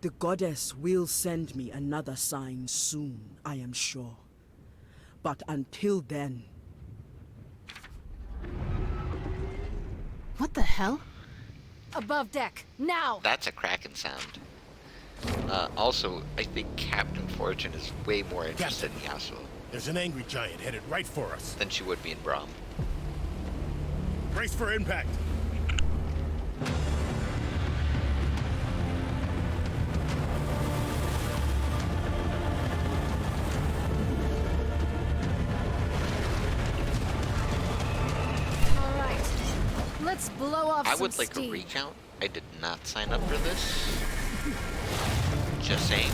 The goddess will send me another sign soon, I am sure. But until then... What the hell? Above deck, now! That's a Kraken sound. Also, I think Captain Fortune is way more interested in Yasuo There's an angry giant headed right for us. than she would be in Brahm. Brace for impact. Alright, let's blow off I some would like steam. a recount. I did not sign up for this. Just saying.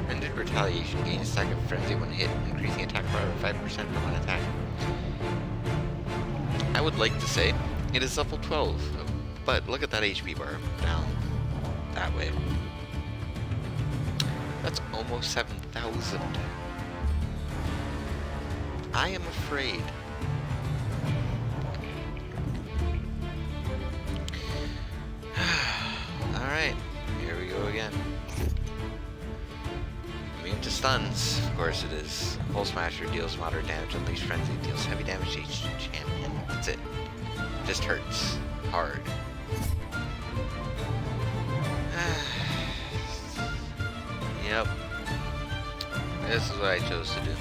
Ended retaliation. Gain attack of frenzy when hit, increasing attack power by 5% from one attack. I would like to say it is level 12, but look at that HP bar down that way. That's almost 7,000. I am afraid. Alright, here we go again. Immune to stuns, of course it is. Pulse Smasher deals moderate damage, Unleash Frenzy deals heavy damage to each champion. That's it. Just hurts. Hard. Yep. This is what I chose to do.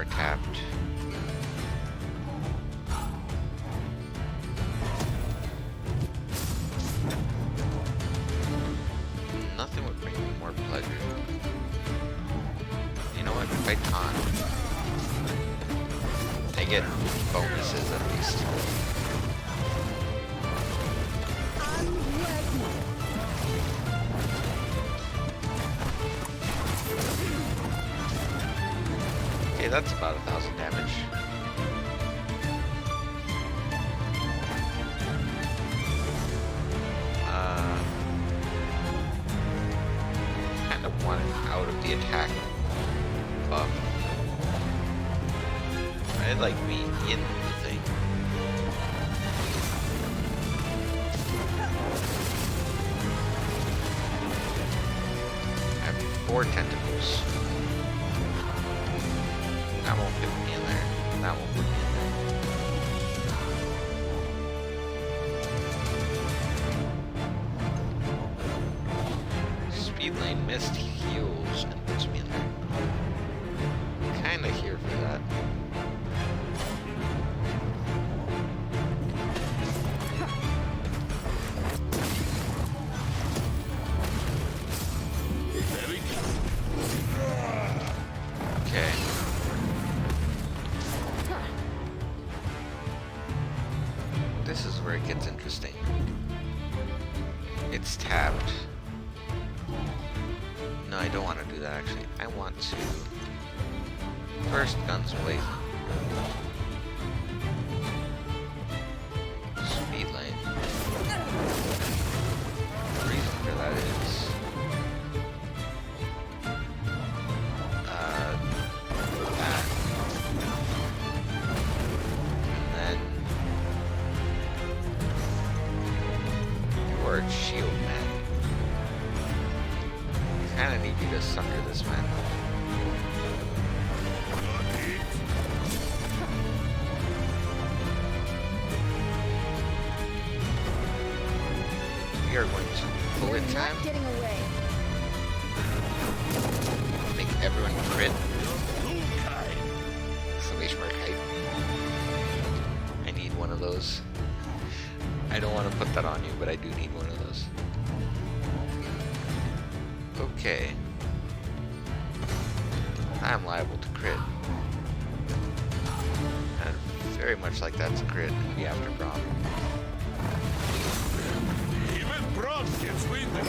are tapped. Nothing would bring me more pleasure. You know what? Fight on. They get bonuses at least. Okay, that's about 1,000 damage. Kind of want it out of the attack buff. I'd like me in the thing. I have 4 tentacles. That won't put me in there. That won't put me in there. Speed lane mist heals and puts me in there. Kinda here for that. Okay. This is where it gets interesting. It's tapped. No, I don't want to do that actually. I want to first guns blazing. Speed lane. The reason for that is that. And then you are a shield man. Kinda need you to sucker this man. We are going to bullet time. Getting away. Make everyone crit. Exclamation mark hype. I need one of those. I don't want to put that on you, but I do need one of those. Okay. I am liable to crit. And very much like that's a crit. We after Braum. Even Braum gets winded.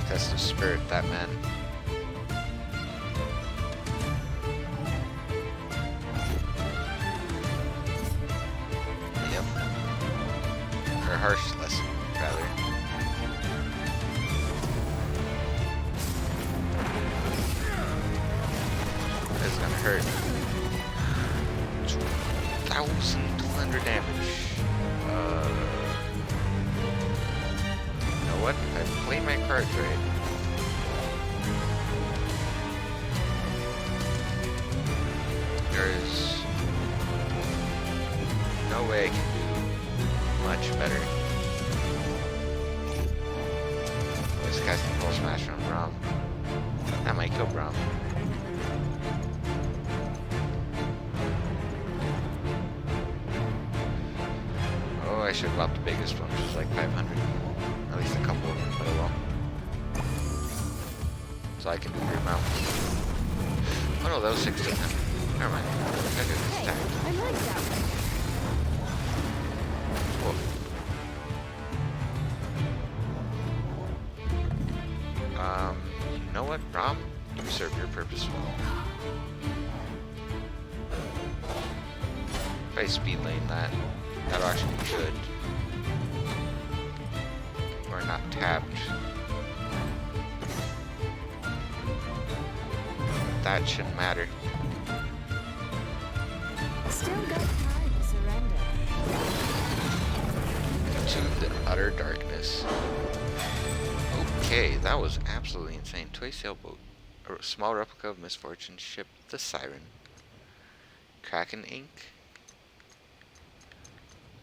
Test of spirit, that man. Yep. Or harsh lesson, rather. This is gonna hurt. 1,200 damage. You know what? I play my cards right. There's no way I can do much better. Just casting Pulse Smash on Braum. That might kill Braum. Oh, I should have bought the biggest one, which is like 500. At least a couple of them, but oh well. So I can do 3 mounts. Oh no, that was 1,600. Never mind. I did this stack. I like that one. You know what, Braum? You serve your purpose well. If I speed lane that, that'll actually be good. Or not tapped. That shouldn't matter. Still got time to surrender. To the utter darkness. Okay, that was absolutely insane. Toy sailboat. A small replica of Misfortune's ship, the Siren. Kraken ink.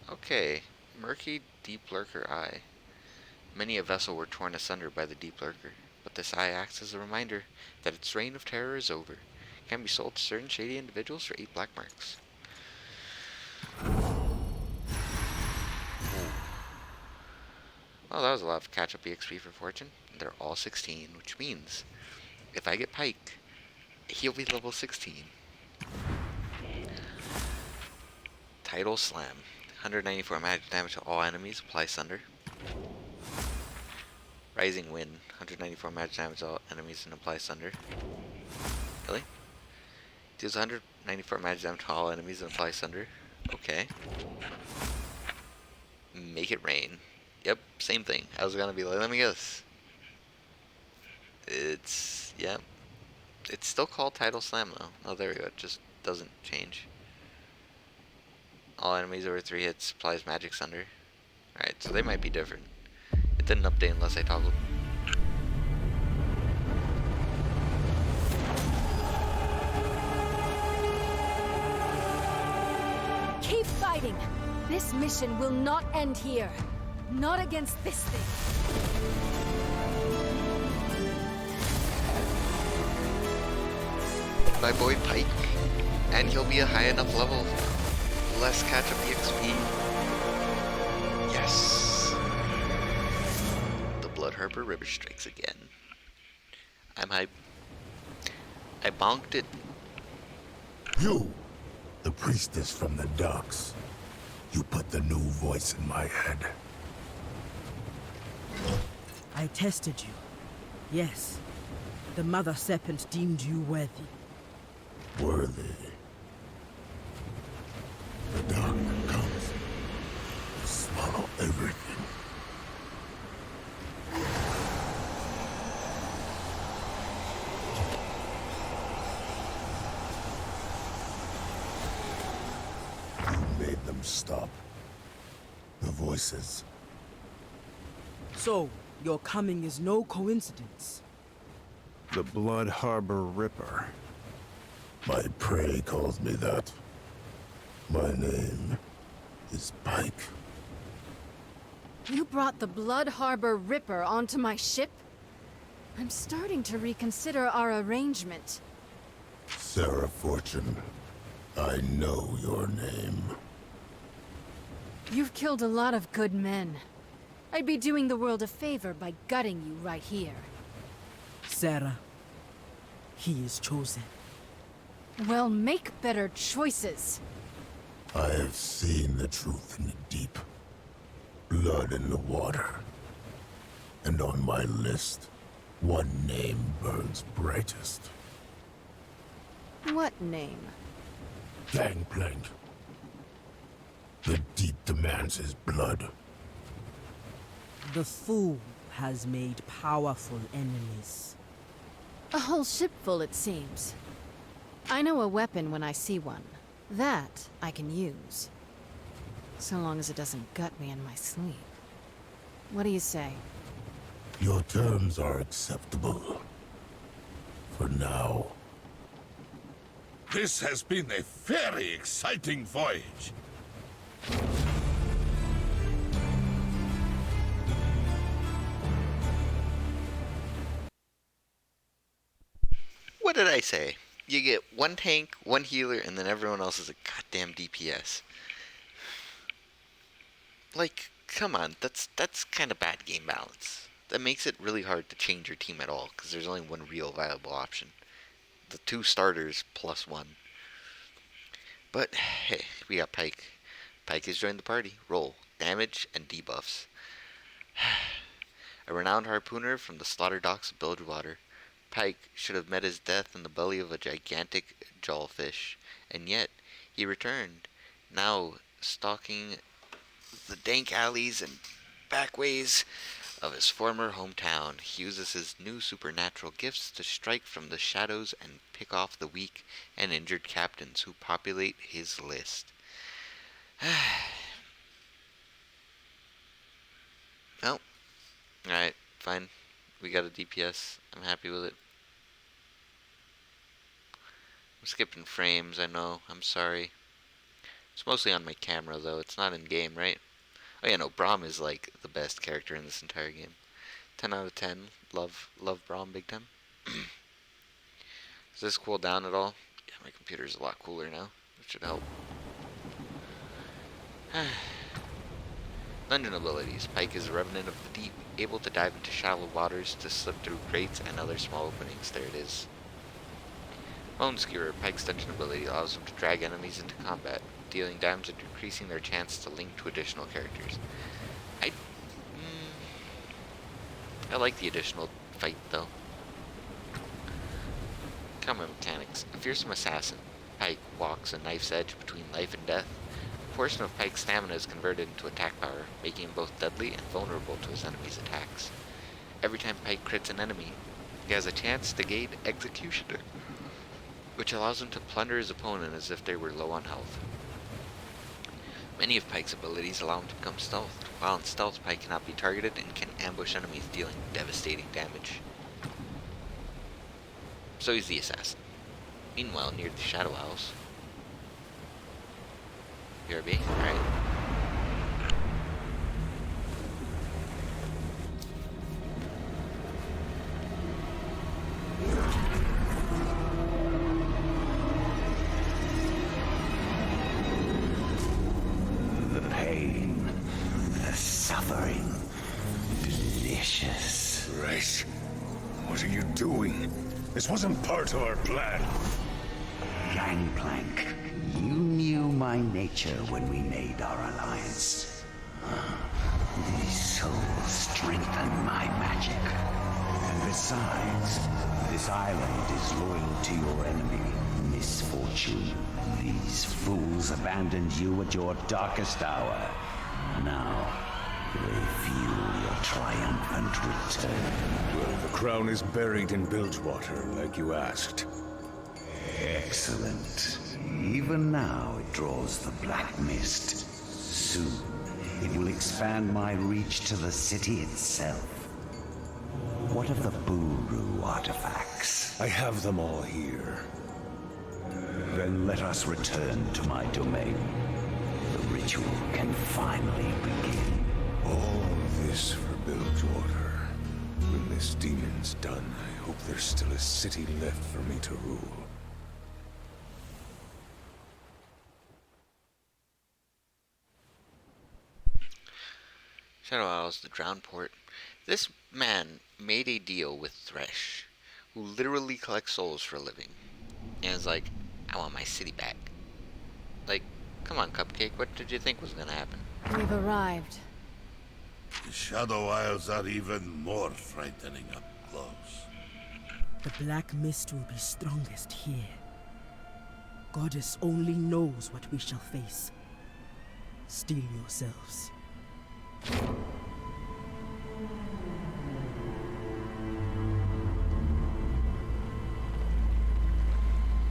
Okay. Murky deep lurker eye. Many a vessel were torn asunder by the deep lurker, but but this eye acts as a reminder that its reign of terror is over. It can be sold to certain shady individuals for 8 black marks. Well, that was a lot of catch-up EXP for Fortune. They're all 16, which means if I get Pike, he'll be level 16. Tidal Slam. 194 magic damage to all enemies. Apply Sunder. Rising Wind. 194 magic damage to all enemies and apply Sunder. Really? Deals 194 magic damage to all enemies and apply Sunder. Okay. Make it rain. Yep, same thing. I was gonna be like, let me guess. It's, yeah. It's still called Tidal Slam though. Oh, there we go. It just doesn't change. All enemies over 3 hits applies Magic Sunder. Alright, so they might be different. It didn't update unless I toggled. Keep fighting! This mission will not end here. Not against this thing. My boy Pike. And he'll be a high enough level. Less catch-up EXP. Yes. The Blood Harbor River strikes again. I'm hype. I bonked it. You, the priestess from the docks. You put the new voice in my head. I tested you. Yes. The Mother Serpent deemed you worthy. Worthy. The dark comes to swallow everything. You made them stop. The voices. So, your coming is no coincidence. The Blood Harbor Ripper. My prey calls me that. My name is Pike. You brought the Blood Harbor Ripper onto my ship? I'm starting to reconsider our arrangement. Sarah Fortune, I know your name. You've killed a lot of good men. I'd be doing the world a favor by gutting you right here. Sarah, he is chosen. Well, make better choices. I have seen the truth in the deep. Blood in the water. And on my list, one name burns brightest. What name? Gangplank. The deep demands his blood. The fool has made powerful enemies. A whole ship full, it seems. I know a weapon when I see one. That I can use. So long as it doesn't gut me in my sleep. What do you say? Your terms are acceptable. For now. This has been a very exciting voyage. What did I say? You get one tank, one healer, and then everyone else is a goddamn DPS. Like, come on, that's kind of bad game balance. That makes it really hard to change your team at all, because there's only one real viable option. The 2 starters plus 1. But, hey, we got Pike. Pike has joined the party. Roll. Damage and debuffs. A renowned harpooner from the slaughter docks of Bilgewater. Pike should have met his death in the belly of a gigantic jawfish, and yet he returned, now stalking the dank alleys and backways of his former hometown. He uses his new supernatural gifts to strike from the shadows and pick off the weak and injured captains who populate his list. Well, alright, fine. We got a DPS. I'm happy with it. I'm skipping frames, I know. I'm sorry. It's mostly on my camera, though. It's not in-game, right? Oh yeah, no, Braum is, like, the best character in this entire game. 10 out of 10. Love Braum big time. Does this cool down at all? Yeah, my computer's a lot cooler now. That should help. Dungeon abilities. Pike is a revenant of the deep, able to dive into shallow waters to slip through grates and other small openings. There it is. Bone Skewer. Pike's dungeon ability allows him to drag enemies into combat, dealing damage and increasing their chance to link to additional characters. I like the additional fight, though. Combat mechanics. A fearsome assassin. Pike walks a knife's edge between life and death. A portion of Pike's stamina is converted into attack power, making him both deadly and vulnerable to his enemy's attacks. Every time Pike crits an enemy, he has a chance to gain Executioner, which allows him to plunder his opponent as if they were low on health. Many of Pike's abilities allow him to become stealth. While in stealth, Pike cannot be targeted and can ambush enemies, dealing devastating damage. So he's the assassin. Meanwhile, near the Shadow House. BRB? Alright. The pain, the suffering, delicious. Race, what are you doing? This wasn't part of our plan. Gangplank, you knew my nature when we made our alliance. These souls strengthen my magic. And besides, this island is loyal to your enemy, Misfortune. These fools abandoned you at your darkest hour. Now, they fuel your triumphant return. Well, the crown is buried in Bilgewater, like you asked. Excellent. Even now it draws the black mist. Soon, it will expand my reach to the city itself. What of the Buru artifacts? I have them all here. Then let us return to my domain. The ritual can finally begin. All this for Bilgewater. When this demon's done, I hope there's still a city left for me to rule. Shadow Isles, the Drowned Port. This man made a deal with Thresh, who literally collects souls for a living, and is like, I want my city back. Like, come on, Cupcake, what did you think was gonna happen? We've arrived. The Shadow Isles are even more frightening up close. The black mist will be strongest here. Goddess only knows what we shall face. Steel yourselves.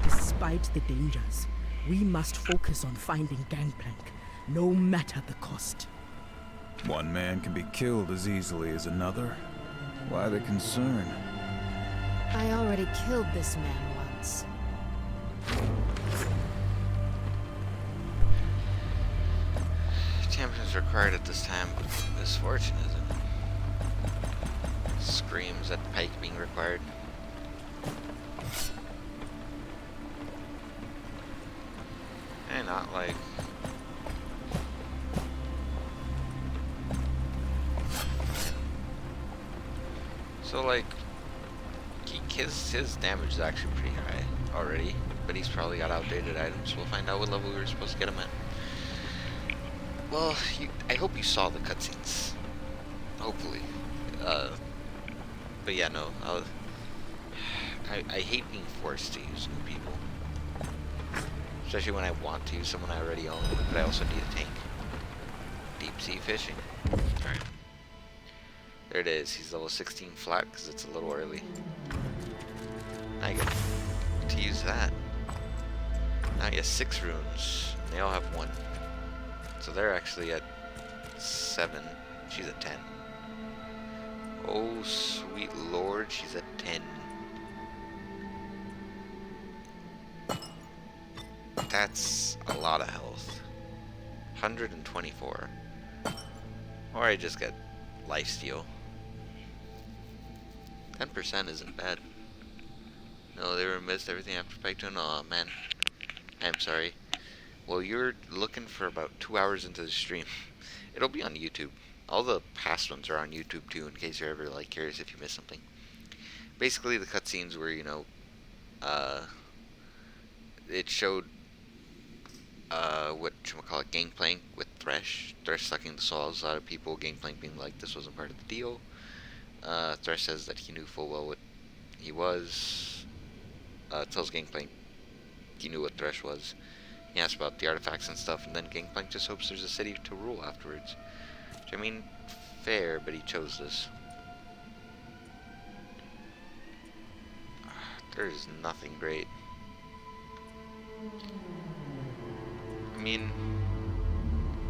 Despite the dangers, we must focus on finding Gangplank, no matter the cost. One man can be killed as easily as another. Why the concern? I already killed this man once. Champion's required at this time, but Misfortune isn't. Screams at Pike being required. And not like... So like, his damage is actually pretty high already, but he's probably got outdated items. We'll find out what level we were supposed to get him at. Well, I hope you saw the cutscenes. Hopefully. But yeah, no. I hate being forced to use new people. Especially when I want to use someone I already own, but I also need a tank. Deep sea fishing. Alright. There it is. He's level 16 flat because it's a little early. I get to use that. Now he has 6 runes. And they all have 1. So they're actually at 7. She's at 10. Oh, sweet lord, she's at 10. That's a lot of health. 124. Or I just get lifesteal. 10% isn't bad. No, they were missed everything after Pike tone. Aw, man. I'm sorry. Well, you're looking for about 2 hours into the stream. It'll be on YouTube. All the past ones are on YouTube too, in case you're ever like curious if you missed something. Basically, the cutscenes were, you know, it showed whatchamacallit, Gangplank with Thresh sucking the souls out of people, Gangplank being like this wasn't part of the deal. Thresh says that he knew full well what he was. Tells Gangplank he knew what Thresh was. He asks about the artifacts and stuff, and then Gangplank just hopes there's a city to rule afterwards. Which, I mean, fair, but he chose this. There's nothing great. I mean,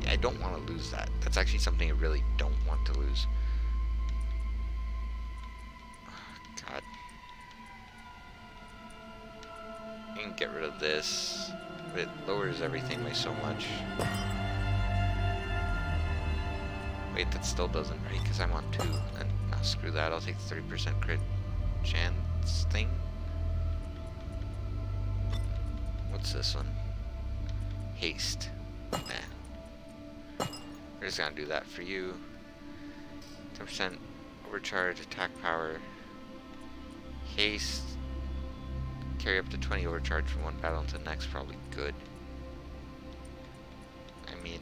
I don't want to lose that. That's actually something I really don't want to lose. God. I can get rid of this, but it lowers everything by so much. Wait, that still doesn't, right? Because I'm on 2. And screw that, I'll take the 30% crit chance thing. What's this one? Haste. Nah. We're just gonna do that for you. 10% overcharge, attack power. Haste. Carry up to 20 overcharge from one battle into the next, probably good. I mean,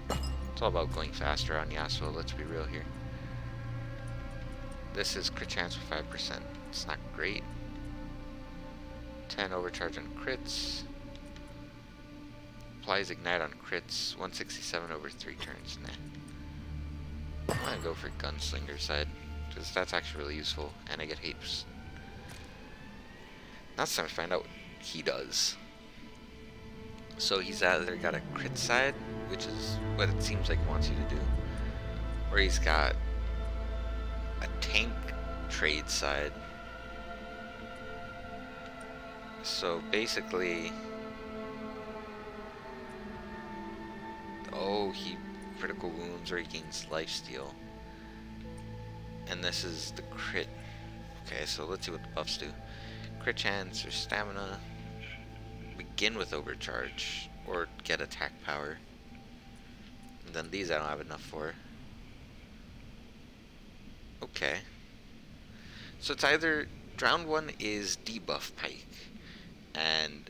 it's all about going faster on Yasuo, let's be real here. This is crit chance with 5%. It's not great. 10 overcharge on crits. Applies ignite on crits. 167 over 3 turns. Nah. I'm gonna go for gunslinger side, because that's actually really useful, and I get heaps. Now it's time to find out what he does. So he's either got a crit side, which is what it seems like he wants you to do, or he's got a tank trade side. So basically, oh, he critical wounds or he gains lifesteal. And this is the crit. Okay, so let's see what the buffs do. Crit chance or stamina. Begin with overcharge or get attack power. And then these I don't have enough for. Okay. So it's either round 1 is debuff Pike and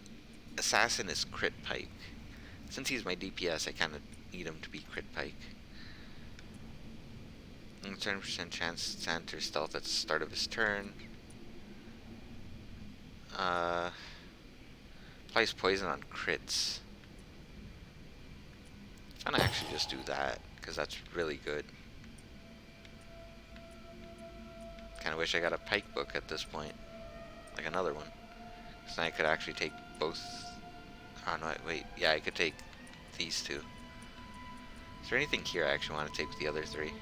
assassin is crit Pike. Since he's my DPS, I kind of need him to be crit Pike. And 10% chance to enter stealth at the start of his turn. Applies poison on crits. I'm gonna actually just do that, because that's really good. Kinda wish I got a Pike book at this point. Like another one. So then I could actually take both. Oh no, wait. Yeah, I could take these two. Is there anything here I actually want to take with the other 3?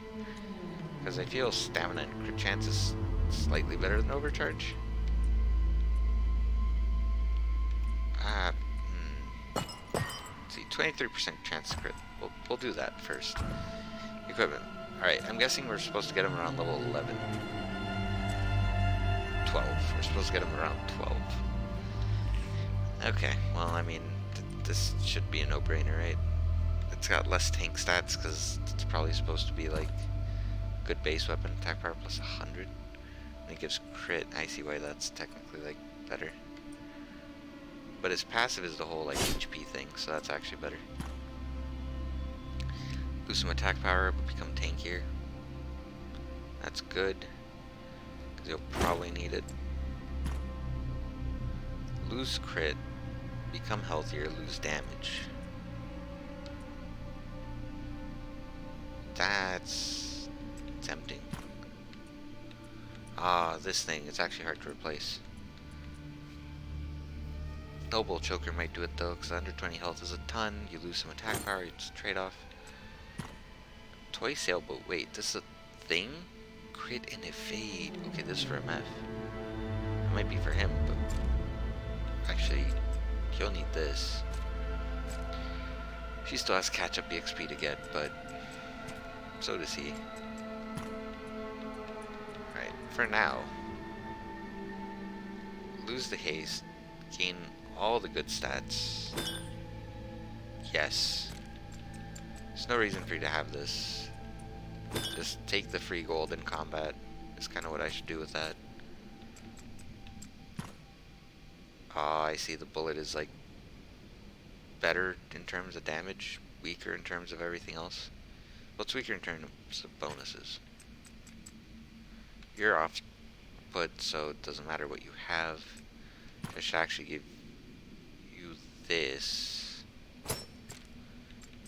Because I feel stamina and crit chance is slightly better than overcharge. Let's see, 23% chance to crit. We'll do that first. Equipment. Alright, I'm guessing we're supposed to get him around level 11. 12. We're supposed to get him around 12. Okay, well, I mean, this should be a no-brainer, right? It's got less tank stats, because it's probably supposed to be, like, good base weapon, attack power plus 100. And it gives crit. I see why that's technically, like, better. But his passive is the whole, like, HP thing, so that's actually better. Lose some attack power, but become tankier. That's good, because you'll probably need it. Lose crit, become healthier, lose damage. That's tempting. Ah, this thing, it's actually hard to replace. Noble Choker might do it though, because under 20 health is a ton. You lose some attack power, it's a trade-off. Toy Sailboat, wait, this is a thing? Crit and evade. Okay, this is for MF. It might be for him, but actually, he'll need this. She still has catch-up EXP to get, but so does he. Alright. for now, lose the haste, gain all the good stats. Yes. There's no reason for you to have this. Just take the free gold in combat. Is kind of what I should do with that. Ah, I see the bullet is like better in terms of damage, weaker in terms of everything else. Well, it's weaker in terms of bonuses. You're off put, so it doesn't matter what you have. I should actually give you this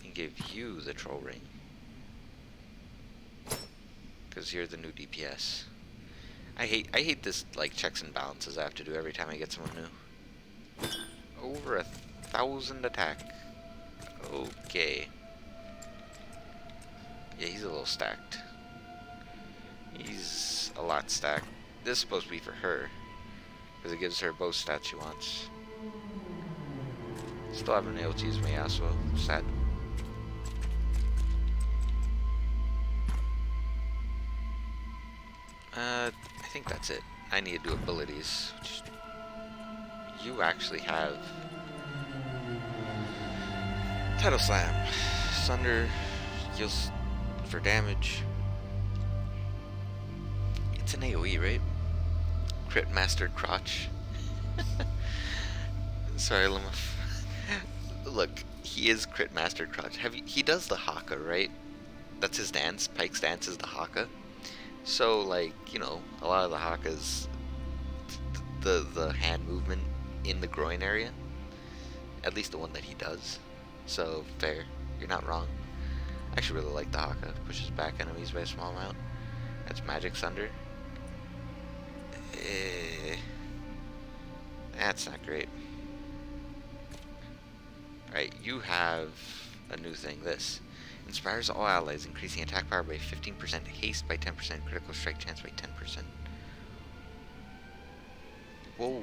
and give you the troll ring, because you're the new DPS. I hate this like checks and balances I have to do every time I get someone new. Over 1,000 attack. Okay. Yeah, he's a little stacked. He's a lot stacked. This is supposed to be for her, because it gives her both stats she wants. Still haven't been able to use my Yasuo. Sad. I think that's it. I need to do abilities. You actually have Tidal Slam. Sunder heals for damage. It's an AoE, right? Crit Mastered Crotch. Sorry, Limif. Look, he is Crit Mastered Crotch. He does the haka, right? That's his dance. Pike's dance is the haka. So, like, you know, a lot of the hakas, the hand movement in the groin area. At least the one that he does. So, fair. You're not wrong. I actually really like the haka. Pushes back enemies by a small amount. That's Magic Sunder. That's not great. Alright, you have a new thing. This inspires all allies, increasing attack power by 15%, haste by 10%, critical strike chance by 10%. Whoa.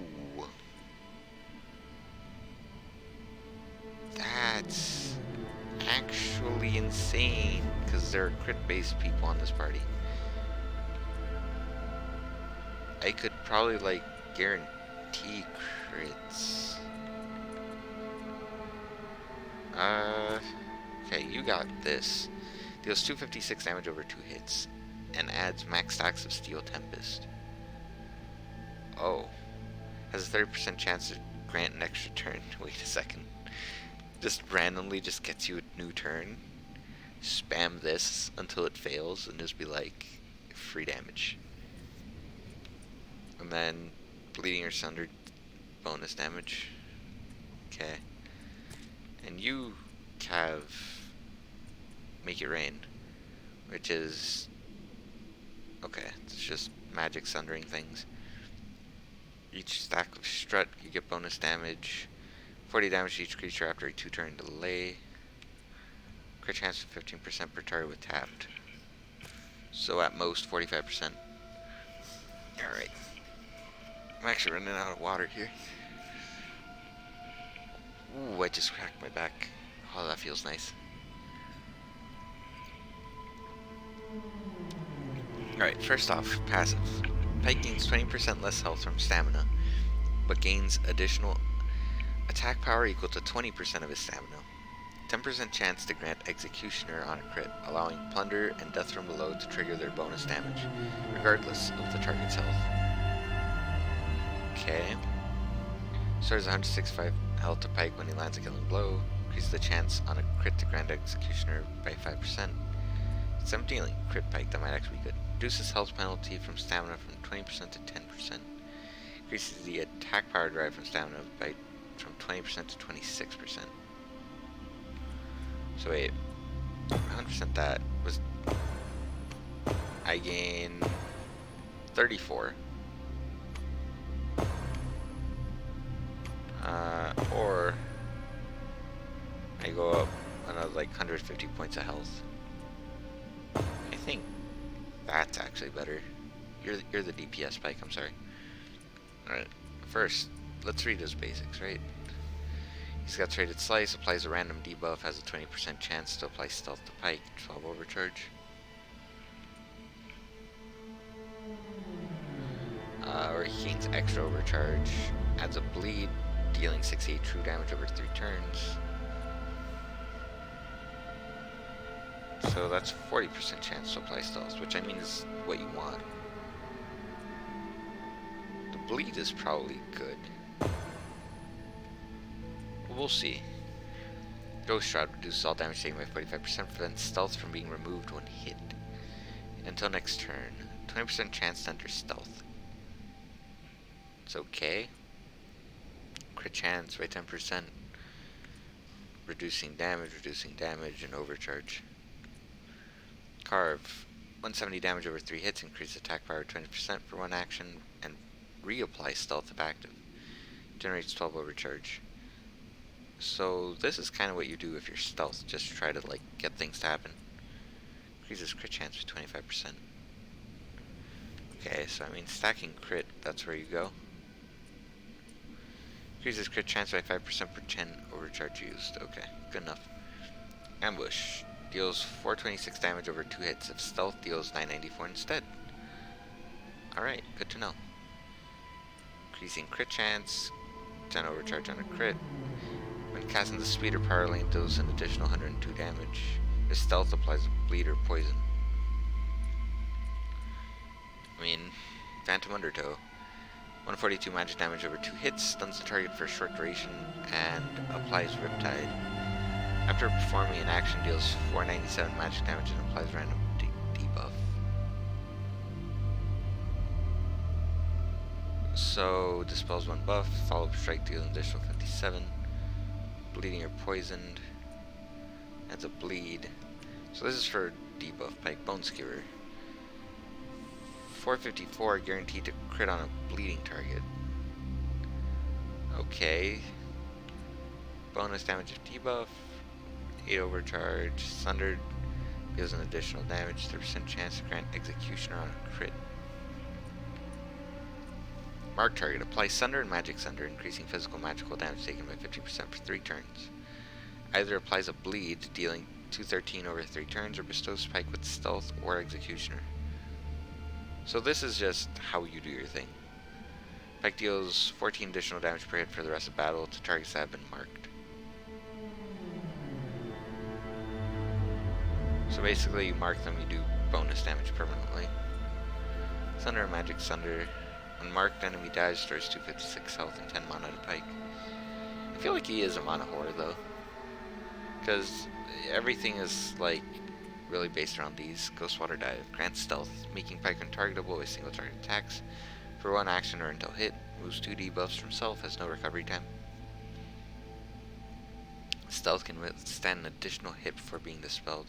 That's actually insane, because there are crit-based people on this party. I could probably, like, guarantee crits. Okay, you got this. Deals 256 damage over 2 hits, and adds max stacks of Steel Tempest. Oh. Has a 30% chance to grant an extra turn. Wait a second. Just randomly just gets you a new turn. Spam this until it fails, and just be like, free damage. And then bleeding or sundered bonus damage. Okay. And you have Make It Rain, which is okay, it's just magic sundering things. Each stack of strut you get bonus damage, 40 damage to each creature after a 2-turn delay. Crit chance of 15% per target with tapped. So at most 45%. Alright. I'm actually running out of water here. Ooh, I just cracked my back. Oh, that feels nice. Alright, first off, passive. Pike gains 20% less health from stamina, but gains additional attack power equal to 20% of his stamina. 10% chance to grant Executioner on a crit, allowing Plunder and Death from Below to trigger their bonus damage, regardless of the target's health. Okay. Stars 165 health to Pike when he lands a killing blow. Increases the chance on a crit to grant Executioner by 5%. 17 crit Pike, that might actually be good. Reduces health penalty from stamina from 20% to 10%. Increases the attack power derived from stamina by from 20% to 26%. So wait, 100% that was, I gain 34. Or I go up another like 150 points of health. I think that's actually better. You're the DPS Pike, I'm sorry. Alright, first, let's read his basics, right? He's got Traded Slice, applies a random debuff, has a 20% chance to apply Stealth to Pike, 12 overcharge. Or he gains extra overcharge. Adds a bleed, dealing 68 true damage over 3 turns. So that's 40% chance to apply stealth, which I mean is what you want. The bleed is probably good. We'll see. Ghost Shroud reduces all damage taken by 45%, prevents stealth from being removed when hit. Until next turn. 20% chance to enter stealth. It's okay. Crit chance by 10%. Reducing damage, and overcharge. Carve. 170 damage over 3 hits, increase attack power 20% for 1 action, and reapply stealth if active. Generates 12 overcharge. So this is kind of what you do if you're stealth, just to try to like get things to happen. Increases crit chance by 25%. Okay, so I mean stacking crit, that's where you go. Increases crit chance by 5% per 10 overcharge used. Okay, good enough. Ambush. Deals 426 damage over 2 hits. If stealth, deals 994 instead. Alright, good to know. Increasing crit chance, 10 overcharge on a crit. When casting the speed or power lane, deals an additional 102 damage. If stealth, applies bleed or poison. I mean, Phantom Undertow. 142 magic damage over 2 hits, stuns the target for a short duration, and applies Riptide. After performing an action, deals 497 magic damage and applies random debuff. So, dispels 1 buff, follow-up strike deals an additional 57. Bleeding or poisoned. Adds a bleed. So this is for debuff Pike. Bone Skewer. 454, guaranteed to crit on a bleeding target. Okay. Bonus damage of debuff. 8 overcharge. Sundered deals an additional damage. 30% chance to grant Executioner on a crit. Mark target. Apply Sunder and Magic Sunder, increasing physical magical damage taken by 50% for 3 turns. Either applies a bleed, dealing 213 over 3 turns, or bestows Pike with Stealth or Executioner. So this is just how you do your thing. Pike deals 14 additional damage per hit for the rest of battle to targets that have been marked. So basically you mark them, you do bonus damage permanently. Thunder and Magic Sunder. When marked enemy dies, restores 256 health and 10 mana to Pike. I feel like he is a mana whore though, because everything is like really based around these. Ghostwater Dive grants stealth, making Pike untargetable with single target attacks for 1 action or until hit. Moves 2 debuffs from self, has no recovery time. Stealth can withstand an additional hit before being dispelled.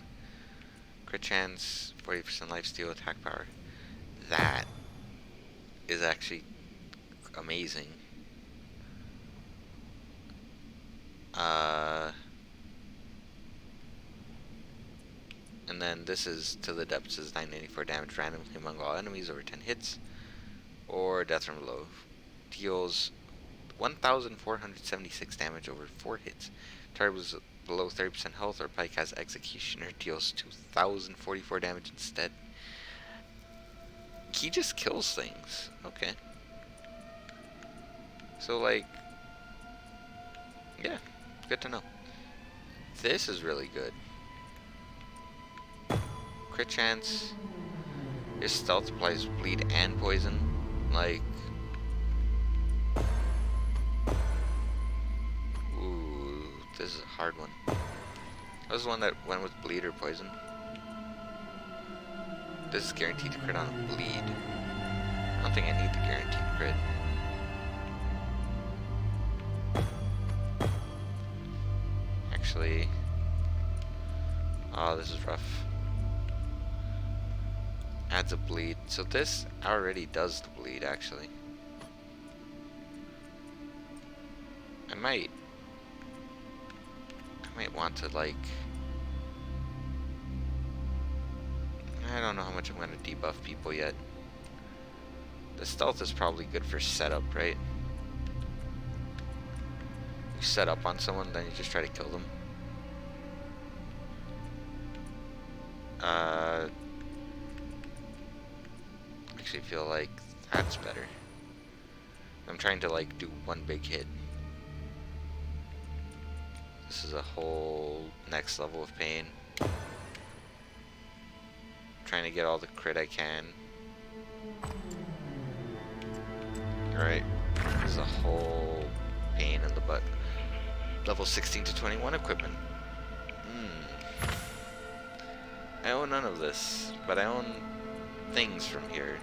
Crit chance, 40% lifesteal, attack power. That is actually amazing. And then this is to the depths is 994 damage randomly among all enemies over 10 hits, or death from below. Deals 1,476 damage over 4 hits. Target was below 30% health, or Pike has Executioner, deals 2,044 damage instead. He just kills things. Okay. So like, yeah, good to know. This is really good. Crit chance. Your stealth applies bleed and poison. Like, ooh, this is a hard one. That was the one that went with bleed or poison. This is guaranteed to crit on a bleed. I don't think I need the guaranteed crit. Actually, oh, this is rough. Adds a bleed. So this already does the bleed, actually. I might want to, like, I don't know how much I'm going to debuff people yet. The stealth is probably good for setup, right? You set up on someone, then you just try to kill them. Actually feel like that's better. I'm trying to like do one big hit. This is a whole next level of pain. Trying to get all the crit I can. Alright, this is a whole pain in the butt. Level 16 to 21 equipment. I own none of this, but I own things from here.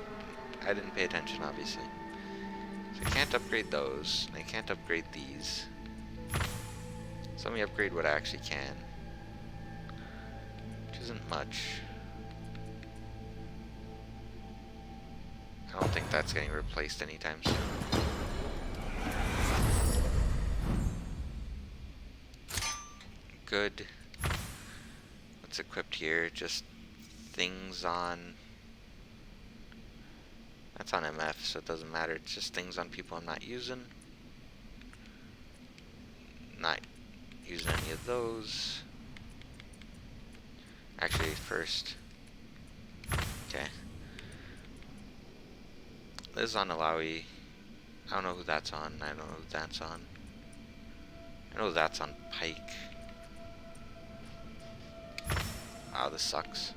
I didn't pay attention, obviously. So I can't upgrade those, and I can't upgrade these. So let me upgrade what I actually can. Which isn't much. I don't think that's getting replaced anytime soon. Good. What's equipped here? Just things on... That's on MF, so it doesn't matter. It's just things on people I'm not using. Not using any of those. Actually, first... Okay. This is on Alawi. I don't know who that's on. I don't know who that's on. I know that's on Pike. Wow, this sucks.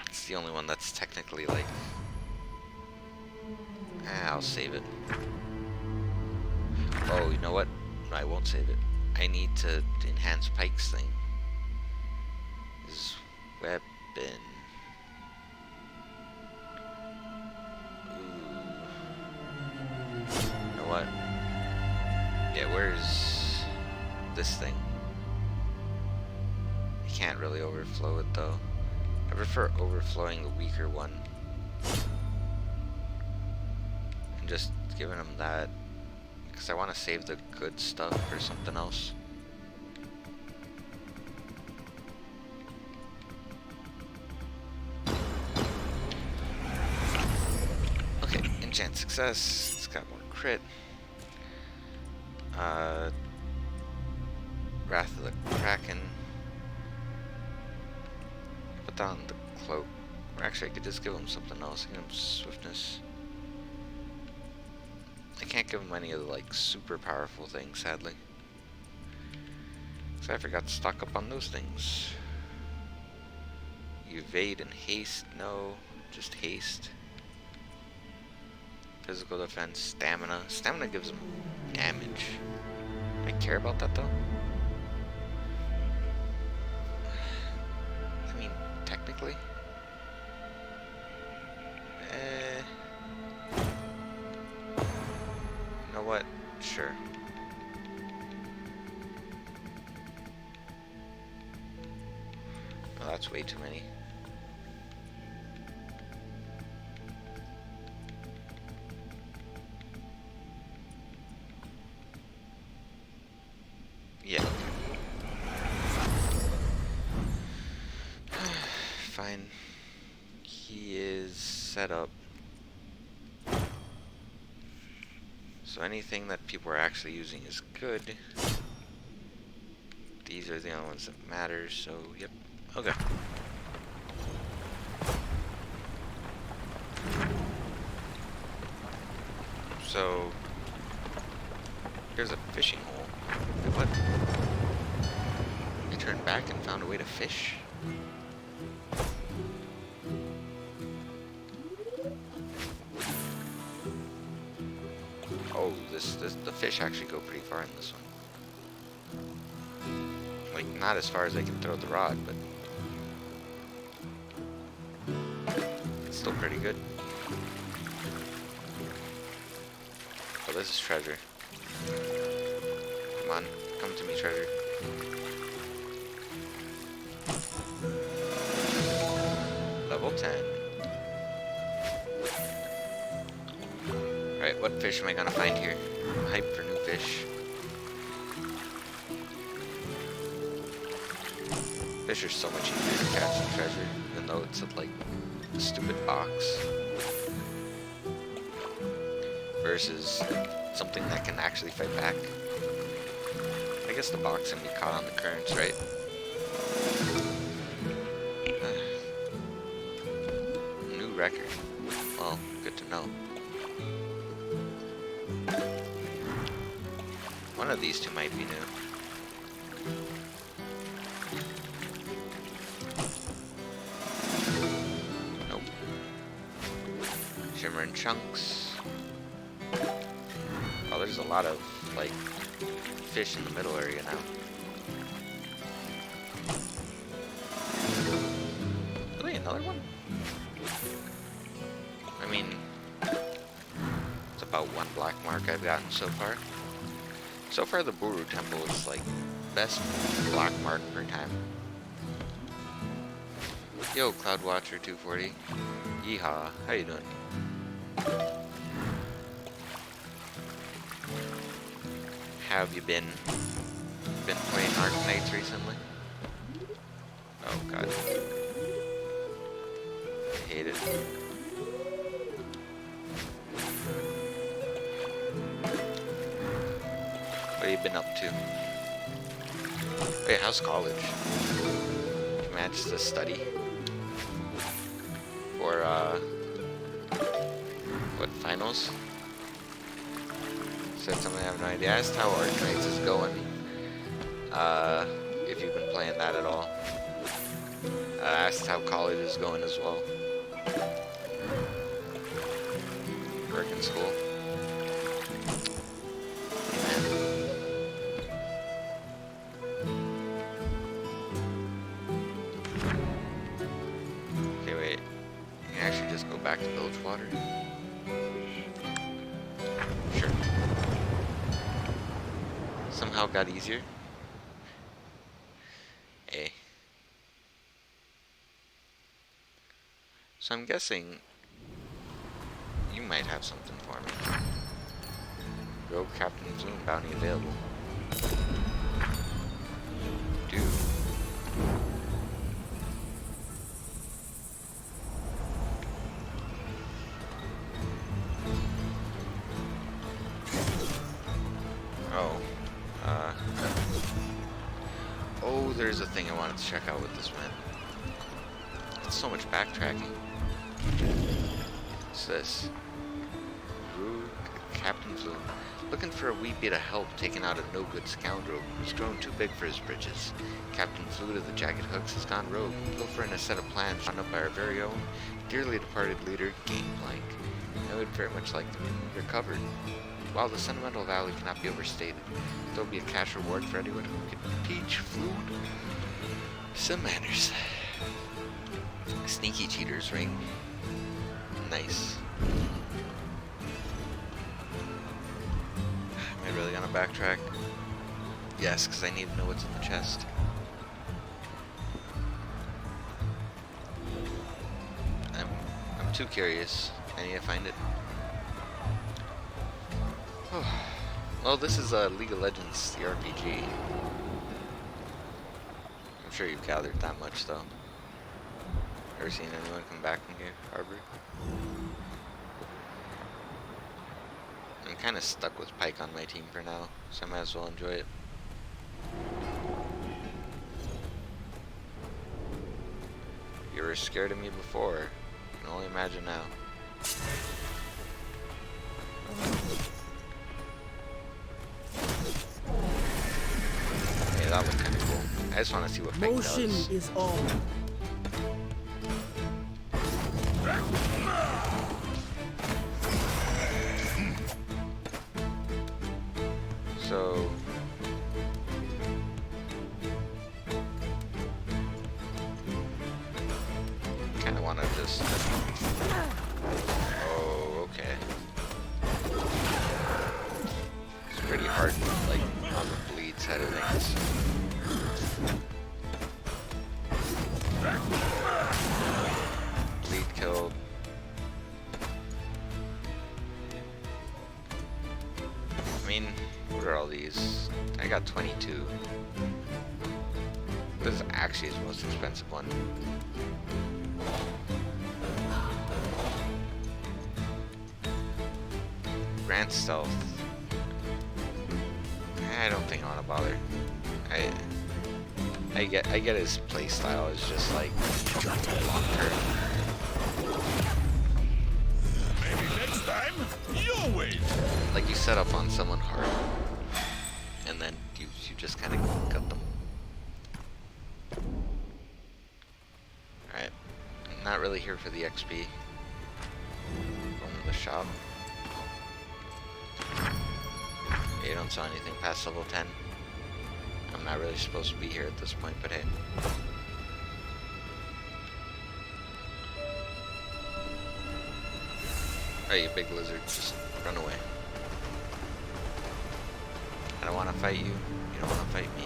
It's the only one that's technically like... I'll save it. Oh, you know what? No, I won't save it. I need to enhance Pike's thing. His weapon. You know what? Yeah, where's this thing? I can't really overflow it though. I prefer overflowing the weaker one. And just giving him that. Because I want to save the good stuff for something else. Okay, enchant success. It's got more crit. Wrath of the Kraken. Put down the cloak. Or actually, I could just give him something else. Give him swiftness. I can't give him any of the like super powerful things, sadly. So I forgot to stock up on those things. Evade and haste, no, just haste. Physical defense, stamina. Stamina gives him damage. I care about that though. I mean, technically. You know what? Sure. Oh, that's way too many. Yeah. Fine. He is set up. So anything that people are actually using is good. These are the only ones that matter, so yep. Okay. So here's a fishing hole. Wait, what? I turned back and found a way to fish? Oh, the fish actually go pretty far in this one. Like, not as far as I can throw the rod, but it's still pretty good. Oh, this is treasure. Come on, come to me, treasure. Level 10. Alright, what fish am I gonna find here? I'm hyped for new fish. Fish are so much easier to catch than treasure, even though it's a, like, a stupid box. Versus something that can actually fight back. I guess the box can be caught on the currents, right? New record. Well, good to know. One of these two might be new. Nope. Shimmering chunks. Oh, there's a lot of, like, fish in the middle area now. Really, another one? I mean, it's about one black mark I've gotten so far. So far, the Buru Temple is, like, best black mark per time. Yo, Cloudwatcher 240. Yeehaw, how you doing? How have you been? Been playing Arknights recently? Oh god. I hate it. What have you been up to? Wait, how's college? Did you manage to study? For, what, finals? Said something I have no idea. I asked how Arknights is going. If you've been playing that at all. I asked how college is going as well. Work in school. Okay, wait. I can actually just go back to Bilgewater. Sure. Somehow got easier. A. So I'm guessing you might have something for me. Rogue Captain Zoom bounty available. Do. Oh. Oh, there's a thing I wanted to check out with this man. It's so much backtracking. What's this? Rogue Captain Zoom. Looking for a wee bit of help taking out a no-good scoundrel who's grown too big for his britches. Captain Flute of the Jagged Hooks has gone rogue, pilfering a set of plans drawn up by our very own, dearly departed leader, Gangplank. I would very much like them recovered. While the sentimental value cannot be overstated, there will be a cash reward for anyone who can teach Flute some manners. Sneaky cheater's ring. Nice. Am I really gonna backtrack? Yes, because I need to know what's in the chest. I'm too curious. I need to find it. Well, this is League of Legends, the RPG. I'm sure you've gathered that much, though. Ever seen anyone come back from here, Harbor? I'm kind of stuck with Pike on my team for now, so I might as well enjoy it. You were scared of me before. I can only imagine now. Yeah, that looked kind of cool. I just want to see what Pike does. Motion is all. So kind of want to just. Oh, okay. It's pretty hard, like on the bleed side of things. Bleed killed. I mean, what are all these? I got 22. This is actually his most expensive one. Grant Stealth. I don't think I want to bother. I get his playstyle is just like long term. blade. Like you set up on someone hard, and then you just kind of cut them. Alright, I'm not really here for the XP. Going to the shop. You don't sell anything past level 10. I'm not really supposed to be here at this point, but hey. Alright, you big lizard, just run away. I don't want to fight you. You don't want to fight me.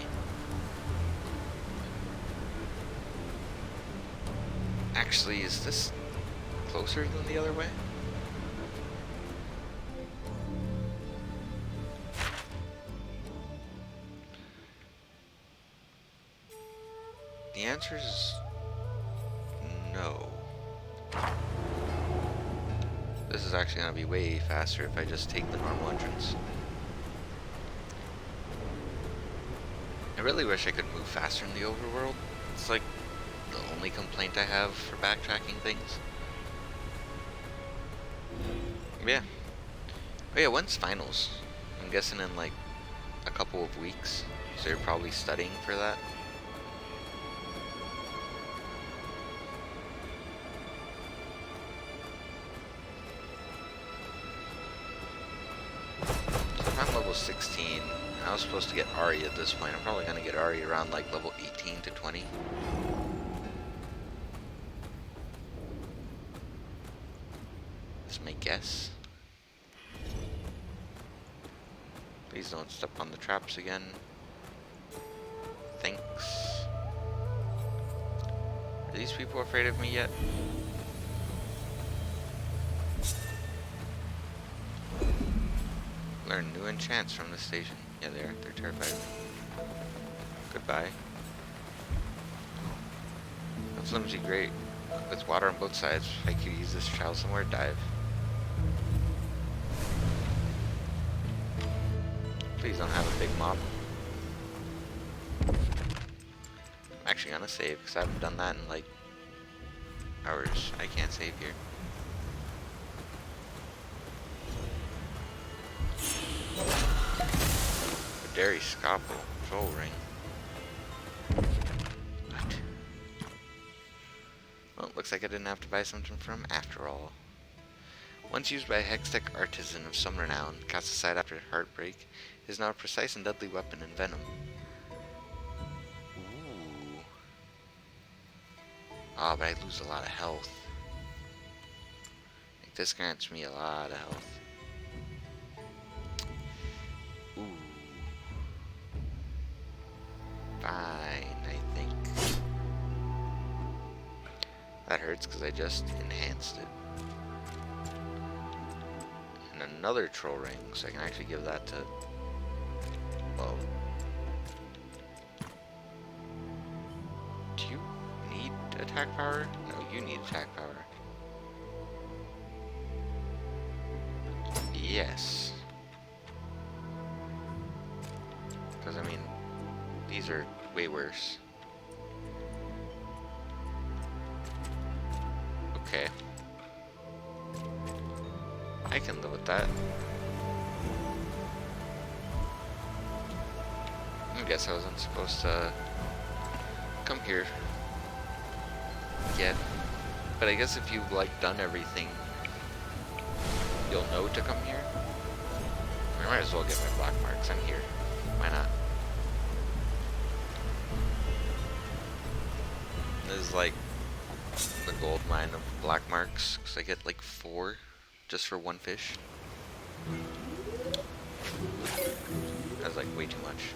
Actually, is this closer than the other way? The answer is no. This is actually going to be way faster if I just take the normal entrance. I really wish I could move faster in the overworld. It's like the only complaint I have for backtracking things. Yeah. Oh yeah, when's finals? I'm guessing in like a couple of weeks. So you're probably studying for that. I'm level 16. I was supposed to get Ari at this point. I'm probably going to get Ari around like level 18 to 20. That's my guess. Please don't step on the traps again. Thanks. Are these people afraid of me yet? Learn new enchants from the station. Yeah, they're terrified of me. Goodbye. That flimsy grate with water on both sides. I could use this child somewhere. Dive. Please don't have a big mob. I'm actually gonna save because I haven't done that in like hours. I can't save here. Dairy Scalpel, Troll Ring. What? Well, it looks like I didn't have to buy something from him after all. Once used by a Hextech artisan of some renown, cast aside after Heartbreak, is now a precise and deadly weapon in Venom. Ooh. Ah, but I lose a lot of health. Like, this grants me a lot of health. Ooh. Fine, I think. That hurts because I just enhanced it. And another troll ring, so I can actually give that to... Well... Do you need attack power? No, you need attack power. Yes. Because, I mean, these are way worse. Okay. I can live with that. I guess I wasn't supposed to come here yet. But I guess if you've like done everything, you'll know to come here. I might as well get my black marks. I'm here. Why not? This is like the gold mine of black marks, because I get like 4 just for 1 fish. That's like way too much.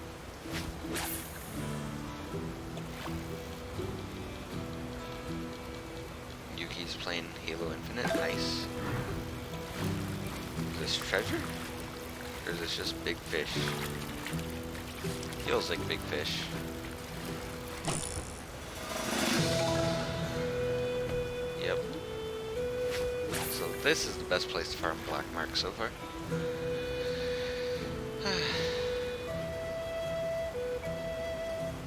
Yuki's playing Halo Infinite. Nice. Is this treasure? Or is this just big fish? Feels like big fish. Yep. So this is the best place to farm black marks so far.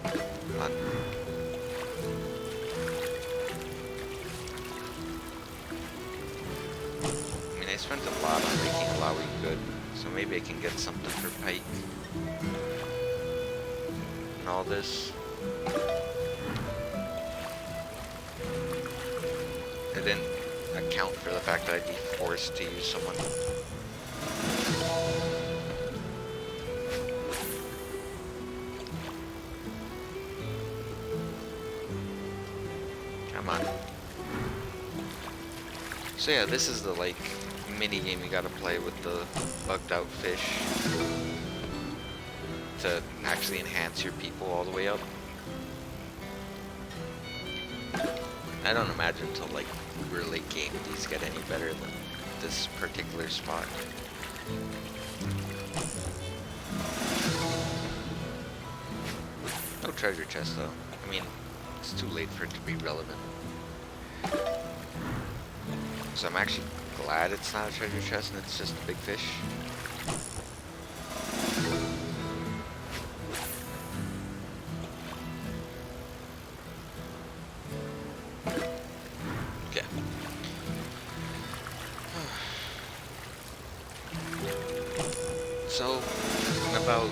Come on. I mean, I spent a lot on making Alawi good, so maybe I can get something for Pike. And all this. I didn't account for the fact that I'd be forced to use someone. Come on. So yeah, this is the like mini game you gotta play with the bugged out fish to actually enhance your people all the way up. I don't imagine until like uber late game these get any better than this particular spot. No treasure chest though. I mean, it's too late for it to be relevant. So I'm actually glad it's not a treasure chest and it's just a big fish. Okay. So, in about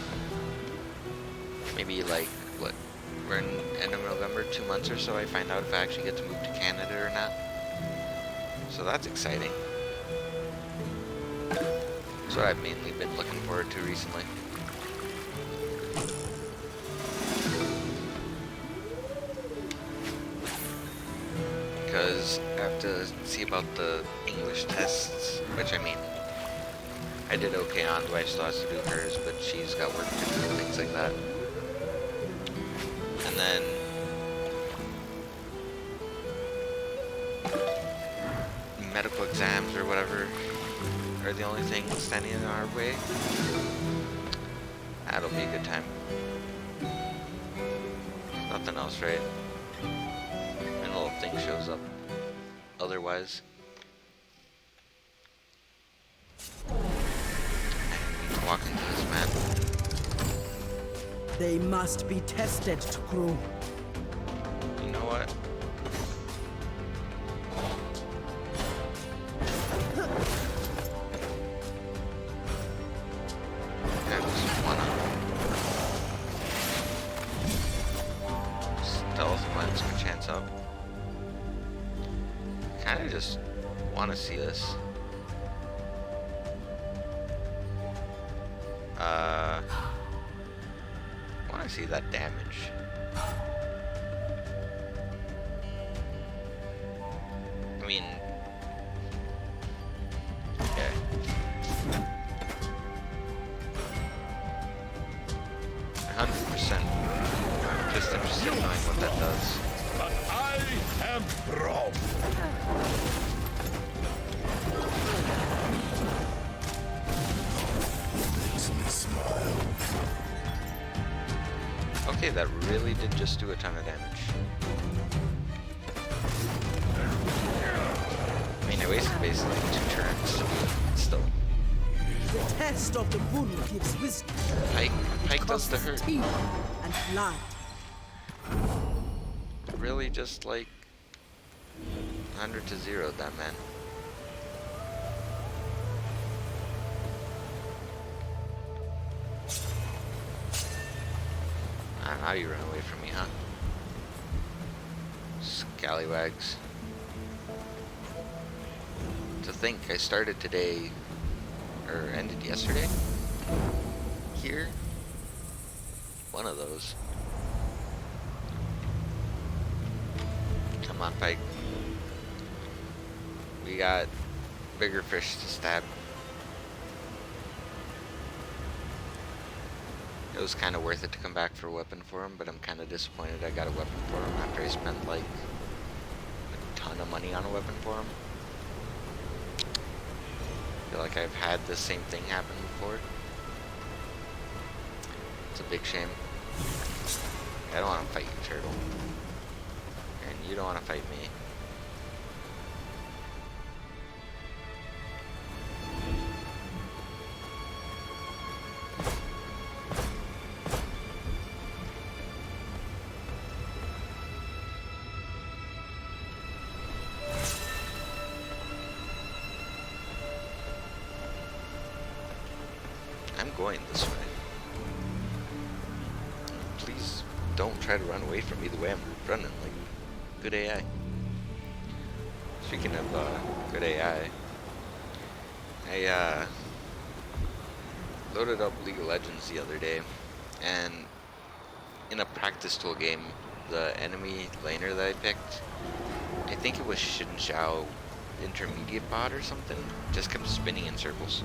maybe like, what, we're in end of November, 2 months or so, I find out if I actually get to move to Canada or not. So that's exciting. That's what I've mainly been looking forward to recently. Because I have to see about the English tests, which I mean, I did okay on, Dwight still has to do hers, but she's got work to do and things like that. And then medical exams or whatever are the only things standing in our way. That'll be a good time. Nothing else, right? And a little thing shows up. Otherwise, walk into this man. They must be tested to grow. You know what? I just wanna stealth cleanse my chance up. Kinda just wanna see this. I see that damage. I mean, okay. Just interested in knowing what that does. But I am wrong. Makes me smile. Okay, that really did just do a ton of damage. I mean, I wasted basically 2 turns. Still. The test of the bull gives wisdom. Pike does the hurt. Teeth and blood. Really just like 100 to 0 that man. Now you run away from me, huh? Scallywags. To think I started today, or ended yesterday? Here? One of those. Come on, Pike. We got bigger fish to stab. It was kind of worth it to come back for a weapon for him, but I'm kind of disappointed I got a weapon for him after I spent like a ton of money on a weapon for him. I feel like I've had the same thing happen before. It's a big shame. I don't want to fight you, Turtle. And you don't want to fight me. going this way. Please don't try to run away from me the way I'm running. Like, good AI. Speaking of good AI, I loaded up League of Legends the other day, and in a practice tool game, the enemy laner that I picked, I think it was Xin Zhao intermediate bot or something, just kept spinning in circles.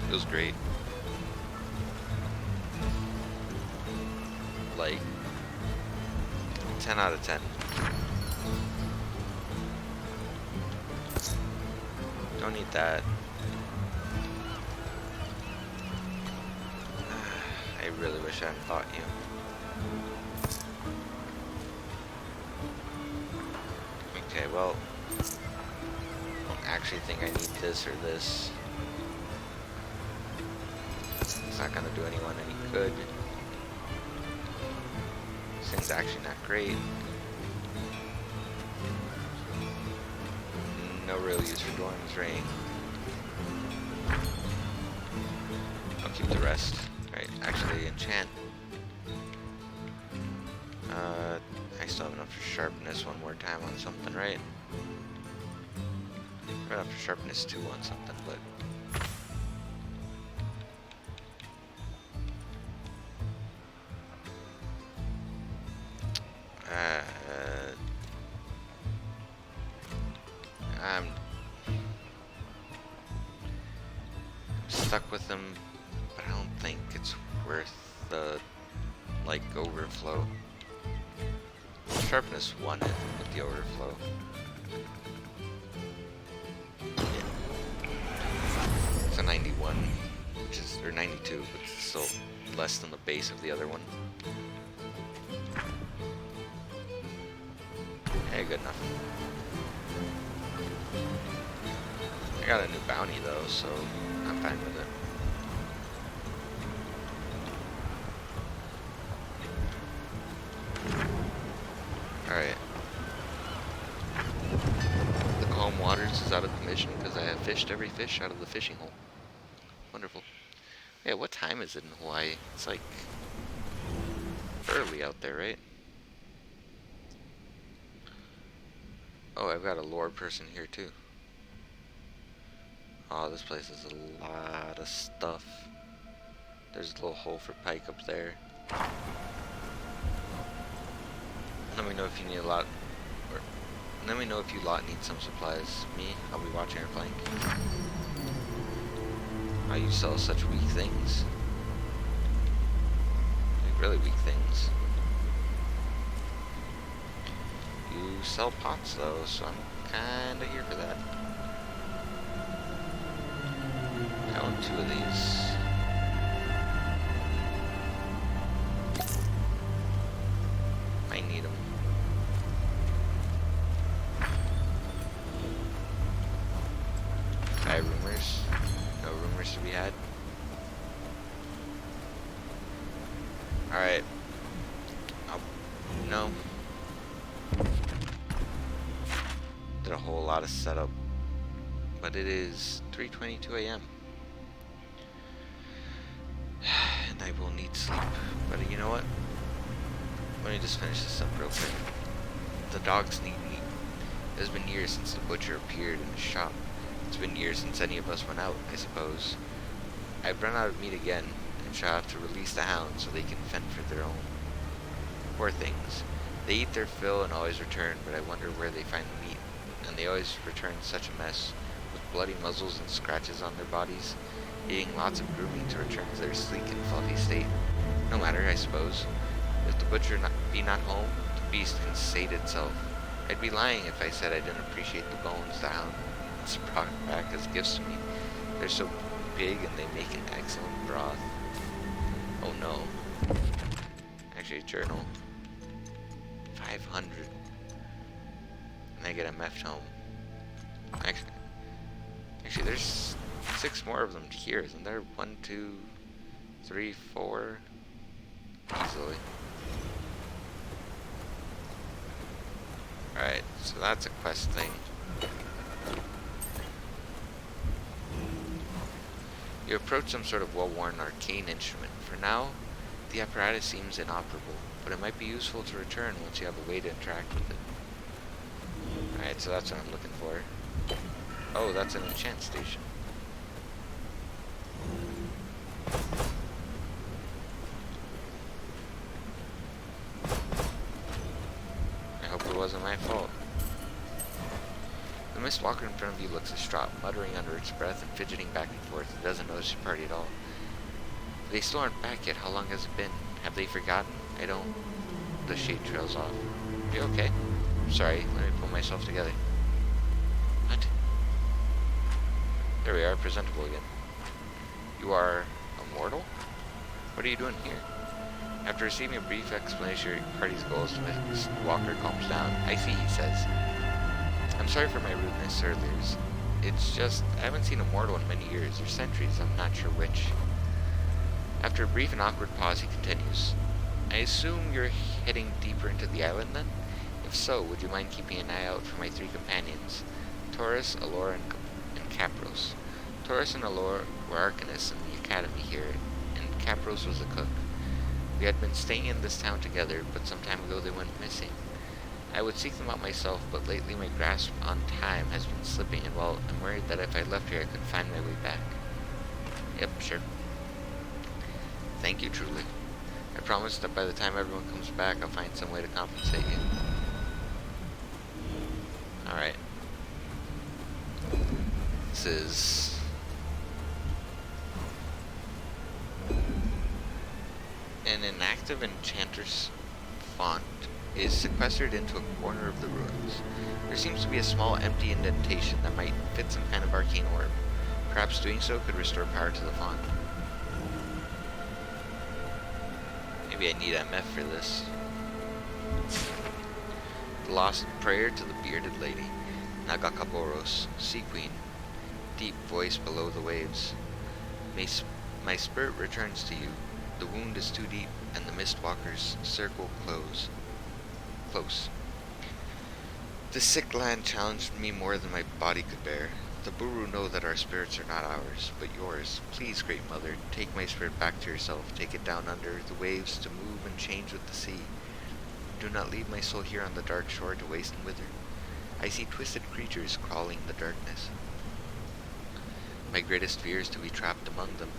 It was great. Like 10 out of 10. Don't need that. I really wish I hadn't fought you. Okay, well, I don't actually think I need this or this. It's not gonna do anyone any good. This thing's actually not great. No real use for Dorm's Ring. I'll keep the rest. Right, actually enchant. I still have enough for sharpness one more time on something, right? I have enough for sharpness 2 on something, but I'm stuck with them, but I don't think it's worth the, like, overflow. Sharpness 1 with the overflow. Yeah. It's a 91, which is, or 92, but it's still less than the base of the other one. Yeah, good enough. I got a new bounty though, so I'm fine with it. Alright. The Calm Waters is out of commission because I have fished every fish out of the fishing hole. Wonderful. Yeah, what time is it in Hawaii? It's like early out there, right? Oh, I've got a lore person here too. Oh, this place is a lot of stuff. There's a little hole for Pike up there. Let me know if you need a lot, or let me know if you lot need some supplies. Me, I'll be watching her flank. Oh, you sell such weak things. Like really weak things. You sell pots though, so I'm kinda here for that. I own 2 of these. Might need them. Rumors. No rumors to be had. Alright. No. Did a whole lot of setup. But it is 3:22 a.m. And I will need sleep. But you know what? Let me just finish this up real quick. The dogs need meat. It has been years since the butcher appeared in the shop. It's been years since any of us went out, I suppose. I've run out of meat again, and shall have to release the hounds so they can fend for their own. Poor things. They eat their fill and always return, but I wonder where they find the meat. And they always return such a mess, with bloody muzzles and scratches on their bodies, needing lots of grooming to return to their sleek and fluffy state. No matter, I suppose. If the butcher be not home, the beast can sate itself. I'd be lying if I said I didn't appreciate the bones the hound brought back as gifts to me. They're so big and they make an excellent broth. Oh no. Actually, a journal. 500. And I get a meth tome. Actually, there's 6 more of them here, isn't there? 1, 2, 3, 4. Easily. Alright, so that's a quest thing. You approach some sort of well-worn arcane instrument. For now, the apparatus seems inoperable, but it might be useful to return once you have a way to interact with it. Alright, so that's what I'm looking for. Oh, that's an enchant station. I hope it wasn't my fault. The Mistwalker in front of you looks distraught, muttering under its breath and fidgeting back and forth. It doesn't notice your party at all. They still aren't back yet. How long has it been? Have they forgotten? I don't... The shade trails off. Are you okay? Sorry, let me pull myself together. What? There we are, presentable again. You are immortal? What are you doing here? After receiving a brief explanation of your party's goals, Mr. Walker calms down. I see, he says. I'm sorry for my rudeness earlier. It's just, I haven't seen a mortal in many years, or centuries, I'm not sure which. After a brief and awkward pause, he continues. I assume you're heading deeper into the island then? If so, would you mind keeping an eye out for my 3 companions, Taurus, Allura, and Capros? Taurus and Allura were arcanists in the academy here, and Capros was a cook. We had been staying in this town together, but some time ago they went missing. I would seek them out myself, but lately my grasp on time has been slipping, and well, I'm worried that if I left here I could find my way back. Yep, sure. Thank you, truly. I promise that by the time everyone comes back, I'll find some way to compensate you. Alright. This is... an inactive enchanter's font is sequestered into a corner of the ruins. There seems to be a small empty indentation that might fit some kind of arcane orb. Perhaps doing so could restore power to the font. Maybe I need MF for this. The Lost Prayer to the Bearded Lady. Nagakaboros, Sea Queen. Deep voice below the waves. My spirit returns to you. The wound is too deep, and the Mistwalker's circle close. The sick land challenged me more than my body could bear. The Buru know that our spirits are not ours, but yours. Please, Great Mother, take my spirit back to yourself. Take it down under the waves to move and change with the sea. Do not leave my soul here on the dark shore to waste and wither. I see twisted creatures crawling in the darkness. My greatest fear is to be trapped among them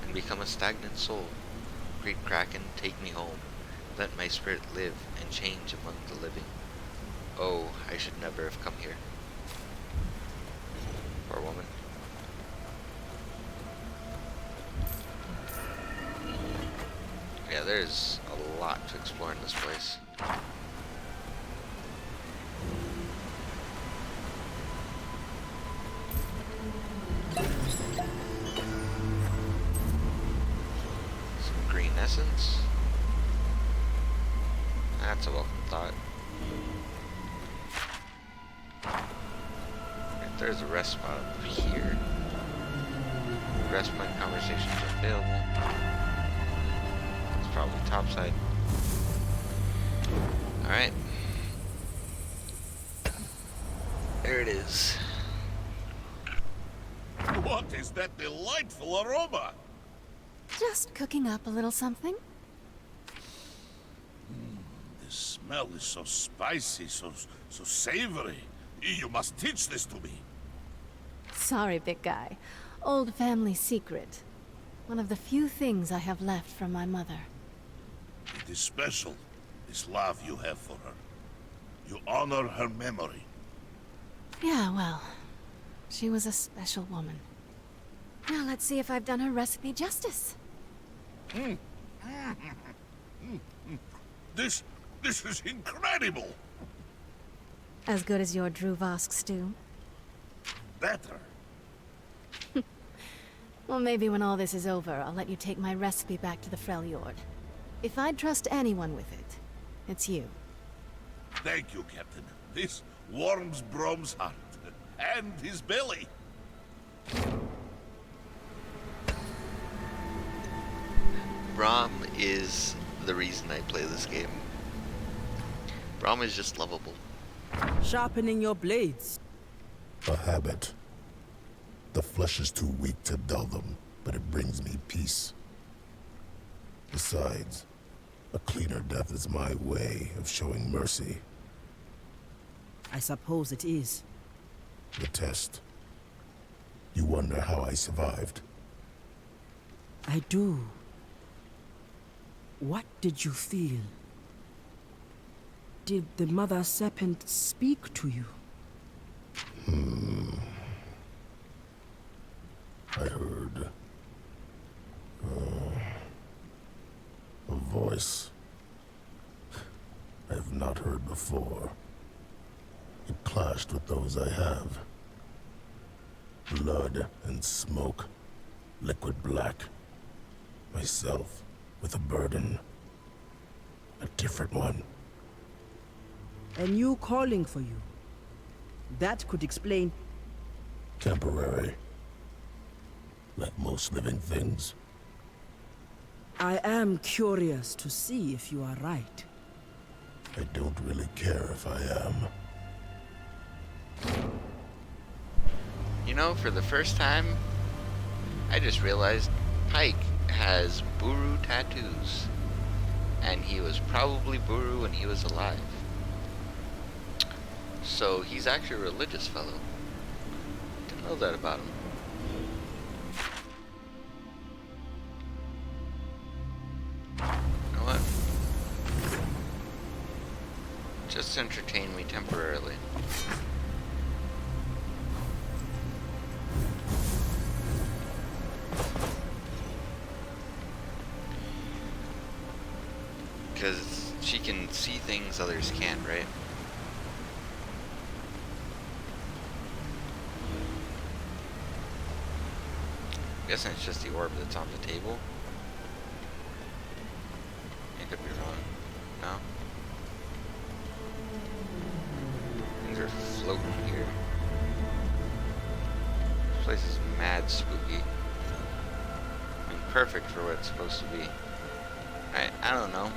and become a stagnant soul. Great Kraken, take me home. Let my spirit live and change among the living. Oh, I should never have come here. Poor woman. Yeah, there's a lot to explore in this place. Some green essence. That's a welcome thought. Right, there's a rest spot over here. Rest point conversations available. It's probably topside. Alright. There it is. What is that delightful aroma? Just cooking up a little something. The smell is so spicy, so savory. You must teach this to me. Sorry, big guy. Old family secret. One of the few things I have left from my mother. It is special, this love you have for her. You honor her memory. Yeah, well, she was a special woman. Now let's see if I've done her recipe justice. This is incredible. As good as your Druvask stew? Better. Well, maybe when all this is over, I'll let you take my recipe back to the Freljord. If I'd trust anyone with it, it's you. Thank you, Captain. This warms Brom's heart. And his belly. Brom is the reason I play this game. Brom is just lovable. Sharpening your blades. A habit. The flesh is too weak to dull them. but it brings me peace. Besides, a cleaner death is my way of showing mercy. I suppose it is. The test. You wonder how I survived? I do. What did you feel? Did the Mother Serpent speak to you? I heard... a voice I have not heard before. It clashed with those I have. Blood and smoke, liquid black. Myself with a burden. A different one. And you calling for you. That could explain... Temporary. Like most living things. I am curious to see if you are right. I don't really care if I am. You know, for the first time, I just realized Pike has Buru tattoos. And he was probably Buru when he was alive. So he's actually a religious fellow. Didn't know that about him. You know what? Just entertain me temporarily. Because she can see things others can't, right? I'm guessing it's just the orb that's on the table. I could be wrong. No? Things are floating here. This place is mad spooky. I mean, perfect for what it's supposed to be. I don't know.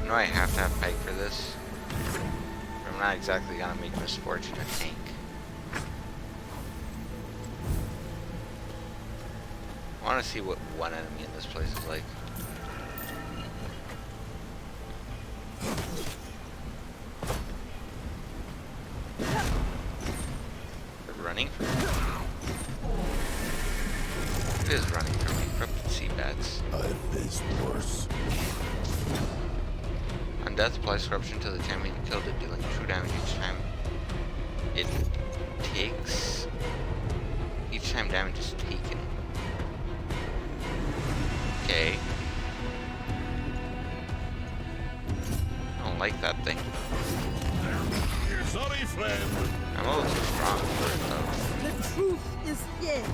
I know I have to have Pike for this. But I'm not exactly gonna make Misfortune a tank. I want to see what one enemy in this place is like. They're running from me. It is running from me. Corrupted sea bats. I've faced worse. On death, applies corruption to the time you killed it, dealing true damage each time it takes. Each time damage is taken. Okay. I don't like that thing. Sorry, friend. I'm a little too strong for it though. The truth is here.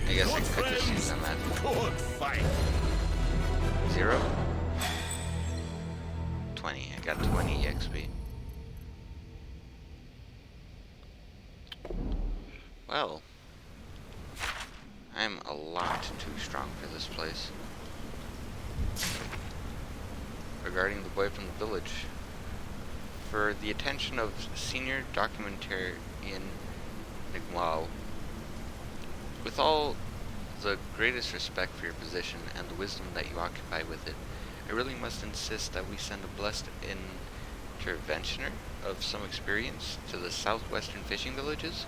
I guess I could just use them at Good fight. 0? 20. I got 20 EXP. Well, I'm a lot too strong for this place. Regarding the boy from the village, for the attention of senior documentarian Nigmao, with all the greatest respect for your position and the wisdom that you occupy with it, I really must insist that we send a blessed interventioner of some experience to the southwestern fishing villages.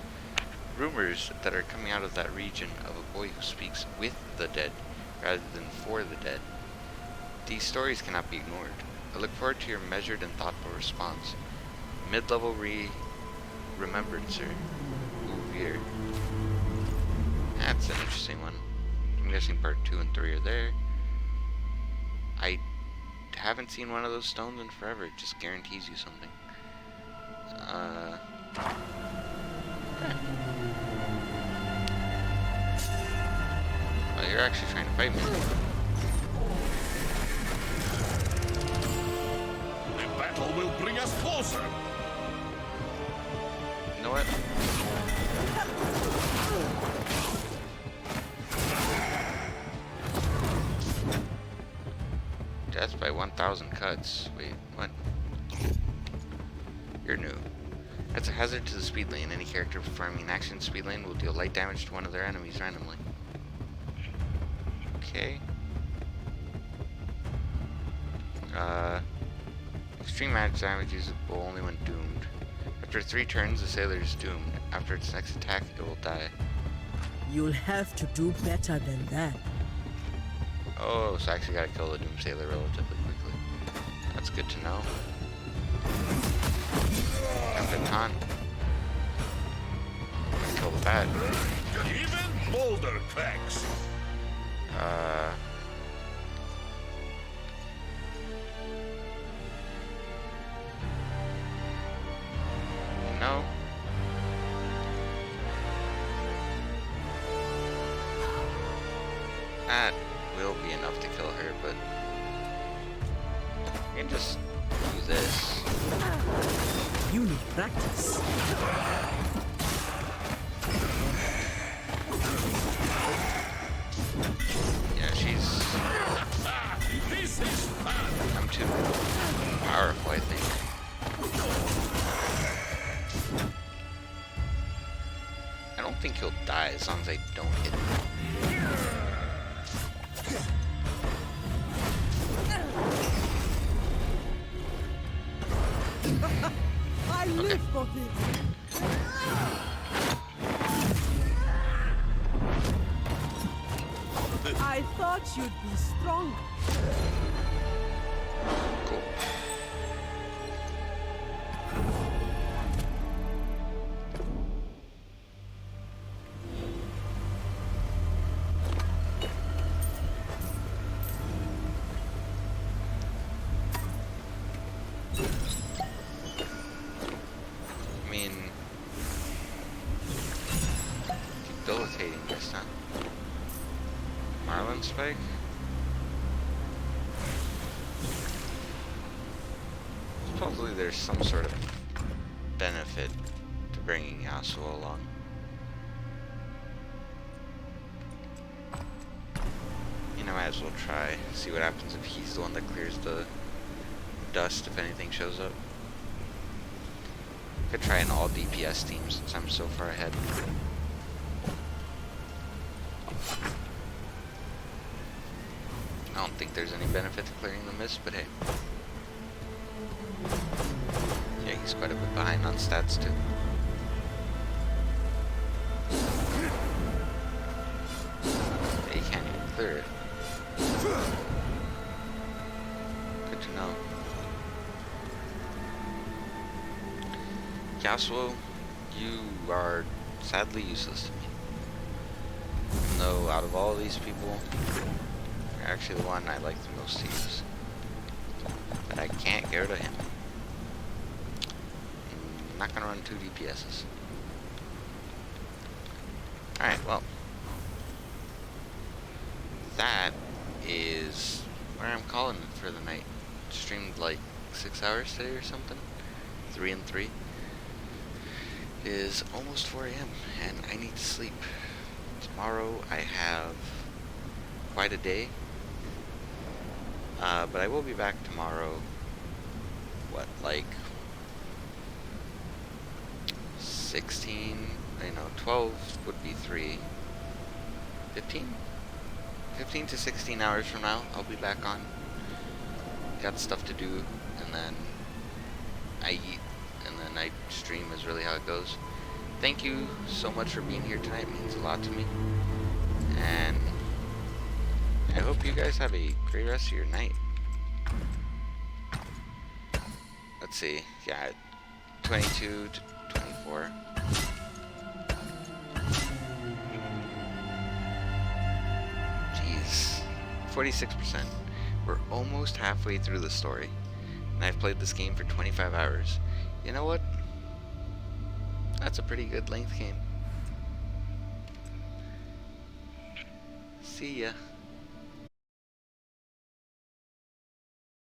Rumors that are coming out of that region of a boy who speaks with the dead rather than for the dead. These stories cannot be ignored. I look forward to your measured and thoughtful response. Mid-level remembrancer. Ouvir. That's an interesting one. I'm guessing part 2 and 3 are there. I haven't seen one of those stones in forever. It just guarantees you something. Okay. Well, you're actually trying to fight me. The battle will bring us closer. You know what? 1,000 cuts. Wait, what? You're new. That's a hazard to the speed lane. Any character performing an action in speed lane will deal light damage to one of their enemies randomly. Okay. Extreme magic damage is usable only when doomed. After 3 turns, the sailor is doomed. After its next attack, it will die. You'll have to do better than that. Oh, so I actually gotta kill the Doom Sailor relatively quickly. That's good to know. Got the taunt. Kill the bat. Even Boulder cracks. No. That will be enough to kill her, but I can just do this. You need practice. Yeah, she's... This is fun. I'm too powerful, I think. I don't think he'll die as long as I don't hit him. I live for this. I thought you'd be stronger. Cool. I mean, debilitating this time. Marlin Spike? Supposedly there's some sort of benefit to bringing Yasuo along. You know, I might as well try. See what happens if he's the one that clears the dust if anything shows up. Could try an all DPS team since I'm so far ahead. I don't think there's any benefit to clearing the mist, but hey. Yeah, he's quite a bit behind on stats too. Yeah, he can't even clear it. Good to know. Yasuo, you are sadly useless to me. Even though out of all these people, you're actually the one I like the most to use. But I can't get rid of him. I'm not gonna run 2 DPSs. Alright, well. That is where I'm calling it for the night. Streamed like 6 hours today or something. 3 and 3. It is almost 4 AM and I need to sleep. Tomorrow I have quite a day. But I will be back tomorrow. What, like 16? 12 would be 3. 15? 15 to 16 hours from now, I'll be back on. Got stuff to do, and then I eat, and then I stream is really how it goes. Thank you so much for being here tonight. It means a lot to me. And I hope you guys have a great rest of your night. Let's see. Yeah, 22 to 24. Jeez. 46%. We're almost halfway through the story. And I've played this game for 25 hours. You know what? That's a pretty good length game. See ya.